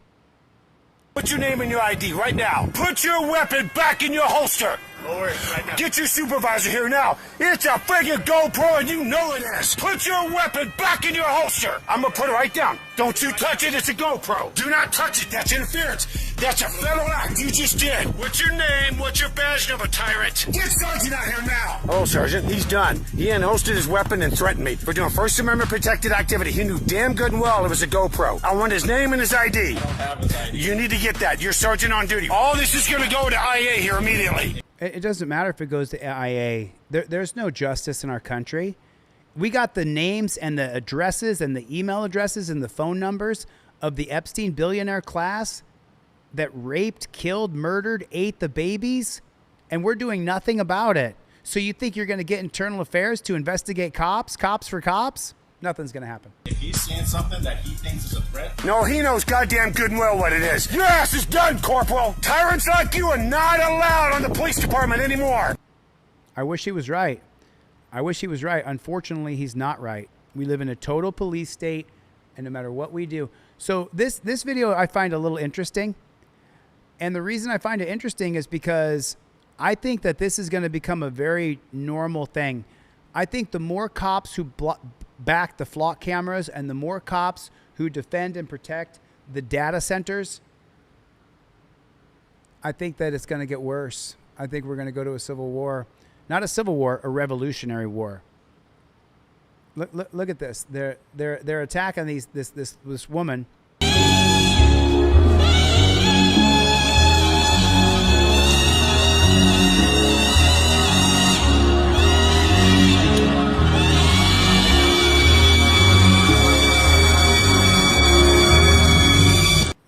Put your name in your ID right now. Put your weapon back in your holster. Right now. Get your supervisor here now. It's a friggin' GoPro and you know it is. Put your weapon back in your holster. I'm gonna put it right down. Don't you touch it, it's a GoPro. Do not touch it, that's interference. That's a federal act you just did. What's your name? What's your badge number, tyrant? Get Sergeant out here now. Oh, Sergeant, he's done. He unholstered his weapon and threatened me for doing First Amendment protected activity. He knew damn good and well it was a GoPro. I want his name and his ID. I don't have his ID. You need to get that. You're sergeant on duty. All this is gonna go to IA here immediately.
It doesn't matter if it goes to IA. There's no justice in our country. We got the names and the addresses and the email addresses and the phone numbers of the Epstein billionaire class that raped, killed, murdered, ate the babies, and we're doing nothing about it. So you think you're going to get internal affairs to investigate cops for cops? Nothing's going to happen.
If he's seeing something that he thinks is a threat.
No, he knows goddamn good and well what it is. Your ass is done, Corporal. Tyrants like you are not allowed on the police department anymore.
I wish he was right. Unfortunately, he's not right. We live in a total police state, and no matter what we do. So this video I find a little interesting. And the reason I find it interesting is because I think that this is going to become a very normal thing. I think the more cops who back the flock cameras and the more cops who defend and protect the data centers, I think that it's going to get worse. I think we're going to go to a civil war. Not a civil war, a revolutionary war. Look at this. They're attacking this woman.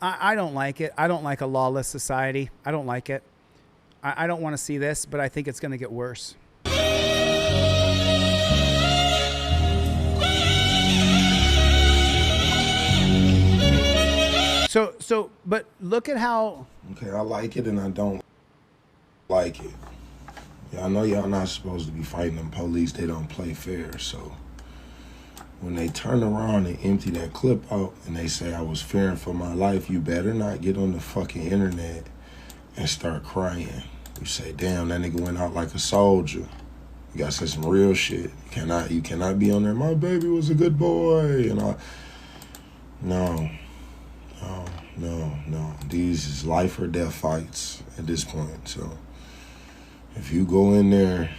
I don't like it. I don't like a lawless society. I don't like it. I don't want to see this, but I think it's going to get worse. But look at how...
Okay, I like it and I don't like it. Yeah, I know y'all not supposed to be fighting them police. They don't play fair, so... When they turn around and empty that clip out and they say I was fearing for my life, you better not get on the fucking internet and start crying. You say, damn, that nigga went out like a soldier. You gotta say some real shit. You cannot be on there, my baby was a good boy. And No. These is life or death fights at this point. So if you go in there,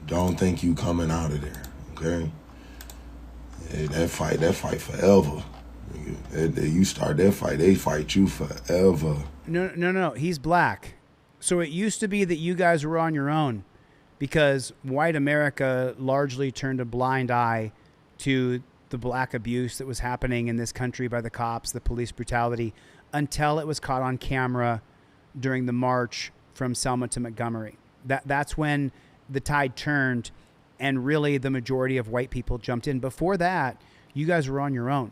don't think you coming out of there, okay? That fight forever. You start that fight, they fight you forever.
No. He's black. So it used to be that you guys were on your own because white America largely turned a blind eye to the black abuse that was happening in this country by the cops, the police brutality, until it was caught on camera during the march from Selma to Montgomery. That's when the tide turned and really the majority of white people jumped in. Before that, you guys were on your own.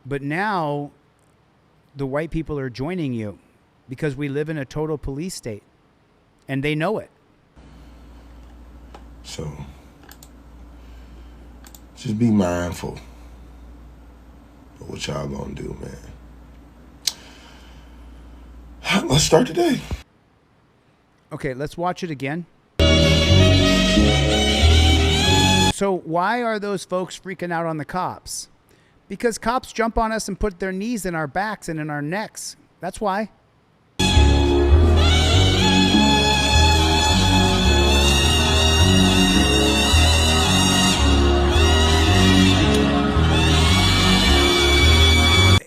But now the white people are joining you because we live in a total police state and they know it.
So just be mindful of what y'all gonna do, man. Let's start today.
Okay, let's watch it again. So why are those folks freaking out on the cops? Because cops jump on us and put their knees in our backs and in our necks. That's why.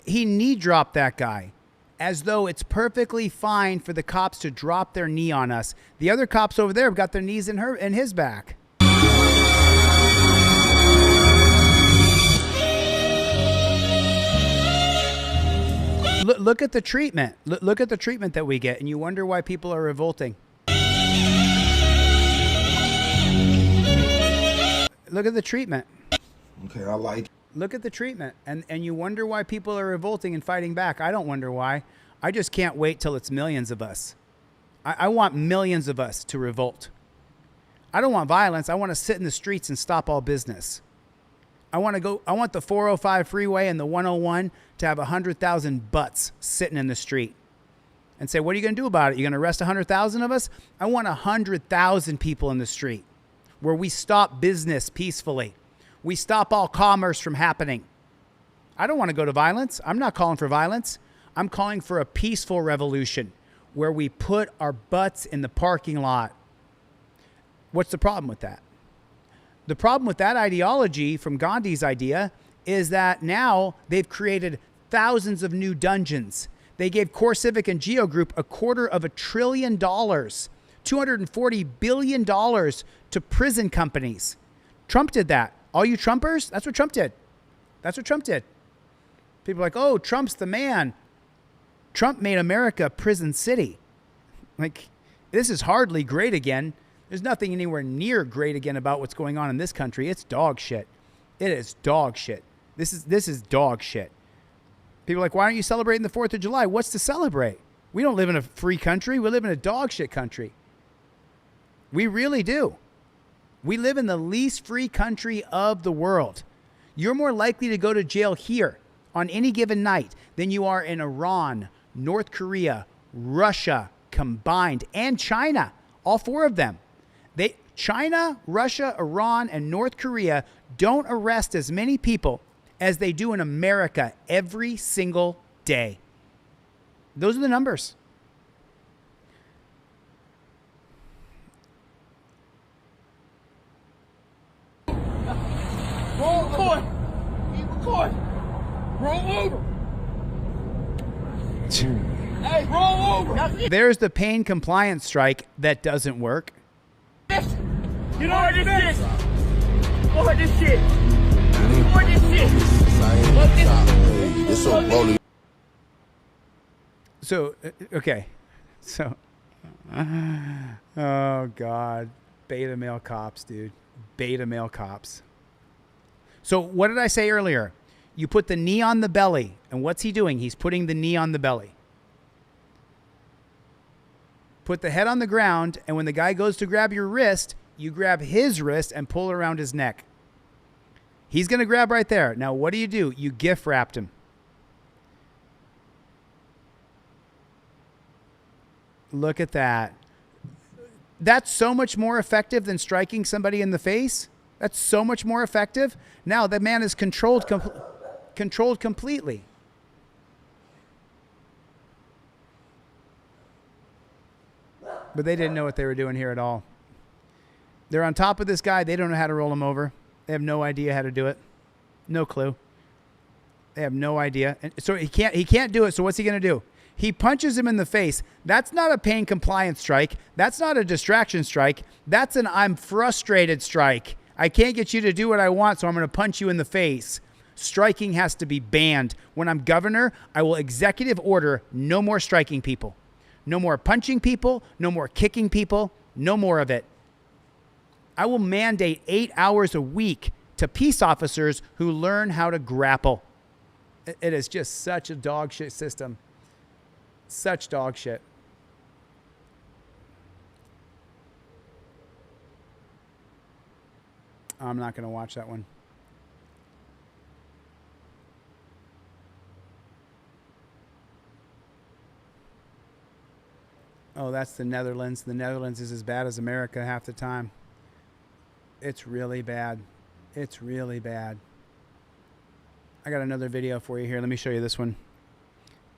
He knee dropped that guy as though it's perfectly fine for the cops to drop their knee on us. The other cops over there have got their knees in his back. Look at the treatment. Look at the treatment that we get, and you wonder why people are revolting. Look at the treatment.
Okay, I like it.
Look at the treatment, and you wonder why people are revolting and fighting back. I don't wonder why. I just can't wait till it's millions of us. I want millions of us to revolt. I don't want violence. I want to sit in the streets and stop all business. I want the 405 freeway and the 101 to have 100,000 butts sitting in the street and say, what are you going to do about it? You're going to arrest 100,000 of us? I want 100,000 people in the street where we stop business peacefully. We stop all commerce from happening. I don't want to go to violence. I'm not calling for violence. I'm calling for a peaceful revolution where we put our butts in the parking lot. What's the problem with that? The problem with that ideology from Gandhi's idea is that now they've created thousands of new dungeons. They gave CoreCivic and Geo Group $250 billion, $240 billion to prison companies. Trump did that. All you Trumpers, that's what Trump did. That's what Trump did. People are like, oh, Trump's the man. Trump made America a prison city. Like, this is hardly great again. There's nothing anywhere near great again about what's going on in this country. It's dog shit. It is dog shit. This is dog shit. People are like, why aren't you celebrating the 4th of July? What's to celebrate? We don't live in a free country. We live in a dog shit country. We really do. We live in the least free country of the world. You're more likely to go to jail here on any given night than you are in Iran, North Korea, Russia combined, and China. All four of them. China, Russia, Iran, and North Korea don't arrest as many people as they do in America every single day. Those are the numbers.
Wrong court. Court. Wrong over. Hey, wrong over.
There's the pain compliance strike that doesn't work.
You know what this is? What this shit? What this shit?
It's so bully.
So, okay. So, oh, God. Beta male cops, dude. Beta male cops. So, what did I say earlier? You put the knee on the belly. And what's he doing? He's putting the knee on the belly. Put the head on the ground, and when the guy goes to grab your wrist, you grab his wrist and pull around his neck. He's going to grab right there. Now, what do? You gift wrapped him. Look at that. That's so much more effective than striking somebody in the face. That's so much more effective. Now, the man is controlled completely. But they didn't know what they were doing here at all. They're on top of this guy. They don't know how to roll him over. They have no idea how to do it. No clue. They have no idea. And so he can't do it. So what's he going to do? He punches him in the face. That's not a pain compliance strike. That's not a distraction strike. That's an I'm frustrated strike. I can't get you to do what I want, so I'm going to punch you in the face. Striking has to be banned. When I'm governor, I will executive order no more striking people. No more punching people. No more kicking people. No more of it. I will mandate 8 hours a week to peace officers who learn how to grapple. It is just such a dog shit system. Such dog shit. I'm not going to watch that one. Oh, that's the Netherlands. The Netherlands is as bad as America half the time. It's really bad. It's really bad. I got another video for you here. Let me show you this one.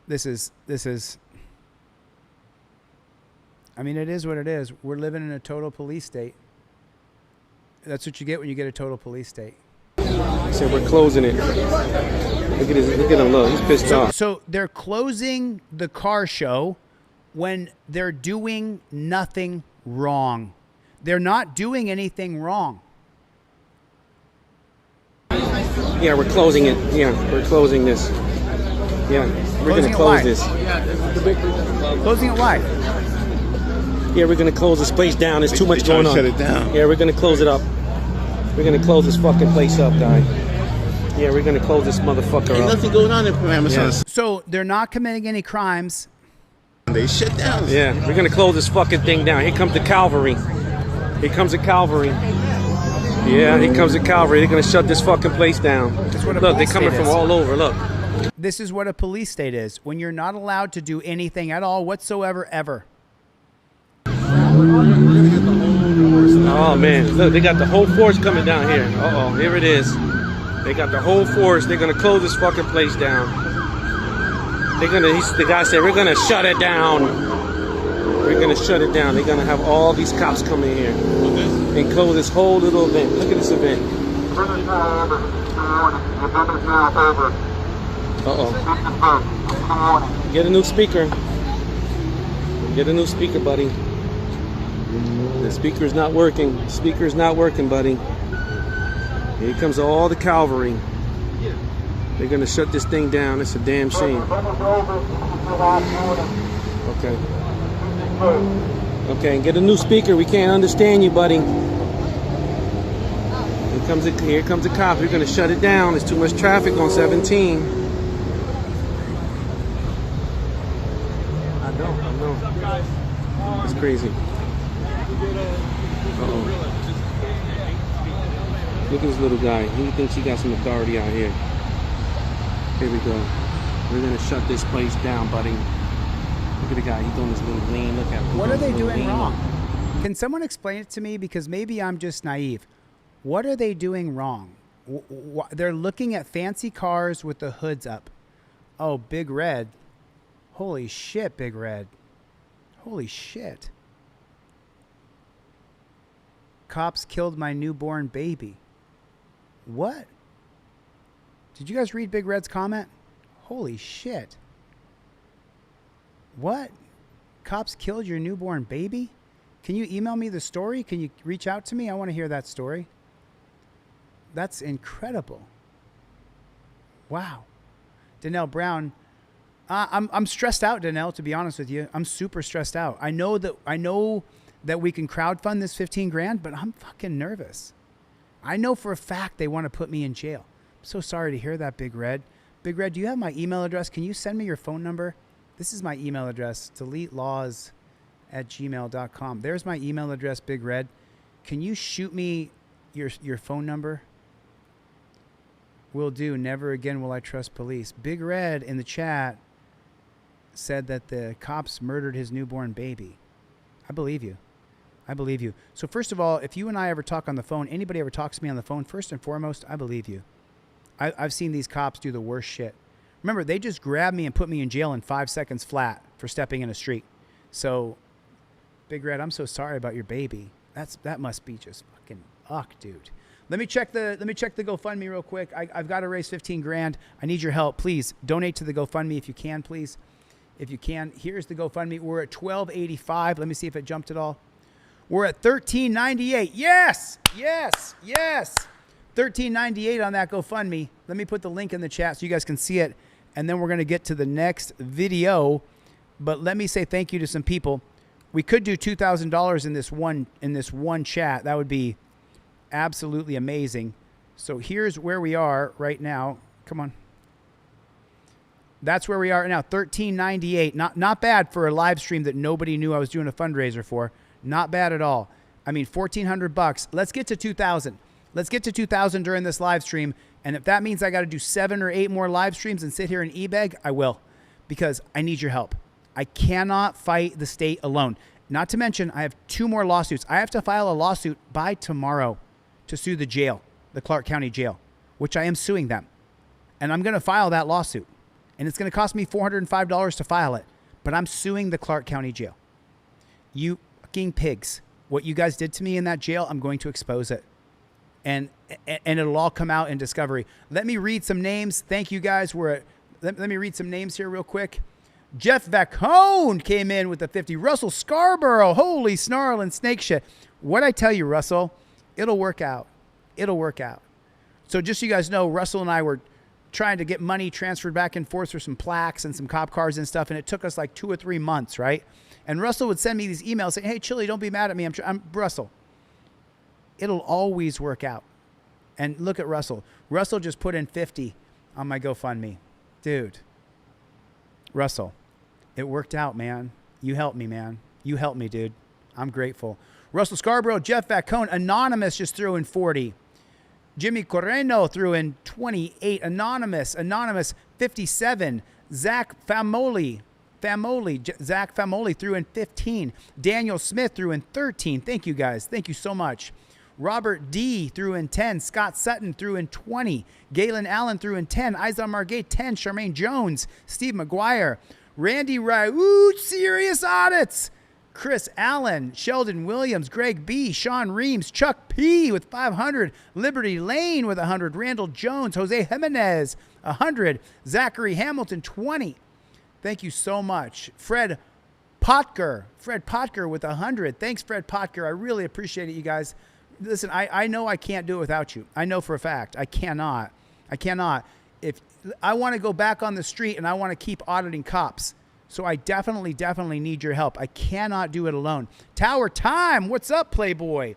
This is I mean, it is what it is. We're living in a total police state. That's what you get when you get a total police state.
So we're closing it. Look at his, look at him, look, he's pissed off.
So they're closing the car show when they're doing nothing wrong. They're not doing anything wrong.
Yeah, we're closing it. Yeah, we're closing this. Yeah, we're going to close this.
Closing it why?
Yeah, we're going to close this place down. There's too much going on.
Shut it down.
Yeah, we're going to close it up. We're going to close this fucking place up, guy. Yeah, we're going to close this motherfucker up.
Ain't nothing going on in Paramus.
Yeah.
So they're not committing any crimes.
They shut down.
Yeah, we're going to close this fucking thing down. Here comes the cavalry. Here comes the cavalry. Yeah, here comes the cavalry. They're going to shut this fucking place down. Look, they're coming from all over. Look.
This is what a police state is. When you're not allowed to do anything at all whatsoever, ever.
Oh, man. Look, they got the whole force coming down here. Uh-oh, here it is. They got the whole force. They're going to close this fucking place down. They're going to, the guy said, we're going to shut it down. We're going to shut it down. They're going to have all these cops come in here and close this whole little event. Look at this event. Uh-oh. Get a new speaker. Get a new speaker, buddy. The speaker's not working. The speaker's not working, buddy. Here comes all the cavalry. They're going to shut this thing down. It's a damn shame. Okay. Okay, get a new speaker. We can't understand you, buddy. Here comes the cop. We're going to shut it down. There's too much traffic on 17. I know. It's crazy. Uh-oh. Look at this little guy. He thinks he got some authority out here. Here we go. We're going to shut this place down, buddy. Look at the guy. He's doing this little lean. Look at him.
What are they doing wrong? Can someone explain it to me? Because maybe I'm just naive. What are they doing wrong? They're looking at fancy cars with the hoods up. Oh, Big Red. Holy shit, Big Red. Holy shit. Cops killed my newborn baby. What? Did you guys read Big Red's comment? Holy shit. What? Cops killed your newborn baby? Can you email me the story? Can you reach out to me? I want to hear that story. That's incredible. Wow. Danelle Brown. I'm stressed out, Danelle, to be honest with you. I'm super stressed out. I know that we can crowdfund this 15 grand, but I'm fucking nervous. I know for a fact they want to put me in jail. I'm so sorry to hear that, Big Red. Big Red, do you have my email address? Can you send me your phone number? This is my email address, deletelawz@gmail.com. There's my email address, Big Red. Can you shoot me your phone number? Will do. Never again will I trust police. Big Red in the chat said that the cops murdered his newborn baby. I believe you. I believe you. So first of all, if you and I ever talk on the phone, anybody ever talks to me on the phone, first and foremost, I believe you. I've seen these cops do the worst shit. Remember, they just grabbed me and put me in jail in 5 seconds flat for stepping in a street. So, Big Red, I'm so sorry about your baby. That must be just fucking dude. Let me check the GoFundMe real quick. I've got to raise 15 grand. I need your help. Please donate to the GoFundMe if you can, please. If you can. Here's the GoFundMe. We're at $12.85. Let me see if it jumped at all. We're at $13.98. Yes. Yes. Yes. $13.98 on that GoFundMe. Let me put the link in the chat so you guys can see it. And then we're going to get to the next video. But let me say thank you to some people. We could do $2,000 in this one chat. That would be absolutely amazing. So here's where we are right now. Come on. That's where we are now. $13.98. Not bad for a live stream that nobody knew I was doing a fundraiser for. Not bad at all. I mean, $1,400. Let's get to 2,000. Let's get to 2,000 during this live stream. And if that means I got to do 7 or 8 more live streams and sit here and e-beg, I will, because I need your help. I cannot fight the state alone. Not to mention, I have 2 more lawsuits. I have to file a lawsuit by tomorrow to sue the jail, the Clark County Jail, which I am suing them. And I'm going to file that lawsuit. And it's going to cost me $405 to file it. But I'm suing the Clark County Jail. You fucking pigs. What you guys did to me in that jail, I'm going to expose it. And it'll all come out in discovery. Let me read some names. Thank you guys. Let me read some names here real quick. Jeff Vacone came in with a 50. Russell Scarborough. Holy snarl and snake shit. What'd I tell you, Russell? It'll work out. It'll work out. So just so you guys know, Russell and I were trying to get money transferred back and forth for some plaques and some cop cars and stuff. And it took us like 2 or 3 months, right? And Russell would send me these emails saying, hey, Chille, don't be mad at me. I'm Russell. It'll always work out. And look at Russell. Russell just put in 50 on my GoFundMe. Dude. Russell, it worked out, man. You helped me, man. You helped me, dude. I'm grateful. Russell Scarborough, Jeff Vacone, Anonymous just threw in 40. Jimmy Correno threw in 28. Anonymous 57. Zach Famoli. Zach Famoli threw in 15. Daniel Smith threw in 13. Thank you, guys. Thank you so much. Robert D. threw in 10. Scott Sutton threw in 20. Galen Allen threw in 10. Isa Margate 10. Charmaine Jones. Steve McGuire. Randy Raoult. Serious Audits. Chris Allen. Sheldon Williams. Greg B. Sean Reams. Chuck P. with 500. Liberty Lane with 100. Randall Jones. Jose Jimenez 100. Zachary Hamilton 20. Thank you so much. Fred Potker with 100. Thanks, Fred Potker. I really appreciate it, you guys. Listen, I know I can't do it without you. I know for a fact. I cannot. If I want to go back on the street and I want to keep auditing cops. So I definitely need your help. I cannot do it alone. Tower Time. What's up, Playboy?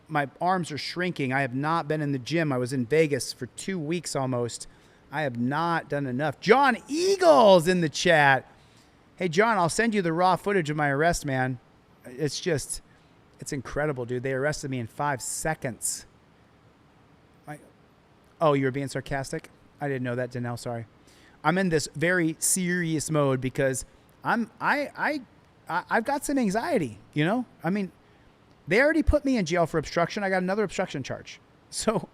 My arms are shrinking. I have not been in the gym. I was in Vegas for 2 weeks almost. I have not done enough. John Eagles in the chat. Hey, John, I'll send you the raw footage of my arrest, man. It's incredible, dude. They arrested me in 5 seconds. Oh, you were being sarcastic? I didn't know that, Danelle. Sorry. I'm in this very serious mode because I've got some anxiety, you know? I mean, they already put me in jail for obstruction. I got another obstruction charge. So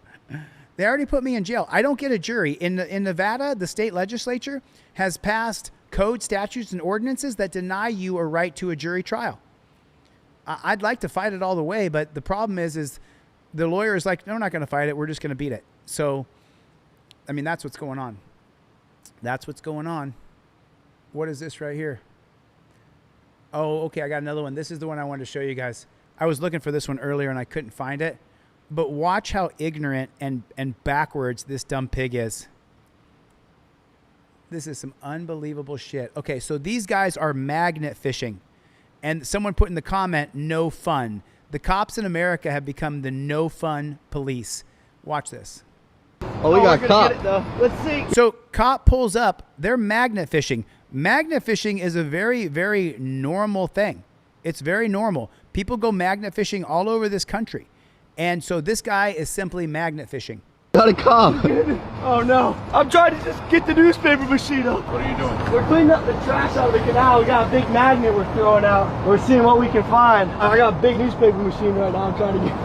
they already put me in jail. I don't get a jury. In Nevada, the state legislature has passed code, statutes, and ordinances that deny you a right to a jury trial. I'd like to fight it all the way, but the problem is the lawyer is like, no, we're not going to fight it. We're just going to beat it. So, I mean, that's what's going on. That's what's going on. What is this right here? Oh, okay. I got another one. This is the one I wanted to show you guys. I was looking for this one earlier and I couldn't find it. But watch how ignorant and backwards this dumb pig is. This is some unbelievable shit. Okay, so these guys are magnet fishing. And someone put in the comment, no fun. The cops in America have become the no fun police. Watch this.
Oh, we got cop. Let's see.
So cop pulls up. They're magnet fishing. Magnet fishing is a very, very normal thing. It's very normal. People go magnet fishing all over this country. And so this guy is simply magnet fishing.
Got a cop.
Oh no. I'm trying to just get the newspaper machine up.
What are you doing?
We're cleaning up the trash out of the canal. We got a big magnet we're throwing out. We're seeing what we can find. I got a big newspaper machine right now. I'm trying to get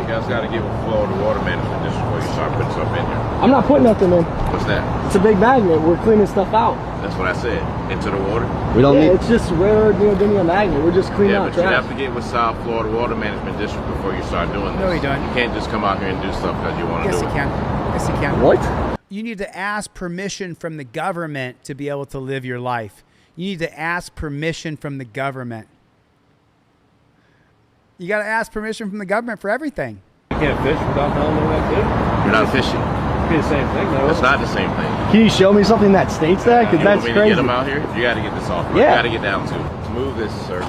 You guys got to give a flow to the water management district before you start putting stuff in there.
I'm not putting nothing in.
What's that?
It's a big magnet. We're cleaning stuff out.
That's what I said. Into the water.
We don't need.
It's just rare neodymium magnet. We're just cleaning out
but you
trash.
have to get with South Florida Water Management District before you start doing this.
No, you don't.
You can't just come out here and do stuff because you want to
Yes,
do
you
it.
can. Yes, you can.
What?
You need to ask permission from the government to be able to live your life. You need to ask permission from the government. You got to ask permission from the government for everything.
You can't fish without telling them that too.
You're not fishing.
It'd be the same thing though.
It's not the same thing.
Can you show me something that states that? Because
You
that's
want me to
crazy.
get them out here? You got to get this off.
Yeah.
You got to get down to it. Move this, sir.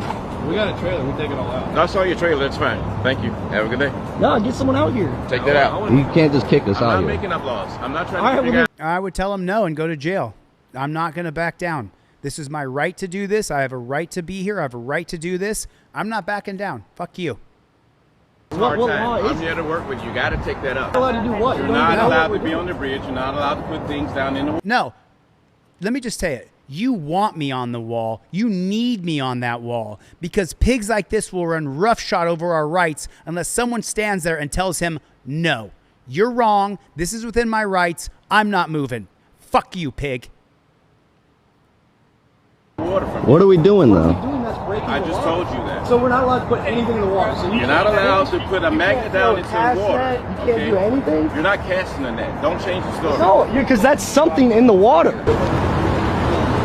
We got a trailer. We take it all out.
No, I saw your trailer. That's fine. Thank you. Have a good day.
No, get someone out here.
Take that out.
You can't just kick us
I'm
out
not
here.
making up laws. I'm not trying
All
to
right,
figure out.
I would tell them no and go to jail. I'm not going to back down. This is my right to do this. I have a right to be here. I have a right to do this. I'm not backing down. Fuck you.
Hard
What
time.
law is
I'm here to work with you. Got to take that up.
You're allowed to do what?
You're
You don't
not
even know
allowed
what
to
we're
be on the bridge. You're not allowed to put things down in the water.
No. Let me just tell you. You want me on the wall. You need me on that wall because pigs like this will run roughshod over our rights unless someone stands there and tells him, no, you're wrong. This is within my rights. I'm not moving. Fuck you, pig.
Water from
What are we doing though?
doing that's breaking
I
the
just
law.
told you that.
So we're not allowed to put anything in the water. So
You're not allowed to put a magnet down into
cast
the water.
net, you can't do anything?
You're not casting a net. Don't change the story.
No, because that's something in the water.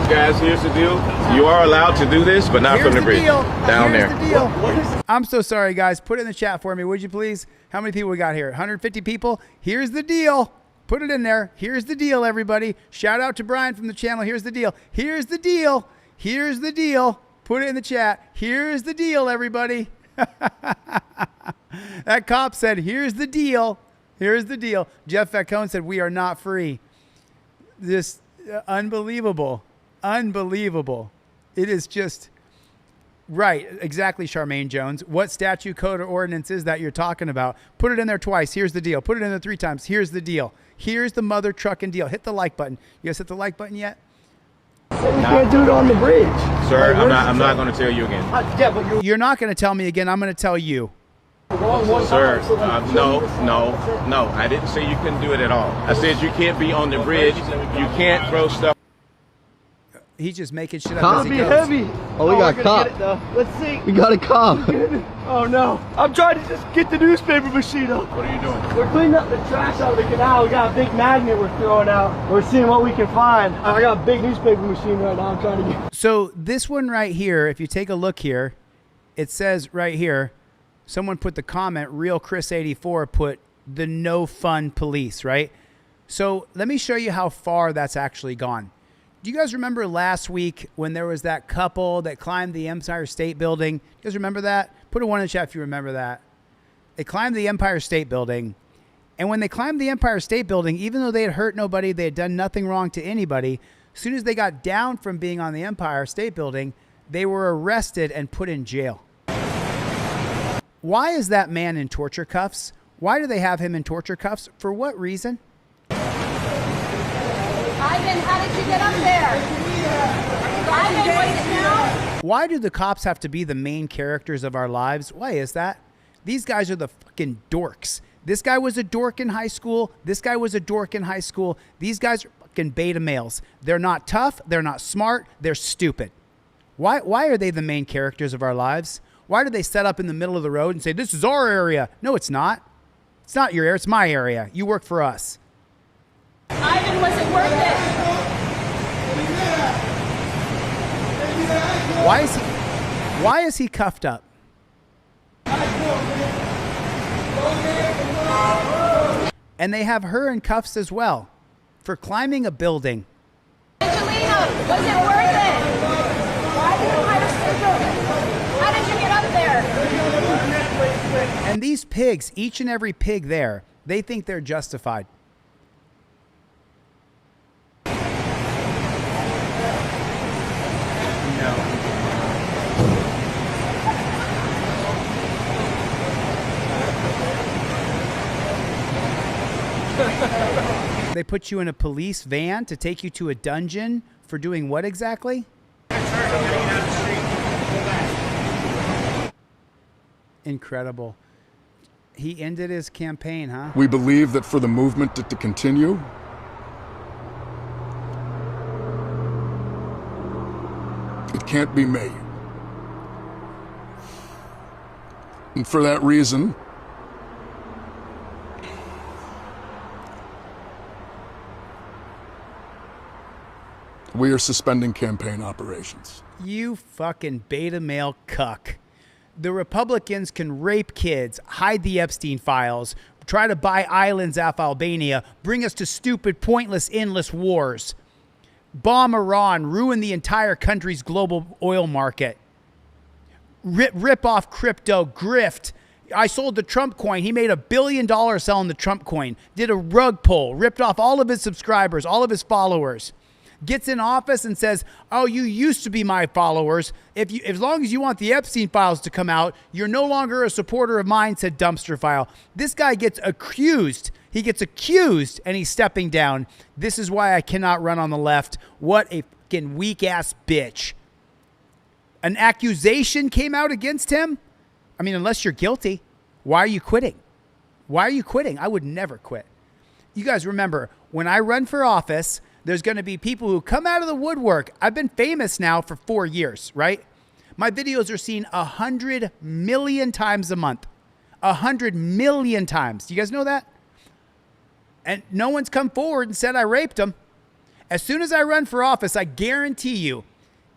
Guys, here's the deal. You are allowed to do this, but not
Here's
from the
the
bridge.
deal.
Down
Here's
there.
the deal. I'm so sorry, guys. Put it in the chat for me, would you please? How many people we got here? 150 people? Here's the deal. Put it in there. Here's the deal, everybody. Shout out to Brian from the channel. Here's the deal. Here's the deal. Here's the deal. Put it in the chat. Here's the deal, everybody. That cop said, here's the deal. Here's the deal. Jeff Falcone said, we are not free. This unbelievable. Unbelievable. It is just right. Exactly, Charmaine Jones. What statute, code, or ordinance is that you're talking about? Put it in there twice. Here's the deal. Put it in there 3 times. Here's the deal. Here's the mother trucking deal. Hit the like button. You guys hit the like button yet?
We can't do it on the bridge.
Sir, I'm not going to tell you again.
Yeah, but
You're not going to tell me again. I'm going to tell you.
wrong one
Sir,
time. So like,
no. I didn't say you couldn't do it at all. I said you can't be on the bridge. You can't throw stuff.
He's just making shit up
Cop.
as he
be
goes.
heavy.
Oh, we got
we're gonna
cop.
get it, though. Let's see.
We got a cop.
Oh no! I'm trying to just get the newspaper machine up.
What are you doing?
We're cleaning up the trash out of the canal. We got a big magnet we're throwing out. We're seeing what we can find. I got a big newspaper machine right now. I'm trying to get.
So this one right here, if you take a look here, it says right here, someone put the comment, Real Chris 84 put the no fun police, right? So let me show you how far that's actually gone. Do you guys remember last week when there was that couple that climbed the Empire State Building? You guys remember that? Put a 1 in the chat if you remember that. They climbed the Empire State Building. And when they climbed the Empire State Building, even though they had hurt nobody, they had done nothing wrong to anybody, as soon as they got down from being on the Empire State Building, they were arrested and put in jail. Why is that man in torture cuffs? Why do they have him in torture cuffs? For what reason?
Ivan, how did you get up there? Ivan, what's it now?
Why do the cops have to be the main characters of our lives? Why is that? These guys are the fucking dorks. This guy was a dork in high school. This guy was a dork in high school. These guys are fucking beta males. They're not tough. They're not smart. They're stupid. Why are they the main characters of our lives? Why do they set up in the middle of the road and say, this is our area? No, it's not. It's not your area. It's my area. You work for us.
Ivan, was it worth it?
Why is he cuffed up? And they have her in cuffs as well for climbing a building.
Angelina, was it worth it? How did you get up there?
And these pigs, each and every pig there, they think they're justified. They put you in a police van to take you to a dungeon for doing what exactly? Incredible. He ended his campaign, huh?
We believe that for the movement to continue, can't be made. And for that reason, we are suspending campaign operations.
You fucking beta male cuck. The Republicans can rape kids, hide the Epstein files, try to buy islands off Albania, bring us to stupid, pointless, endless wars, bomb Iran, ruin the entire country's global oil market, rip off crypto, grift. I sold the Trump coin. He made $1 billion selling the Trump coin, did a rug pull, ripped off all of his subscribers, all of his followers. Gets in office and says, oh, you used to be my followers. As long as you want the Epstein files to come out, you're no longer a supporter of mine, said Dumpster File. This guy gets accused. He gets accused and he's stepping down. This is why I cannot run on the left. What a fucking weak-ass bitch. An accusation came out against him? I mean, unless you're guilty, why are you quitting? Why are you quitting? I would never quit. You guys remember, when I run for office, there's going to be people who come out of the woodwork. I've been famous now for 4 years, right? My videos are seen 100 million times a month. 100 million times. Do you guys know that? And no one's come forward and said I raped them. As soon as I run for office, I guarantee you,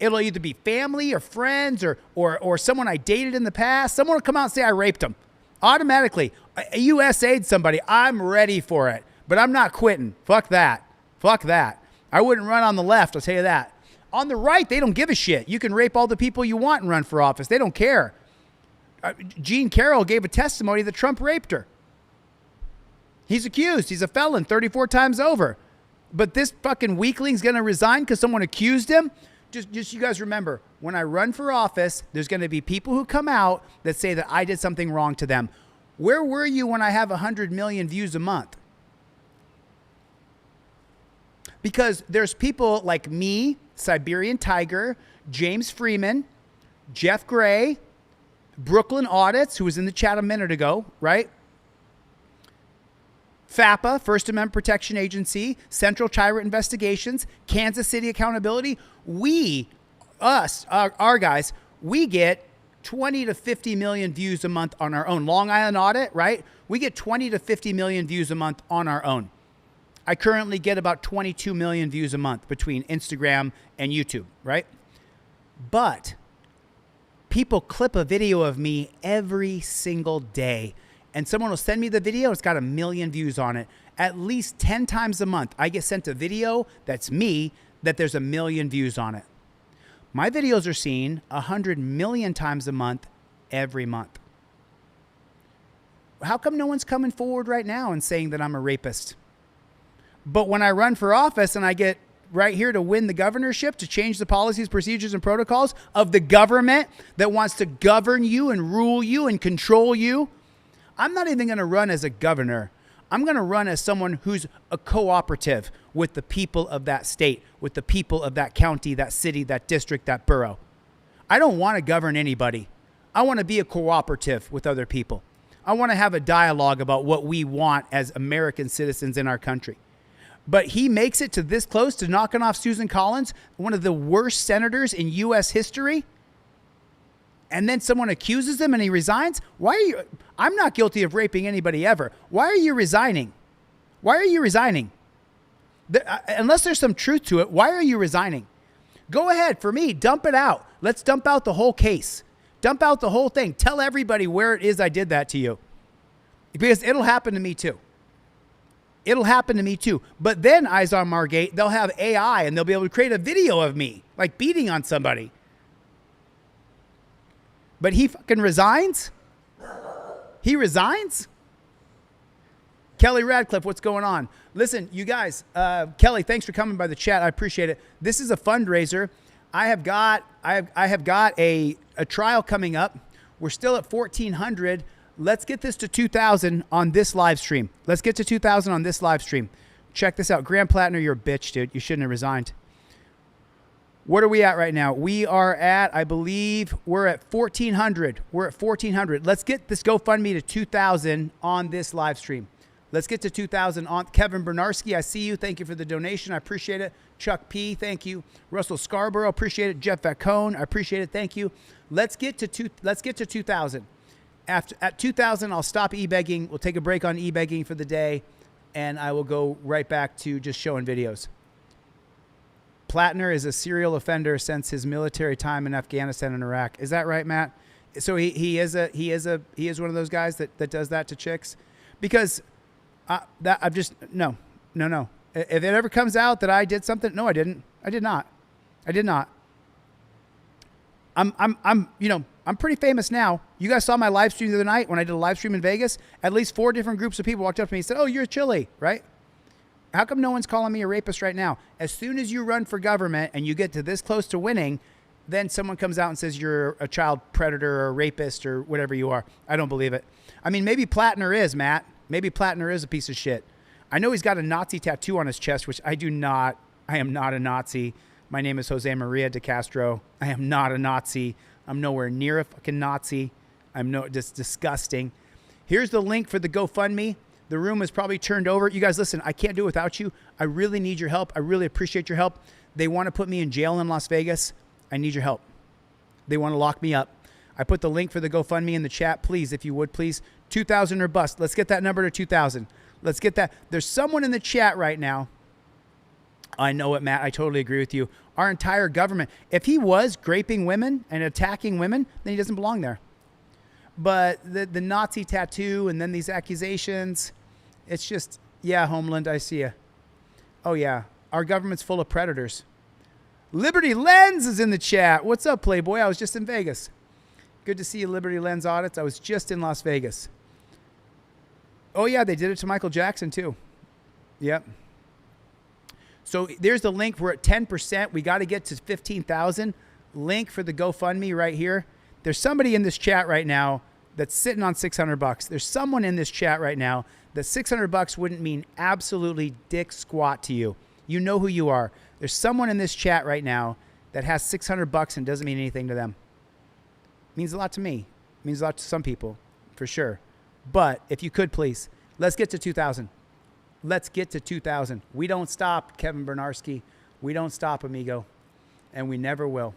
it'll either be family or friends or someone I dated in the past. Someone will come out and say I raped them. Automatically. You USA'd somebody. I'm ready for it. But I'm not quitting. Fuck that. Fuck that. I wouldn't run on the left, I'll tell you that. On the right, they don't give a shit. You can rape all the people you want and run for office. They don't care. Jean Carroll gave a testimony that Trump raped her. He's accused. He's a felon 34 times over. But this fucking weakling's going to resign because someone accused him? Just you guys remember, when I run for office, there's going to be people who come out that say that I did something wrong to them. Where were you when I have 100 million views a month? Because there's people like me, Siberian Tiger, James Freeman, Jeff Gray, Brooklyn Audits, who was in the chat a minute ago, right? FAPA, First Amendment Protection Agency, Central Tyrant Investigations, Kansas City Accountability. Our guys, we get 20 to 50 million views a month on our own. Long Island Audit, right? We get 20 to 50 million views a month on our own. I currently get about 22 million views a month between Instagram and YouTube, right? But people clip a video of me every single day, and someone will send me the video. It's got 1 million views on it. At least 10 times a month, I get sent a video that's me that there's 1 million views on it. My videos are seen 100 million times a month every month. How come no one's coming forward right now and saying that I'm a rapist? But when I run for office and I get right here to win the governorship, to change the policies, procedures, and protocols of the government that wants to govern you and rule you and control you, I'm not even going to run as a governor. I'm going to run as someone who's a cooperative with the people of that state, with the people of that county, that city, that district, that borough. I don't want to govern anybody. I want to be a cooperative with other people. I want to have a dialogue about what we want as American citizens in our country. But he makes it to this close to knocking off Susan Collins, one of the worst senators in U.S. history. And then someone accuses him and he resigns. Why are you? I'm not guilty of raping anybody ever. Why are you resigning? Why are you resigning? Unless there's some truth to it, why are you resigning? Go ahead. For me, dump it out. Let's dump out the whole case. Dump out the whole thing. Tell everybody where it is I did that to you. Because it'll happen to me too. It'll happen to me too. But then, Eyes on Margate, they'll have AI and they'll be able to create a video of me, like beating on somebody. But he fucking resigns? He resigns? Kelly Radcliffe, what's going on? Listen, you guys, Kelly, thanks for coming by the chat. I appreciate it. This is a fundraiser. I have got a trial coming up. We're still at 1,400. Let's get this to 2,000 on this live stream. Let's get to 2,000 on this live stream. Check this out. Graham Plattner, you're a bitch, dude. You shouldn't have resigned. What are we at right now? We are at, I believe, we're at 1,400. We're at 1,400. Let's get this GoFundMe to 2,000 on this live stream. Let's get to 2,000 on Kevin Bernarski. I see you. Thank you for the donation. I appreciate it. Chuck P, thank you. Russell Scarborough, appreciate it. Jeff Vacone, I appreciate it. Thank you. Let's get to 2,000. At 2,000, I'll stop e-begging. We'll take a break on e-begging for the day, and I will go right back to just showing videos. Plattner is a serial offender since his military time in Afghanistan and Iraq. Is that right, Matt? So he is one of those guys that does that to chicks, because no. If it ever comes out that I did something, no, I didn't. I did not. I'm pretty famous now. You guys saw my live stream the other night when I did a live stream in Vegas. At least 4 different groups of people walked up to me and said, "Oh, you're Chille, right?" How come no one's calling me a rapist right now? As soon as you run for government and you get to this close to winning, then someone comes out and says you're a child predator or a rapist or whatever you are. I don't believe it. I mean, maybe Plattner is, Matt. Maybe Plattner is a piece of shit. I know he's got a Nazi tattoo on his chest, which I do not. I am not a Nazi. My name is Jose Maria DeCastro. I am not a Nazi. I'm nowhere near a fucking Nazi. Just disgusting. Here's the link for the GoFundMe. The room is probably turned over. You guys, listen, I can't do it without you. I really need your help. I really appreciate your help. They want to put me in jail in Las Vegas. I need your help. They want to lock me up. I put the link for the GoFundMe in the chat. Please, if you would, please. 2,000 or bust. Let's get that number to 2,000. Let's get that. There's someone in the chat right now. I know it, Matt. I totally agree with you. Our entire government, if he was raping women and attacking women, then he doesn't belong there. But the Nazi tattoo and then these accusations, it's just, yeah, Homeland, I see you. Oh, yeah. Our government's full of predators. Liberty Lens is in the chat. What's up, Playboy? I was just in Vegas. Good to see you, Liberty Lens Audits. I was just in Las Vegas. Oh, yeah, they did it to Michael Jackson, too. Yep. So there's the link. We're at 10%. We got to get to 15,000. Link for the GoFundMe right here. There's somebody in this chat right now that's sitting on $600. There's someone in this chat right now that $600 wouldn't mean absolutely dick squat to you. You know who you are. There's someone in this chat right now that has $600 and doesn't mean anything to them. It means a lot to me. It means a lot to some people, for sure. But if you could, please, let's get to 2,000. Let's get to 2,000. We don't stop, Kevin Bernarski. We don't stop, amigo. And we never will.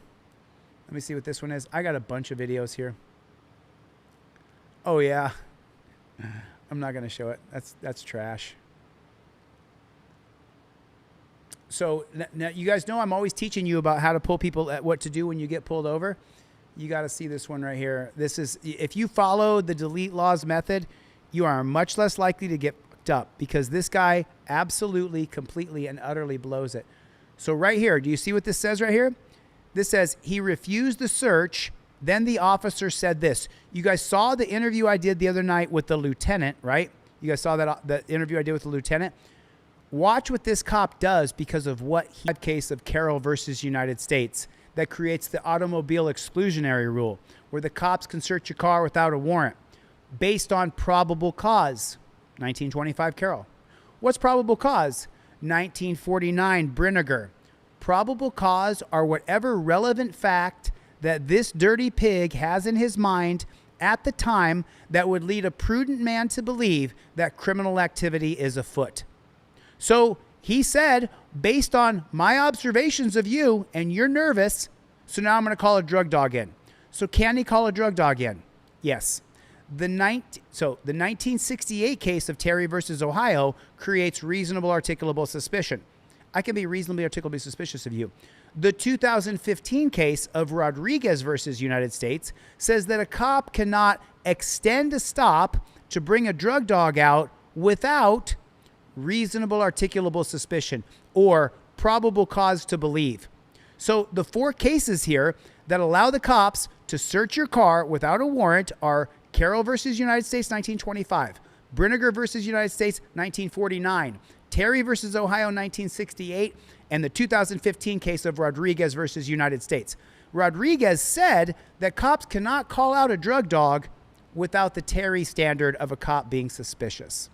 Let me see what this one is. I got a bunch of videos here. Oh, yeah. I'm not going to show it. That's trash. So now you guys know I'm always teaching you about how to pull people at what to do when you get pulled over. You got to see this one right here. This is, if you follow the delete Lawz method, you are much less likely to get fucked up because this guy absolutely, completely, and utterly blows it. So right here, do you see what this says right here? This says he refused the search. Then the officer said this. You guys saw the interview I did the other night with the lieutenant, right? You guys saw the interview I did with the lieutenant. Watch what this cop does because of what he had case of Carroll versus United States that creates the automobile exclusionary rule where the cops can search your car without a warrant based on probable cause. 1925 Carroll. What's probable cause? 1949 Brinegar. Probable cause are whatever relevant fact that this dirty pig has in his mind at the time that would lead a prudent man to believe that criminal activity is afoot. So he said, based on my observations of you, and you're nervous, so now I'm going to call a drug dog in. So can he call a drug dog in? Yes. The 1968 case of Terry versus Ohio creates reasonable articulable suspicion. I can be reasonably articulably suspicious of you. The 2015 case of Rodriguez versus United States says that a cop cannot extend a stop to bring a drug dog out without reasonable articulable suspicion or probable cause to believe. So the 4 cases here that allow the cops to search your car without a warrant are Carroll versus United States, 1925, Brinegar versus United States, 1949, Terry versus Ohio, 1968, and the 2015 case of Rodriguez versus United States. Rodriguez said that cops cannot call out a drug dog without the Terry standard of a cop being suspicious.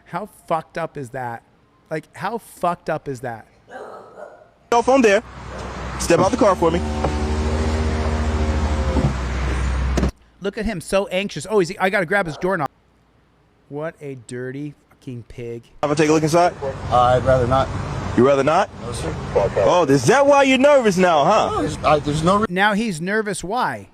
How fucked up is that? Like, how fucked up is that?
Cell phone there. Step out the car for me.
Look at him, so anxious. Oh, I got to grab his doorknob. What a dirty fucking pig.
Have a take a look inside?
I'd rather not.
You rather not?
No, sir.
Oh, is that why you're nervous now, huh?
There's no
Now he's nervous. Why?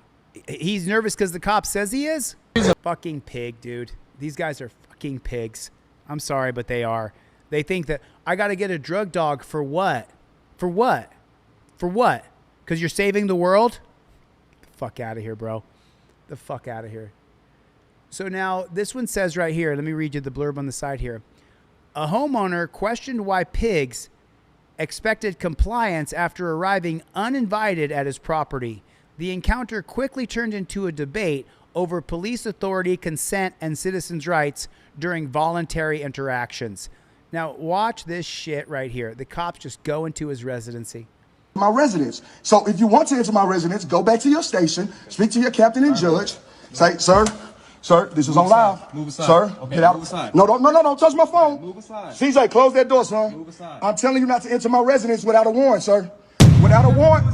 He's nervous because the cop says he is? He's a fucking pig, dude. These guys are fucking pigs. I'm sorry, but they are. They think that I got to get a drug dog for what? For what? For what? Because you're saving the world? Get the fuck out of here, bro. The fuck out of here. So now this one says right here, let me read you the blurb on the side here. A homeowner questioned why pigs expected compliance after arriving uninvited at his property. The encounter quickly turned into a debate over police authority, consent, and citizens' rights during voluntary interactions. Now, watch this shit right here. The cops just go into his residency.
My residence. So if you want to enter my residence, go back to your station, speak to your captain and judge, say, sir, this is on live.
Move aside.
Sir,
Okay,
get out.
move aside.
No, don't touch my phone.
Move aside.
CJ, close that door, son.
Move aside.
I'm telling you not to enter my residence without a warrant, sir. Without a warrant.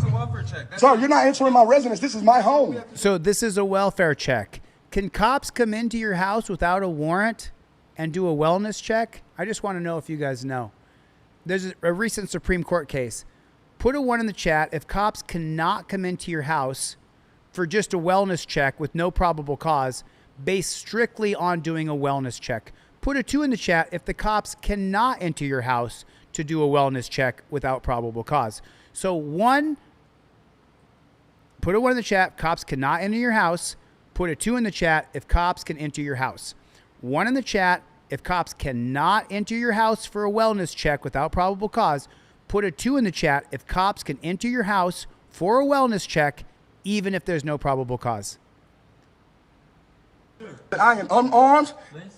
Sir, you're not entering my residence. This is my home.
So this is a welfare check. Can cops come into your house without a warrant and do a wellness check? I just want to know if you guys know. There's a recent Supreme Court case. Put a 1 in the chat if cops cannot come into your house for just a wellness check with no probable cause, based strictly on doing a wellness check. Put a 2 in the chat if the cops cannot enter your house to do a wellness check without probable cause. So put a 1 in the chat, cops cannot enter your house. Put a 2 in the chat if cops can enter your house. 1 in the chat if cops cannot enter your house for a wellness check without probable cause. Put a 2 in the chat if cops can enter your house for a wellness check, even if there's no probable cause.
I am unarmed,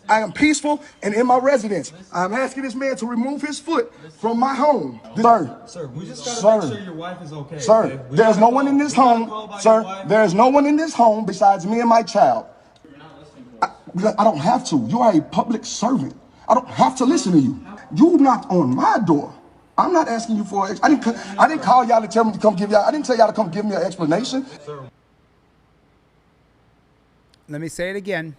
I am peaceful, and in my residence. I'm asking this man to remove his foot from my home.
Sir, we just gotta make sure your wife is okay.
Sir,
okay?
there's no one in this home. Sir, there's no one in this home besides me and my child. I don't have to. You are a public servant. I don't have to listen to you. You knocked on my door. I'm not asking you for. I didn't call y'all to tell me to come give y'all. I didn't tell y'all to come give me an explanation.
Let me say it again.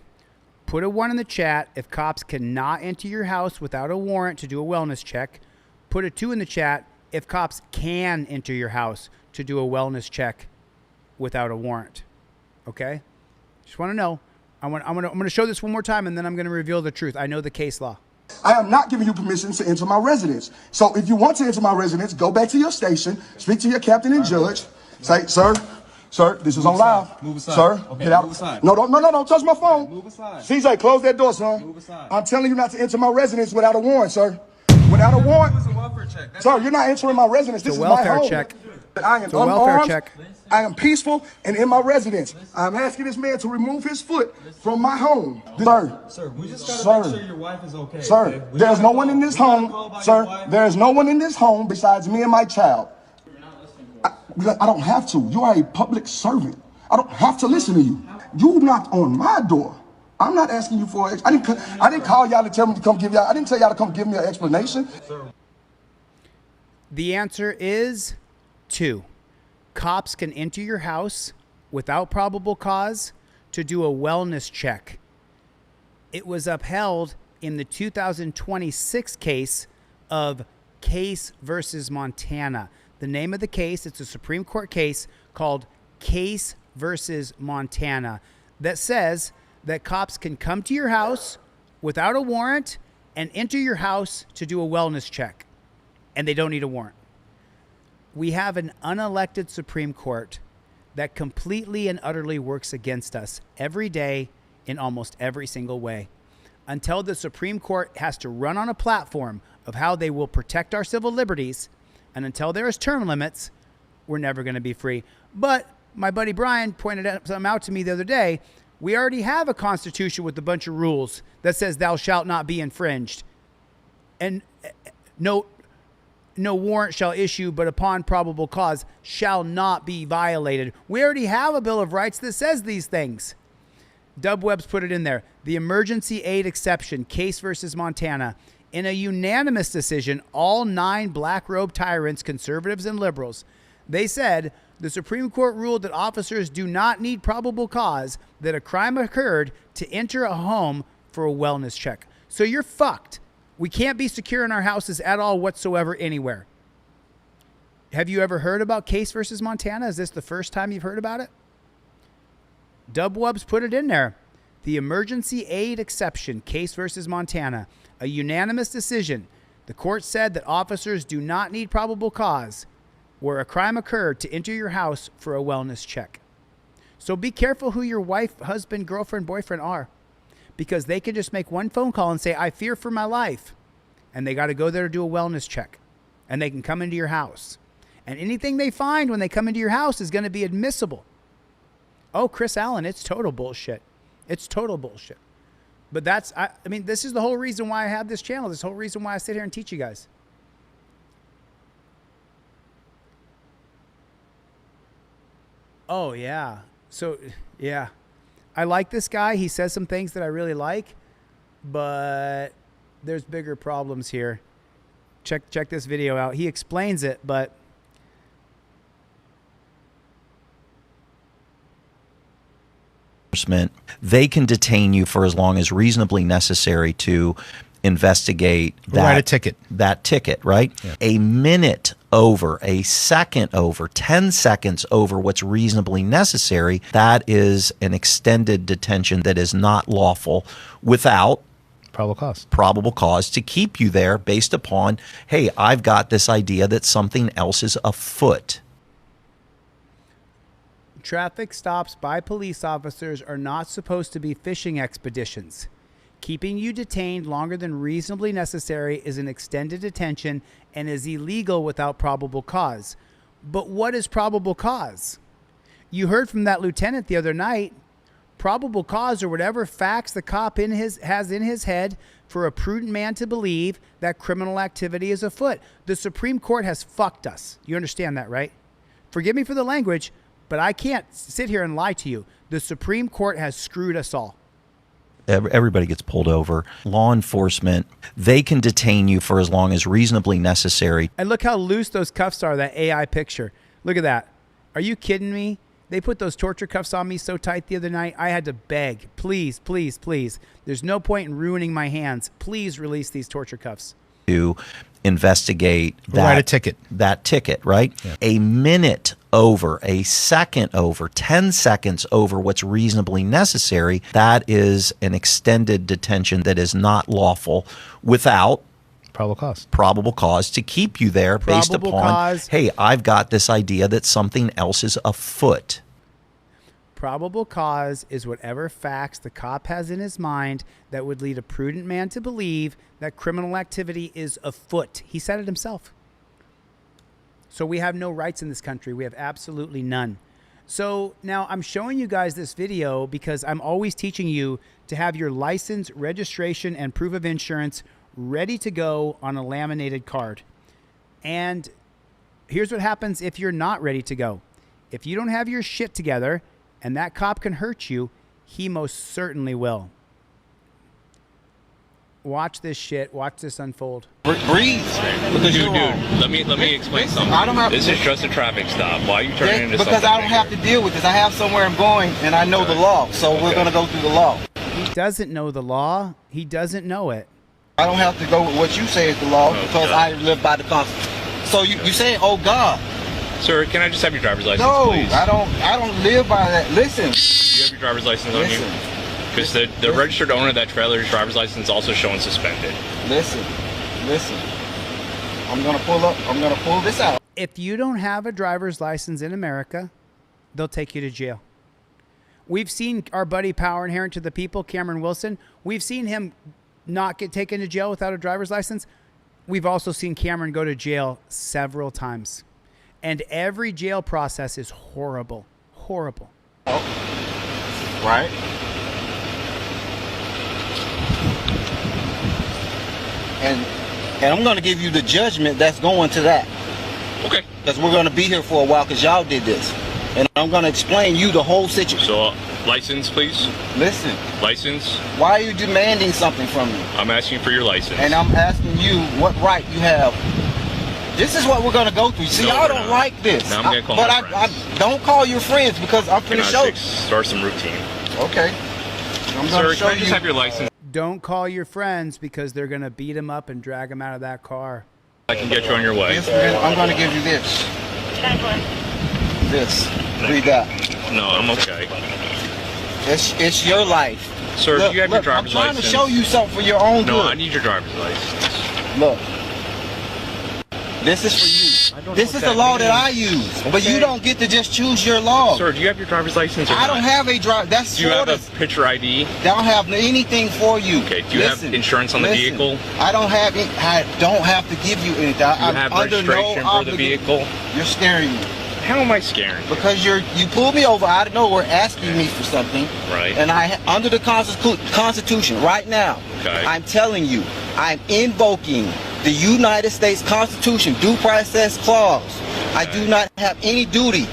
Put a 1 in the chat if cops cannot enter your house without a warrant to do a wellness check. Put a 2 in the chat if cops can enter your house to do a wellness check without a warrant. Okay? Just want to know. I'm going to show this one more time, and then I'm going to reveal the truth. I know the case law.
I am not giving you permission to enter my residence. So if you want to enter my residence, go back to your station, speak to your captain and judge, say, sir, this is on live.
Move aside.
Sir,
Okay,
get out.
move aside.
No, don't touch my phone.
Move aside.
CJ, close that door, son.
Move aside.
I'm telling you not to enter my residence without a warrant, sir. Without a warrant. Sir, you're not entering my residence. This is my home.
Check.
I am
It's a welfare
unarmed,
check.
I am peaceful, and in my residence. I'm asking this man to remove his foot from my home.
Sir, we just gotta make sure your wife is okay.
Sir,
okay?
there's no one in this home. Sir, there's no one in this home besides me and my child. I don't have to. You are a public servant. I don't have to listen to you. You knocked on my door. I'm not asking you for. I didn't call y'all to tell me to come give y'all. I didn't tell y'all to come give me an explanation.
The answer is 2. Cops can enter your house without probable cause to do a wellness check. It was upheld in the 2026 case of Case versus Montana. The name of the case, it's a Supreme Court case called Case versus Montana that says that cops can come to your house without a warrant and enter your house to do a wellness check, and they don't need a warrant. We have an unelected Supreme Court that completely and utterly works against us every day in almost every single way. Until the Supreme Court has to run on a platform of how they will protect our civil liberties, and until there is term limits, we're never going to be free. But my buddy Brian pointed something out to me the other day. We already have a constitution with a bunch of rules that says thou shalt not be infringed. And no warrant shall issue, but upon probable cause shall not be violated. We already have a Bill of Rights that says these things. Dubweb's put it in there. The emergency aid exception, Case versus Montana. In a unanimous decision, all 9 black robe tyrants, conservatives and liberals, they said the Supreme Court ruled that officers do not need probable cause that a crime occurred to enter a home for a wellness check. So you're fucked. We can't be secure in our houses at all whatsoever anywhere. Have you ever heard about Case versus Montana? Is this the first time you've heard about it? Dubwubs put it in there. The emergency aid exception, Case versus Montana. A unanimous decision. The court said that officers do not need probable cause where a crime occurred to enter your house for a wellness check. So be careful who your wife, husband, girlfriend, boyfriend are, because they can just make one phone call and say, I fear for my life. And they got to go there to do a wellness check. And they can come into your house. And anything they find when they come into your house is going to be admissible. Oh, Chris Allen, it's total bullshit. It's total bullshit. But that's, I mean, this is the whole reason why I have this channel. This whole reason why I sit here and teach you guys. Oh, yeah. So, yeah. I like this guy. He says some things that I really like, but there's bigger problems here. Check this video out. He explains it, but
they can detain you for as long as reasonably necessary to investigate that,
write a ticket.
That ticket, right?
Yeah.
A minute over, a second over, 10 seconds over what's reasonably necessary, that is an extended detention that is not lawful without probable cause to keep you there based upon, hey, I've got this idea that something else is afoot.
Traffic stops by police officers are not supposed to be fishing expeditions. Keeping you detained longer than reasonably necessary is an extended detention and is illegal without probable cause. But what is probable cause? You heard from that lieutenant the other night. Probable cause or whatever facts the cop has in his head for a prudent man to believe that criminal activity is afoot. The Supreme Court has fucked us. You understand that, right? Forgive me for the language, but I can't sit here and lie to you. The Supreme Court has screwed us all.
Everybody gets pulled over. Law enforcement, they can detain you for as long as reasonably necessary.
And look how loose those cuffs are, that AI picture. Look at that. Are you kidding me? They put those torture cuffs on me so tight the other night, I had to beg. Please, please, please. There's no point in ruining my hands. Please release these torture cuffs.
To investigate that,
write a ticket.
That ticket, right? Yeah. A minute over, a second over, 10 seconds over what's reasonably necessary, that is an extended detention that is not lawful without probable cause to keep you there based upon, hey, I've got this idea that something else is afoot.
Probable cause is whatever facts the cop has in his mind that would lead a prudent man to believe that criminal activity is afoot. He said it himself. So we have no rights in this country. We have absolutely none. So now I'm showing you guys this video because I'm always teaching you to have your license, registration, and proof of insurance ready to go on a laminated card. And here's what happens if you're not ready to go. If you don't have your shit together and that cop can hurt you, he most certainly will. Watch this shit. Watch this unfold.
Breathe. Because
dude, let me explain something.
I don't have
this is just a traffic stop. Why are you turning into something?
Because I don't have to deal with this. I have somewhere I'm going, and I know the law. So we're going to go through the law.
He doesn't know the law. He doesn't know it.
I don't have to go with what you say is the law because I live by the Constitution. So you say, oh God.
Sir, can I just have your driver's license, please?
No, I don't live by that. Listen.
You have your driver's license on you? Because the registered owner of that trailer's driver's license is also showing suspended.
Listen. I'm going to pull this out.
If you don't have a driver's license in America, they'll take you to jail. We've seen our buddy Power Inherent to the People, Cameron Wilson. We've seen him not get taken to jail without a driver's license. We've also seen Cameron go to jail several times. And every jail process is horrible. Horrible.
Oh. Right. And I'm going to give you the judgment that's going to that.
Okay.
Because we're going to be here for a while because y'all did this. And I'm going to explain you the whole situation.
So, license, please.
Listen.
License.
Why are you demanding something from me?
I'm asking for your license.
And I'm asking you what right you have. This is what we're going to go through. See, y'all don't like this.
Now I'm going to call my friends.
I don't call your friends because I'm going to show you.
Start some routine.
Okay. I'm going to show you.
Can I just have your license?
Don't call your friends because they're going to beat him up and drag him out of that car.
I can get you on your way.
I'm going to give you this. This. Read that.
No, I'm okay.
It's your life.
Sir,
look,
do you have your driver's
I'm trying
license?
to show you something for your own
No,
good.
I need your driver's license.
Look. This is for you. This is the law that I use. Okay. But you don't get to just choose your law.
Sir, do you have your driver's license or
I don't have a driver. That's
Do you have a picture ID?
I don't have anything for you.
Okay, do you have insurance on the vehicle?
I don't have to give you anything.
Do you have registration for the vehicle?
You're scaring me.
How am I scaring you?
Because you pulled me over out of nowhere asking me for something.
Right.
And under the Constitution right now,
okay.
I'm telling you, I'm invoking the United States Constitution due process clause. Okay. I do not have any duty.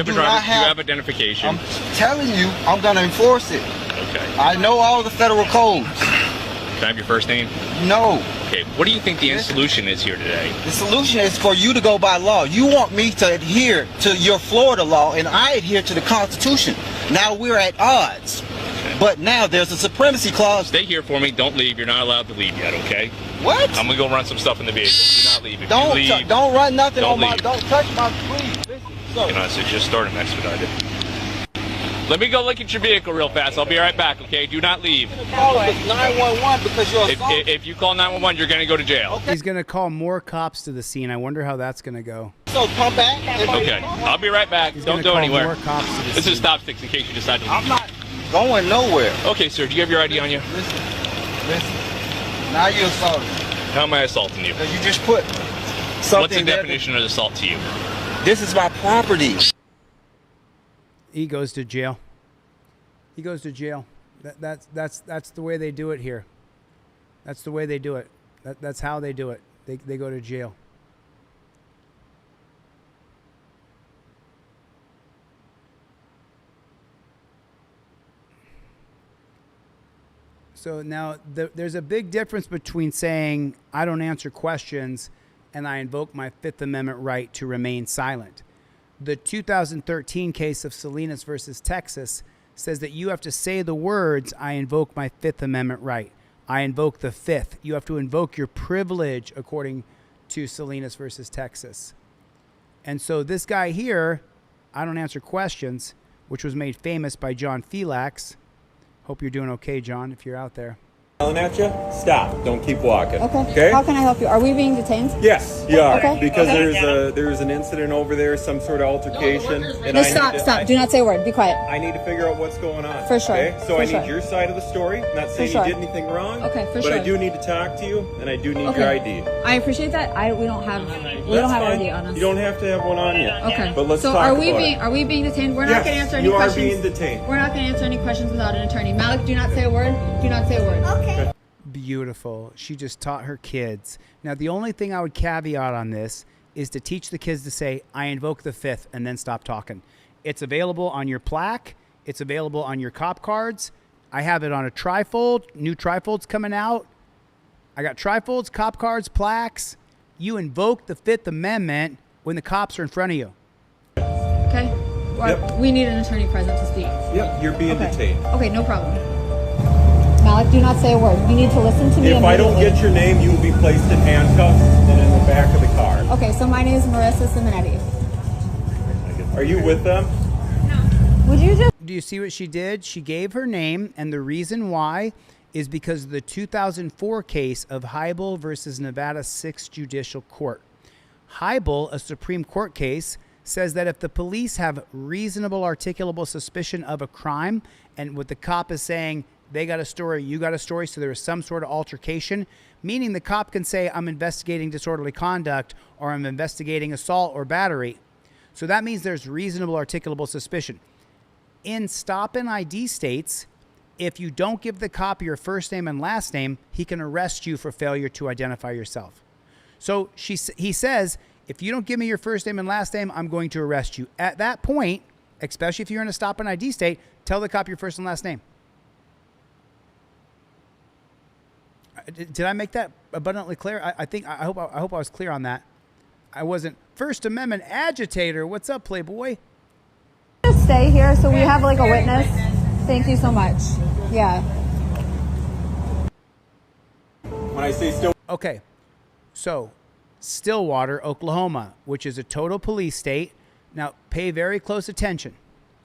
Do you have identification?
I'm telling you, I'm going to enforce it.
Okay.
I know all the federal codes.
Can I have your first name?
No.
Okay, what do you think the solution is here today?
The solution is for you to go by law. You want me to adhere to your Florida law, and I adhere to the Constitution. Now we're at odds. Okay. But now there's a supremacy clause.
Stay here for me. Don't leave. You're not allowed to leave yet, okay?
What?
I'm going to go run some stuff in the vehicle. Do not leave. If
don't
you leave,
don't run nothing
don't
on my...
leave.
Don't touch my... Please, listen. So,
you know, so just start them expedited. Let me go look at your vehicle real fast. I'll be right back, okay? Do not leave.
Call 911 because you're assaulted.
If you call 911, you're going to go to jail.
Okay. He's going to call more cops to the scene. I wonder how that's going to go.
So come back.
Okay, I'll be right back. Don't go anywhere.
More cops to the
this
scene.
is stop sticks in case you decide to leave.
I'm not going nowhere.
Okay, sir. Do you have your ID on you?
Listen. Now you're assaulting.
How am I assaulting you?
Because you just put something.
What's the definition of assault to you?
This is my property.
He goes to jail. He goes to jail. That's the way they do it here. That's the way they do it. That's how they do it. They go to jail. So now there's a big difference between saying I don't answer questions and I invoke my Fifth Amendment right to remain silent. The 2013 case of Salinas versus Texas says that you have to say the words, I invoke my Fifth Amendment right. I invoke the Fifth. You have to invoke your privilege according to Salinas versus Texas. And so this guy here, I don't answer questions, which was made famous by John Phelaks. Hope you're doing okay, John, if you're out there.
Yelling at you? Stop. Don't keep walking.
Okay. How can I help you? Are we being detained?
Yes, you are.
Okay.
Because there's an incident over there, some sort of altercation. And
No, stop. Do not say a word. Be quiet.
I need to figure out what's going on.
For sure.
Okay? So
For
I need
sure.
your side of the story. Not saying
sure.
you did anything wrong.
Okay, for
but
sure.
I do need to talk to you, and I do need
Okay.
your ID.
I appreciate that. We don't have
That's fine.
ID on us.
You don't have to have one on you.
Okay.
But let's
so
talk
are we
about
being
it.
are we being detained? We're not
Yes,
going to answer any
you are
questions.
being detained.
We're not going to answer any questions without an attorney. Malik, do not say a word. Do not say a word. Okay.
Beautiful. She just taught her kids. Now, the only thing I would caveat on this is to teach the kids to say, I invoke the Fifth, and then stop talking. It's available on your plaque. It's available on your cop cards. I have it on a trifold. New trifolds coming out. I got trifolds, cop cards, plaques. You invoke the Fifth Amendment when the cops are in front of you.
Okay.
Yep.
We need an attorney present to speak.
Yep, you're being detained.
Okay, no problem. Malik, do not say a word. You need to listen to me
If I don't get your name, you will be placed in handcuffs and in the back of the car.
Okay, so my name is Marissa Simonetti.
Are you with them?
Would you just...
Do you see what she did? She gave her name, and the reason why is because of the 2004 case of Heibel versus Nevada 6th Judicial Court. Heibel, a Supreme Court case, says that if the police have reasonable articulable suspicion of a crime, and what the cop is saying, they got a story, you got a story, so there is some sort of altercation, meaning the cop can say, I'm investigating disorderly conduct, or I'm investigating assault or battery. So that means there's reasonable articulable suspicion. In stop and ID states, if you don't give the cop your first name and last name, he can arrest you for failure to identify yourself. So he says, if you don't give me your first name and last name, I'm going to arrest you. At that point, especially if you're in a stop and ID state, tell the cop your first and last name. Did I make that abundantly clear? I hope I was clear on that. I wasn't. First Amendment agitator. What's up, Playboy?
Just stay here so we have like a witness. Thank you so much. Yeah.
When I say still.
Okay, so Stillwater, Oklahoma, which is a total police state. Now, pay very close attention.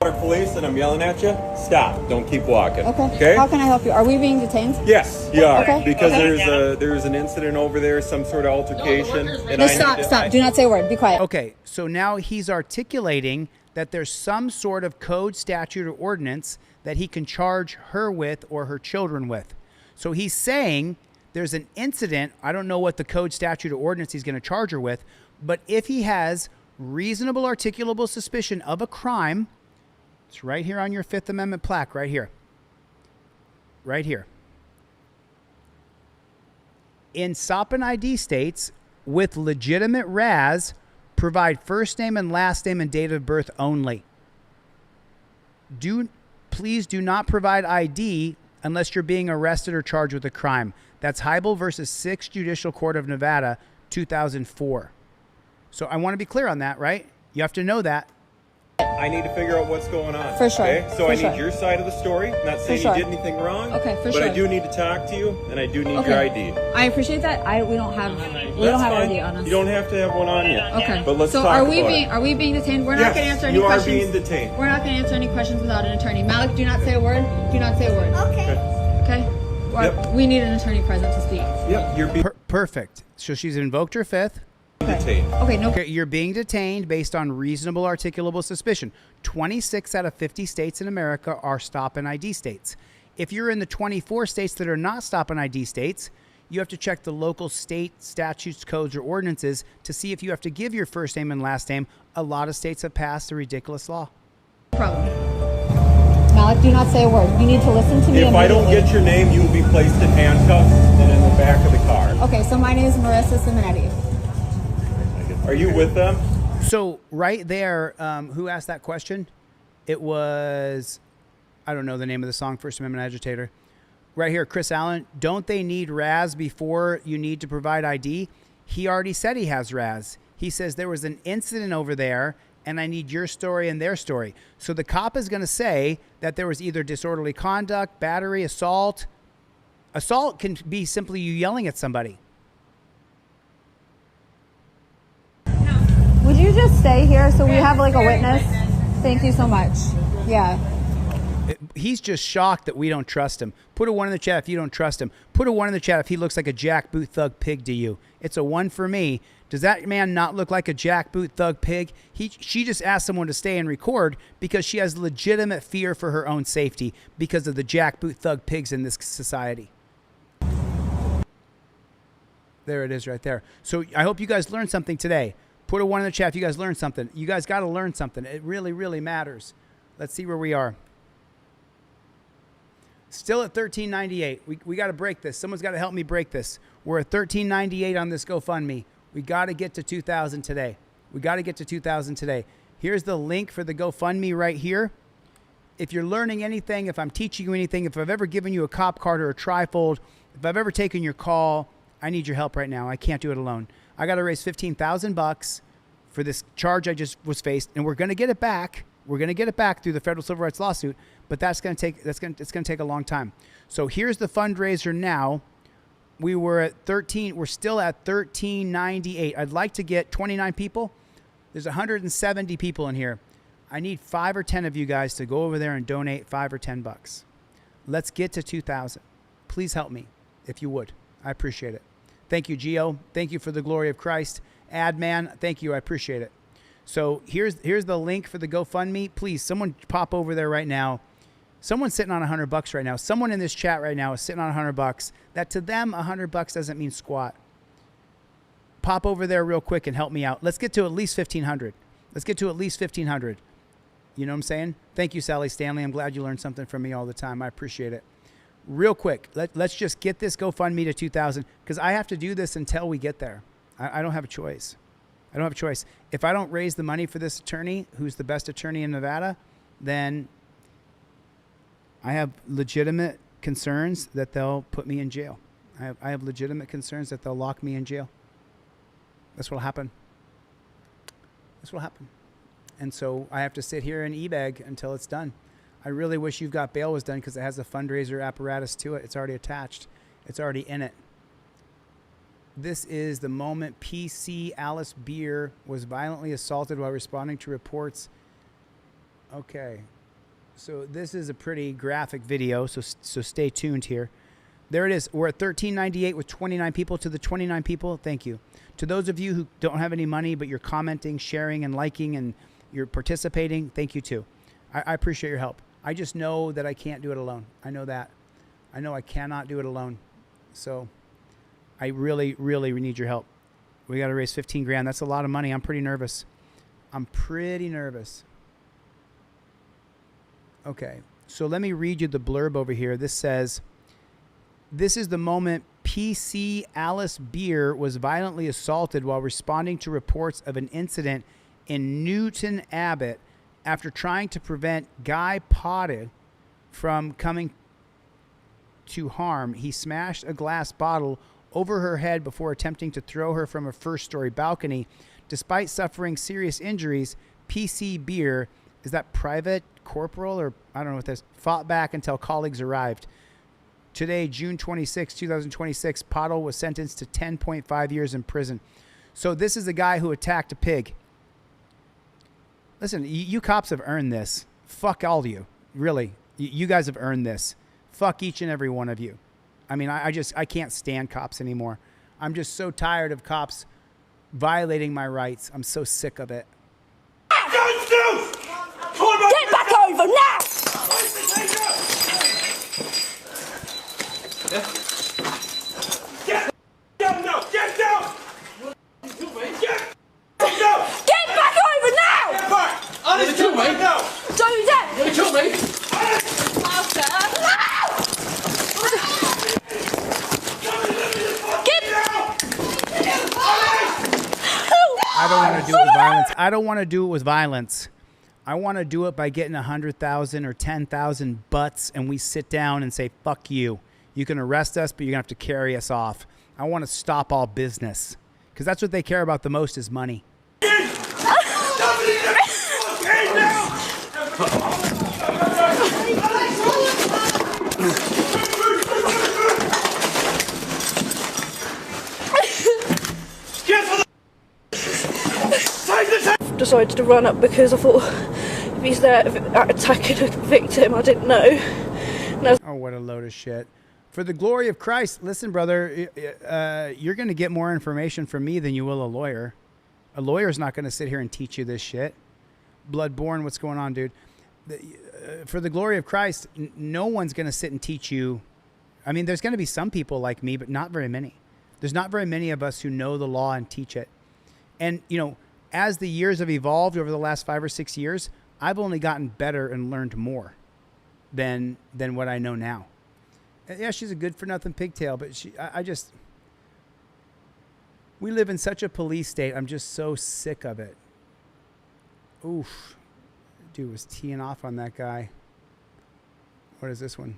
Police and I'm yelling at you, stop. Don't keep walking.
Okay. How can I help you? Are we being detained?
Yes, you are.
Okay.
Because
Okay.
there's an incident over there, some sort of altercation. And
No, stop. Do not say a word. Be quiet.
Okay, so now he's articulating that there's some sort of code, statute, or ordinance that he can charge her with or her children with. So he's saying there's an incident. I don't know what the code, statute, or ordinance he's going to charge her with, but if he has reasonable articulable suspicion of a crime, it's right here on your Fifth Amendment plaque, right here. Right here. In SOP and ID states with legitimate RAS, provide first name and last name and date of birth only. Please do not provide ID unless you're being arrested or charged with a crime. That's Heibel versus 6th Judicial Court of Nevada, 2004. So I want to be clear on that, right? You have to know that.
I need to figure out what's going on.
For sure.
Okay? So
For
I
sure.
need your side of the story. I'm not saying
sure.
you did anything wrong.
Okay, for
but
sure.
I do need to talk to you, and I do need
Okay.
your ID.
I appreciate that. We don't have
That's
ID
fine.
on us.
You don't have to have one on you.
Okay.
But let's
so
talk
are
about
we being
it.
are we being detained? We're not going to answer any
you
questions.
are being detained.
We're not going to answer any questions without an attorney. Malik, do not say a word. Do not say a word. Okay.
Yep.
We need an attorney present to speak.
Yep. You're being
Perfect. So she's invoked her fifth.
detained.
Okay, no.
Okay, you're being detained based on reasonable articulable suspicion. 26 out of 50 states in America are stop and ID states. If you're in the 24 states that are not stop and ID states, you have to check the local state statutes, codes, or ordinances to see if you have to give your first name and last name. A lot of states have passed a ridiculous law.
Problem. Malik, do not say a word. You need to listen to me.
If I don't get your name, you will be placed in handcuffs and in the back of the car.
Okay, so my name is Marissa Simonetti.
Are you with them?
So right there, who asked that question? It was, I don't know the name of the song, First Amendment Agitator. Right here, Chris Allen. Don't they need RAS before you need to provide ID? He already said he has RAS. He says there was an incident over there and I need your story and their story. So the cop is going to say that there was either disorderly conduct, battery, assault. Assault can be simply you yelling at somebody.
Would you just stay here so we have like a witness? Thank you so much. Yeah.
He's just shocked that we don't trust him. Put a 1 in the chat if you don't trust him. Put a 1 in the chat if he looks like a jackboot thug pig to you. It's a 1 for me. Does that man not look like a jackboot thug pig? She just asked someone to stay and record because she has legitimate fear for her own safety because of the jackboot thug pigs in this society. There it is right there. So I hope you guys learned something today. Put a 1 in the chat if you guys learned something. You guys got to learn something. It really, really matters. Let's see where we are. Still at $13.98. We got to break this. Someone's got to help me break this. We're at $13.98 on this GoFundMe. We got to get to 2,000 today. We got to get to 2,000 today. Here's the link for the GoFundMe right here. If you're learning anything, if I'm teaching you anything, if I've ever given you a cop card or a trifold, if I've ever taken your call, I need your help right now. I can't do it alone. I got to raise $15,000 for this charge I just was faced, and we're going to get it back. We're going to get it back through the federal civil rights lawsuit, but it's going to take a long time. So here's the fundraiser now. We were at 13. We're still at $13.98. I'd like to get 29 people. There's 170 people in here. I need 5 or 10 of you guys to go over there and donate $5 or $10. Let's get to 2,000. Please help me, if you would. I appreciate it. Thank you, Gio. Thank you for the glory of Christ. Adman, thank you. I appreciate it. So here's the link for the GoFundMe. Please, someone pop over there right now. Someone's sitting on $100 right now. Someone in this chat right now is sitting on $100. That to them, $100 doesn't mean squat. Pop over there real quick and help me out. Let's get to at least 1,500. Let's get to at least 1,500. You know what I'm saying? Thank you, Sally Stanley. I'm glad you learn something from me all the time. I appreciate it. Real quick, let's just get this GoFundMe to 2,000 because I have to do this until we get there. I don't have a choice. I don't have a choice. If I don't raise the money for this attorney, who's the best attorney in Nevada, then I have legitimate concerns that they'll put me in jail. I have legitimate concerns that they'll lock me in jail. That's what'll happen. That's what'll happen. And so I have to sit here and e-beg until it's done. I really wish You've Got Bail was done because it has a fundraiser apparatus to it. It's already attached. It's already in it. This is the moment PC Alice Beer was violently assaulted while responding to reports. Okay. So this is a pretty graphic video, so stay tuned here. There it is. We're at 1398 with 29 people. To the 29 people, thank you. To those of you who don't have any money, but you're commenting, sharing, and liking, and you're participating, thank you too. I appreciate your help. I just know that I can't do it alone. I know that. I know I cannot do it alone. So I really, really need your help. We got to raise 15 grand. That's a lot of money. I'm pretty nervous. I'm pretty nervous. Okay, so let me read you the blurb over here. This says, this is the moment PC Alice Beer was violently assaulted while responding to reports of an incident in Newton Abbot after trying to prevent Guy Potted from coming to harm. He smashed a glass bottle over her head before attempting to throw her from a first-story balcony. Despite suffering serious injuries, PC Beer, is that Private Corporal, or I don't know what this, fought back until colleagues arrived. Today, June 26, 2026, Pottle was sentenced to 10.5 years in prison. So this is the guy who attacked a pig. Listen, you cops have earned this. Fuck all of you. Really. You guys have earned this. Fuck each and every one of you. I mean, I can't stand cops anymore. I'm just so tired of cops violating my rights. I'm so sick of it.
Get back over now!
Get down now! Get down!
Get back over now!
Get back!
Honest,
kill me! Now!
Don't do that!
You kill me!
I don't want to do it with violence. I don't want to do it with violence. I want to do it by getting 100,000 or 10,000 butts, and we sit down and say, fuck you. You can arrest us, but you're going to have to carry us off. I want to stop all business, because that's what they care about the most is money.
Decided to run up because I thought if he's there attacking a victim, I didn't know.
Oh, what a load of shit. For the glory of Christ, listen, brother, you're going to get more information from me than you will a lawyer. A lawyer's not going to sit here and teach you this shit. Bloodborne, what's going on, dude? For the glory of Christ, no one's going to sit and teach you. I mean, there's going to be some people like me, but not very many. There's not very many of us who know the law and teach it. And, you know, as the years have evolved over the last 5 or 6 years, I've only gotten better and learned more than what I know now. Yeah, she's a good-for-nothing pigtail, but we live in such a police state. I'm just so sick of it. Oof. Dude was teeing off on that guy. What is this one?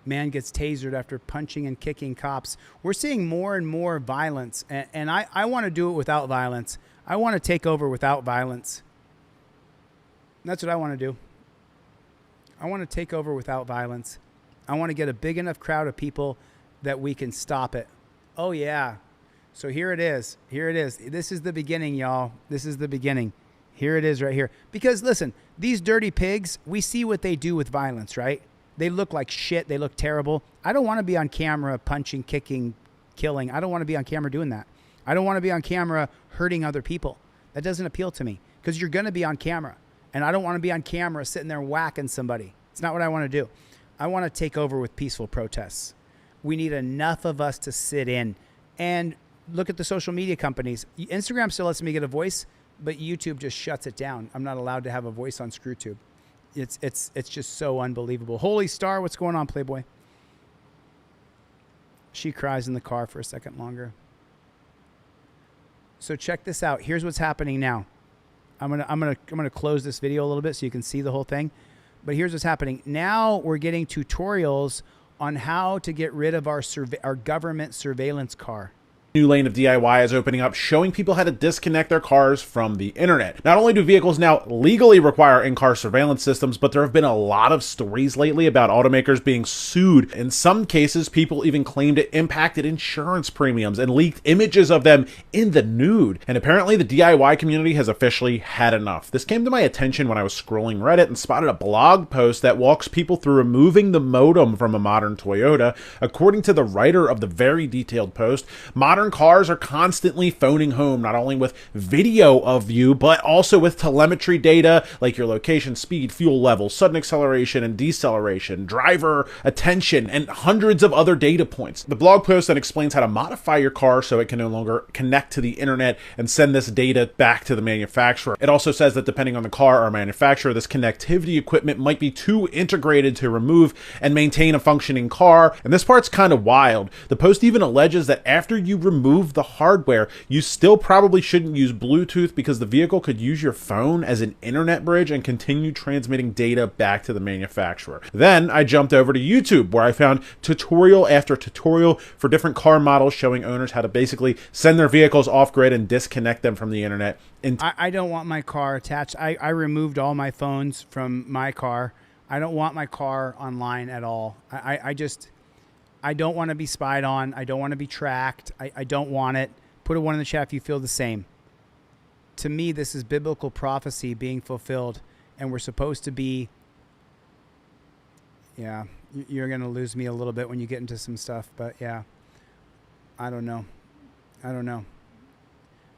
Man gets tasered after punching and kicking cops. We're seeing more and more violence, and I want to do it without violence. I want to take over without violence. That's what I want to do. I want to take over without violence. I want to get a big enough crowd of people that we can stop it. Oh, yeah. So here it is. Here it is. This is the beginning, y'all. This is the beginning. Here it is right here. Because, listen, these dirty pigs, we see what they do with violence, right? They look like shit. They look terrible. I don't want to be on camera punching, kicking, killing. I don't want to be on camera doing that. I don't want to be on camera hurting other people. That doesn't appeal to me because you're going to be on camera. And I don't want to be on camera sitting there whacking somebody. It's not what I want to do. I want to take over with peaceful protests. We need enough of us to sit in. And look at the social media companies. Instagram still lets me get a voice, but YouTube just shuts it down. I'm not allowed to have a voice on ScrewTube. It's just so unbelievable. Holy Star, what's going on, Playboy? She cries in the car for a second longer. So check this out. Here's what's happening now. I'm gonna close this video a little bit so you can see the whole thing. But here's what's happening. Now we're getting tutorials on how to get rid of our government surveillance car.
New lane of DIY is opening up, showing people how to disconnect their cars from the internet. Not only do vehicles now legally require in-car surveillance systems, but there have been a lot of stories lately about automakers being sued. In some cases, people even claimed it impacted insurance premiums and leaked images of them in the nude. And apparently the DIY community has officially had enough. This came to my attention when I was scrolling Reddit and spotted a blog post that walks people through removing the modem from a modern Toyota. According to the writer of the very detailed post, modern cars are constantly phoning home, not only with video of you, but also with telemetry data like your location, speed, fuel level, sudden acceleration and deceleration, driver attention, and hundreds of other data points. The blog post then explains how to modify your car so it can no longer connect to the internet and send this data back to the manufacturer. It also says that depending on the car or manufacturer, this connectivity equipment might be too integrated to remove and maintain a functioning car. And this part's kind of wild. The post even alleges that after you remove the hardware, you still probably shouldn't use Bluetooth because the vehicle could use your phone as an internet bridge and continue transmitting data back to the manufacturer. Then I jumped over to YouTube, where I found tutorial after tutorial for different car models showing owners how to basically send their vehicles off-grid and disconnect them from the internet.
I don't want my car attached. I removed all my phones from my car. I don't want my car online at all. I don't want to be spied on. I don't want to be tracked. I don't want it. Put a 1 in the chat if you feel the same. To me, this is biblical prophecy being fulfilled, and we're supposed to be... Yeah, you're going to lose me a little bit when you get into some stuff, but yeah, I don't know.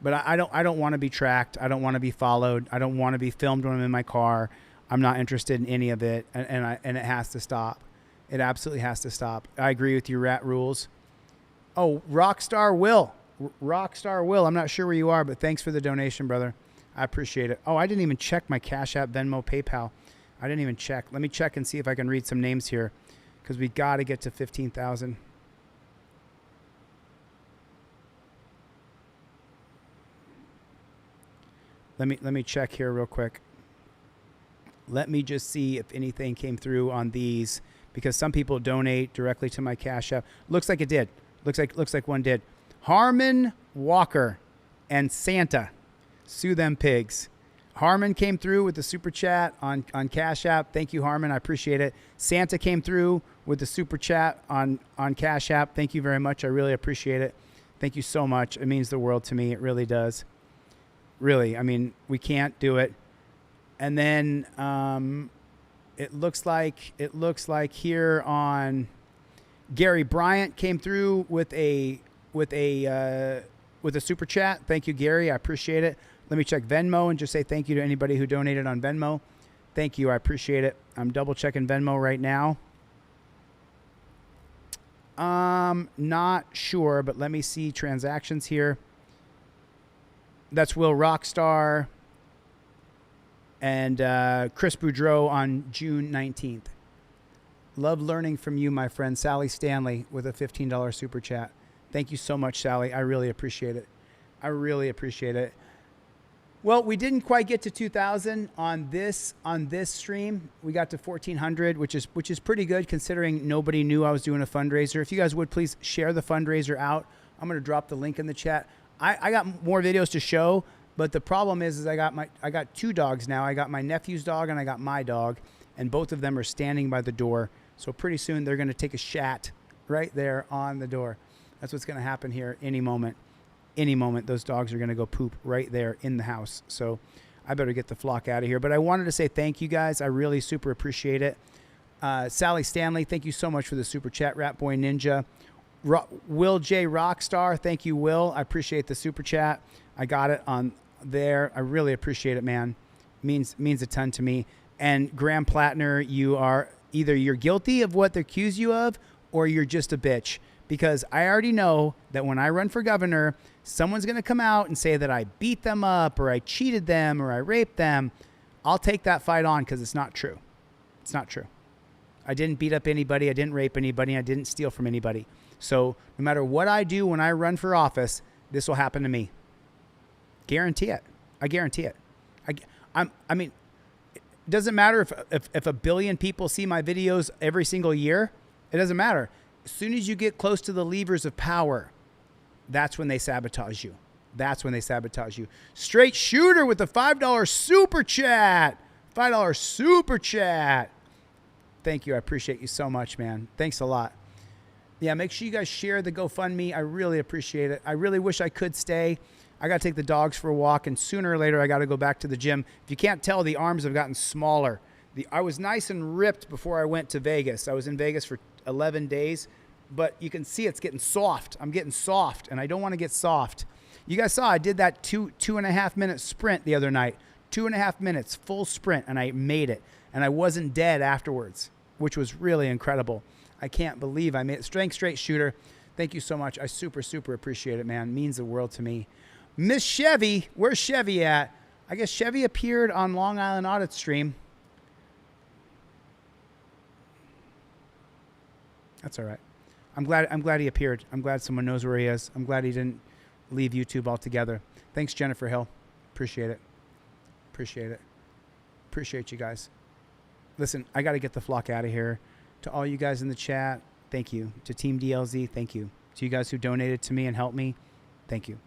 But I don't want to be tracked. I don't want to be followed. I don't want to be filmed when I'm in my car. I'm not interested in any of it, and it has to stop. It absolutely has to stop. I agree with you, Rat Rules. Oh, Rockstar Will. Rockstar Will. I'm not sure where you are, but thanks for the donation, brother. I appreciate it. Oh, I didn't even check my Cash App, Venmo, PayPal. I didn't even check. Let me check and see if I can read some names here, because we got to get to 15,000. Let me check here real quick. Let me just see if anything came through on these, because some people donate directly to my Cash App. Looks like it did. Looks like one did. Harmon Walker and Santa. Sue them pigs. Harmon came through with the super chat on Cash App. Thank you, Harmon. I appreciate it. Santa came through with the super chat on Cash App. Thank you very much. I really appreciate it. Thank you so much. It means the world to me. It really does. Really. I mean, we can't do it. And then it looks like here on Gary Bryant came through with a super chat. Thank you, Gary. I appreciate it. Let me check Venmo and just say thank you to anybody who donated on Venmo. Thank you. I appreciate it. I'm double checking Venmo right now. Not sure, but let me see transactions here. That's Will Rockstar and Chris Boudreau on June 19th. Love learning from you, my friend. Sally Stanley with a $15 super chat. Thank you so much, Sally. I really appreciate it. I really appreciate it. Well, we didn't quite get to 2,000 on this stream. We got to 1,400, which is pretty good considering nobody knew I was doing a fundraiser. If you guys would please share the fundraiser out. I'm going to drop the link in the chat. I got more videos to show, but the problem is I got two dogs now. I got my nephew's dog and I got my dog, and both of them are standing by the door. So pretty soon they're going to take a shat right there on the door. That's what's going to happen here any moment. Any moment, those dogs are going to go poop right there in the house. So I better get the flock out of here. But I wanted to say thank you, guys. I really super appreciate it. Sally Stanley, thank you so much for the super chat. Rat Boy Ninja. Will J. Rockstar, thank you, Will. I appreciate the super chat. I got it on there. I really appreciate it, man. Means a ton to me. And Graham Plattner, you're guilty of what they accuse you of, or you're just a bitch. Because I already know that when I run for governor, someone's going to come out and say that I beat them up or I cheated them or I raped them. I'll take that fight on because it's not true. It's not true. I didn't beat up anybody. I didn't rape anybody. I didn't steal from anybody. So no matter what I do when I run for office, this will happen to me. Guarantee it. I guarantee it. I mean, it doesn't matter if a billion people see my videos every single year. It doesn't matter. As soon as you get close to the levers of power, that's when they sabotage you. That's when they sabotage you. Straight Shooter with the $5 super chat. $5 super chat. Thank you. I appreciate you so much, man. Thanks a lot. Yeah, make sure you guys share the GoFundMe. I really appreciate it. I really wish I could stay. I got to take the dogs for a walk, and sooner or later I got to go back to the gym. If you can't tell, the arms have gotten smaller. I was nice and ripped before I went to Vegas. I was in Vegas for 11 days, but you can see it's getting soft. I'm getting soft, and I don't want to get soft. You guys saw I did that 2.5 minute sprint the other night. 2.5 minutes, full sprint, and I made it. And I wasn't dead afterwards, which was really incredible. I can't believe I made it. Straight Shooter, thank you so much. I super, super appreciate it, man. It means the world to me. Miss Chevy, where's Chevy at? I guess Chevy appeared on Long Island Audit Stream. That's all right. I'm glad he appeared. I'm glad someone knows where he is. I'm glad he didn't leave YouTube altogether. Thanks, Jennifer Hill. Appreciate it. Appreciate it. Appreciate you guys. Listen, I got to get the flock out of here. To all you guys in the chat, thank you. To Team DLZ, thank you. To you guys who donated to me and helped me, thank you.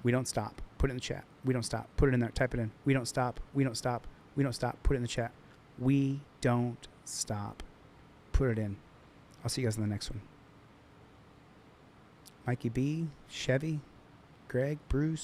We don't stop. Put it in the chat. We don't stop. Put it in there. Type it in. We don't stop. We don't stop. We don't stop. Put it in the chat. We don't stop. Put it in. I'll see you guys in the next one. Mikey B, Chevy, Greg, Bruce.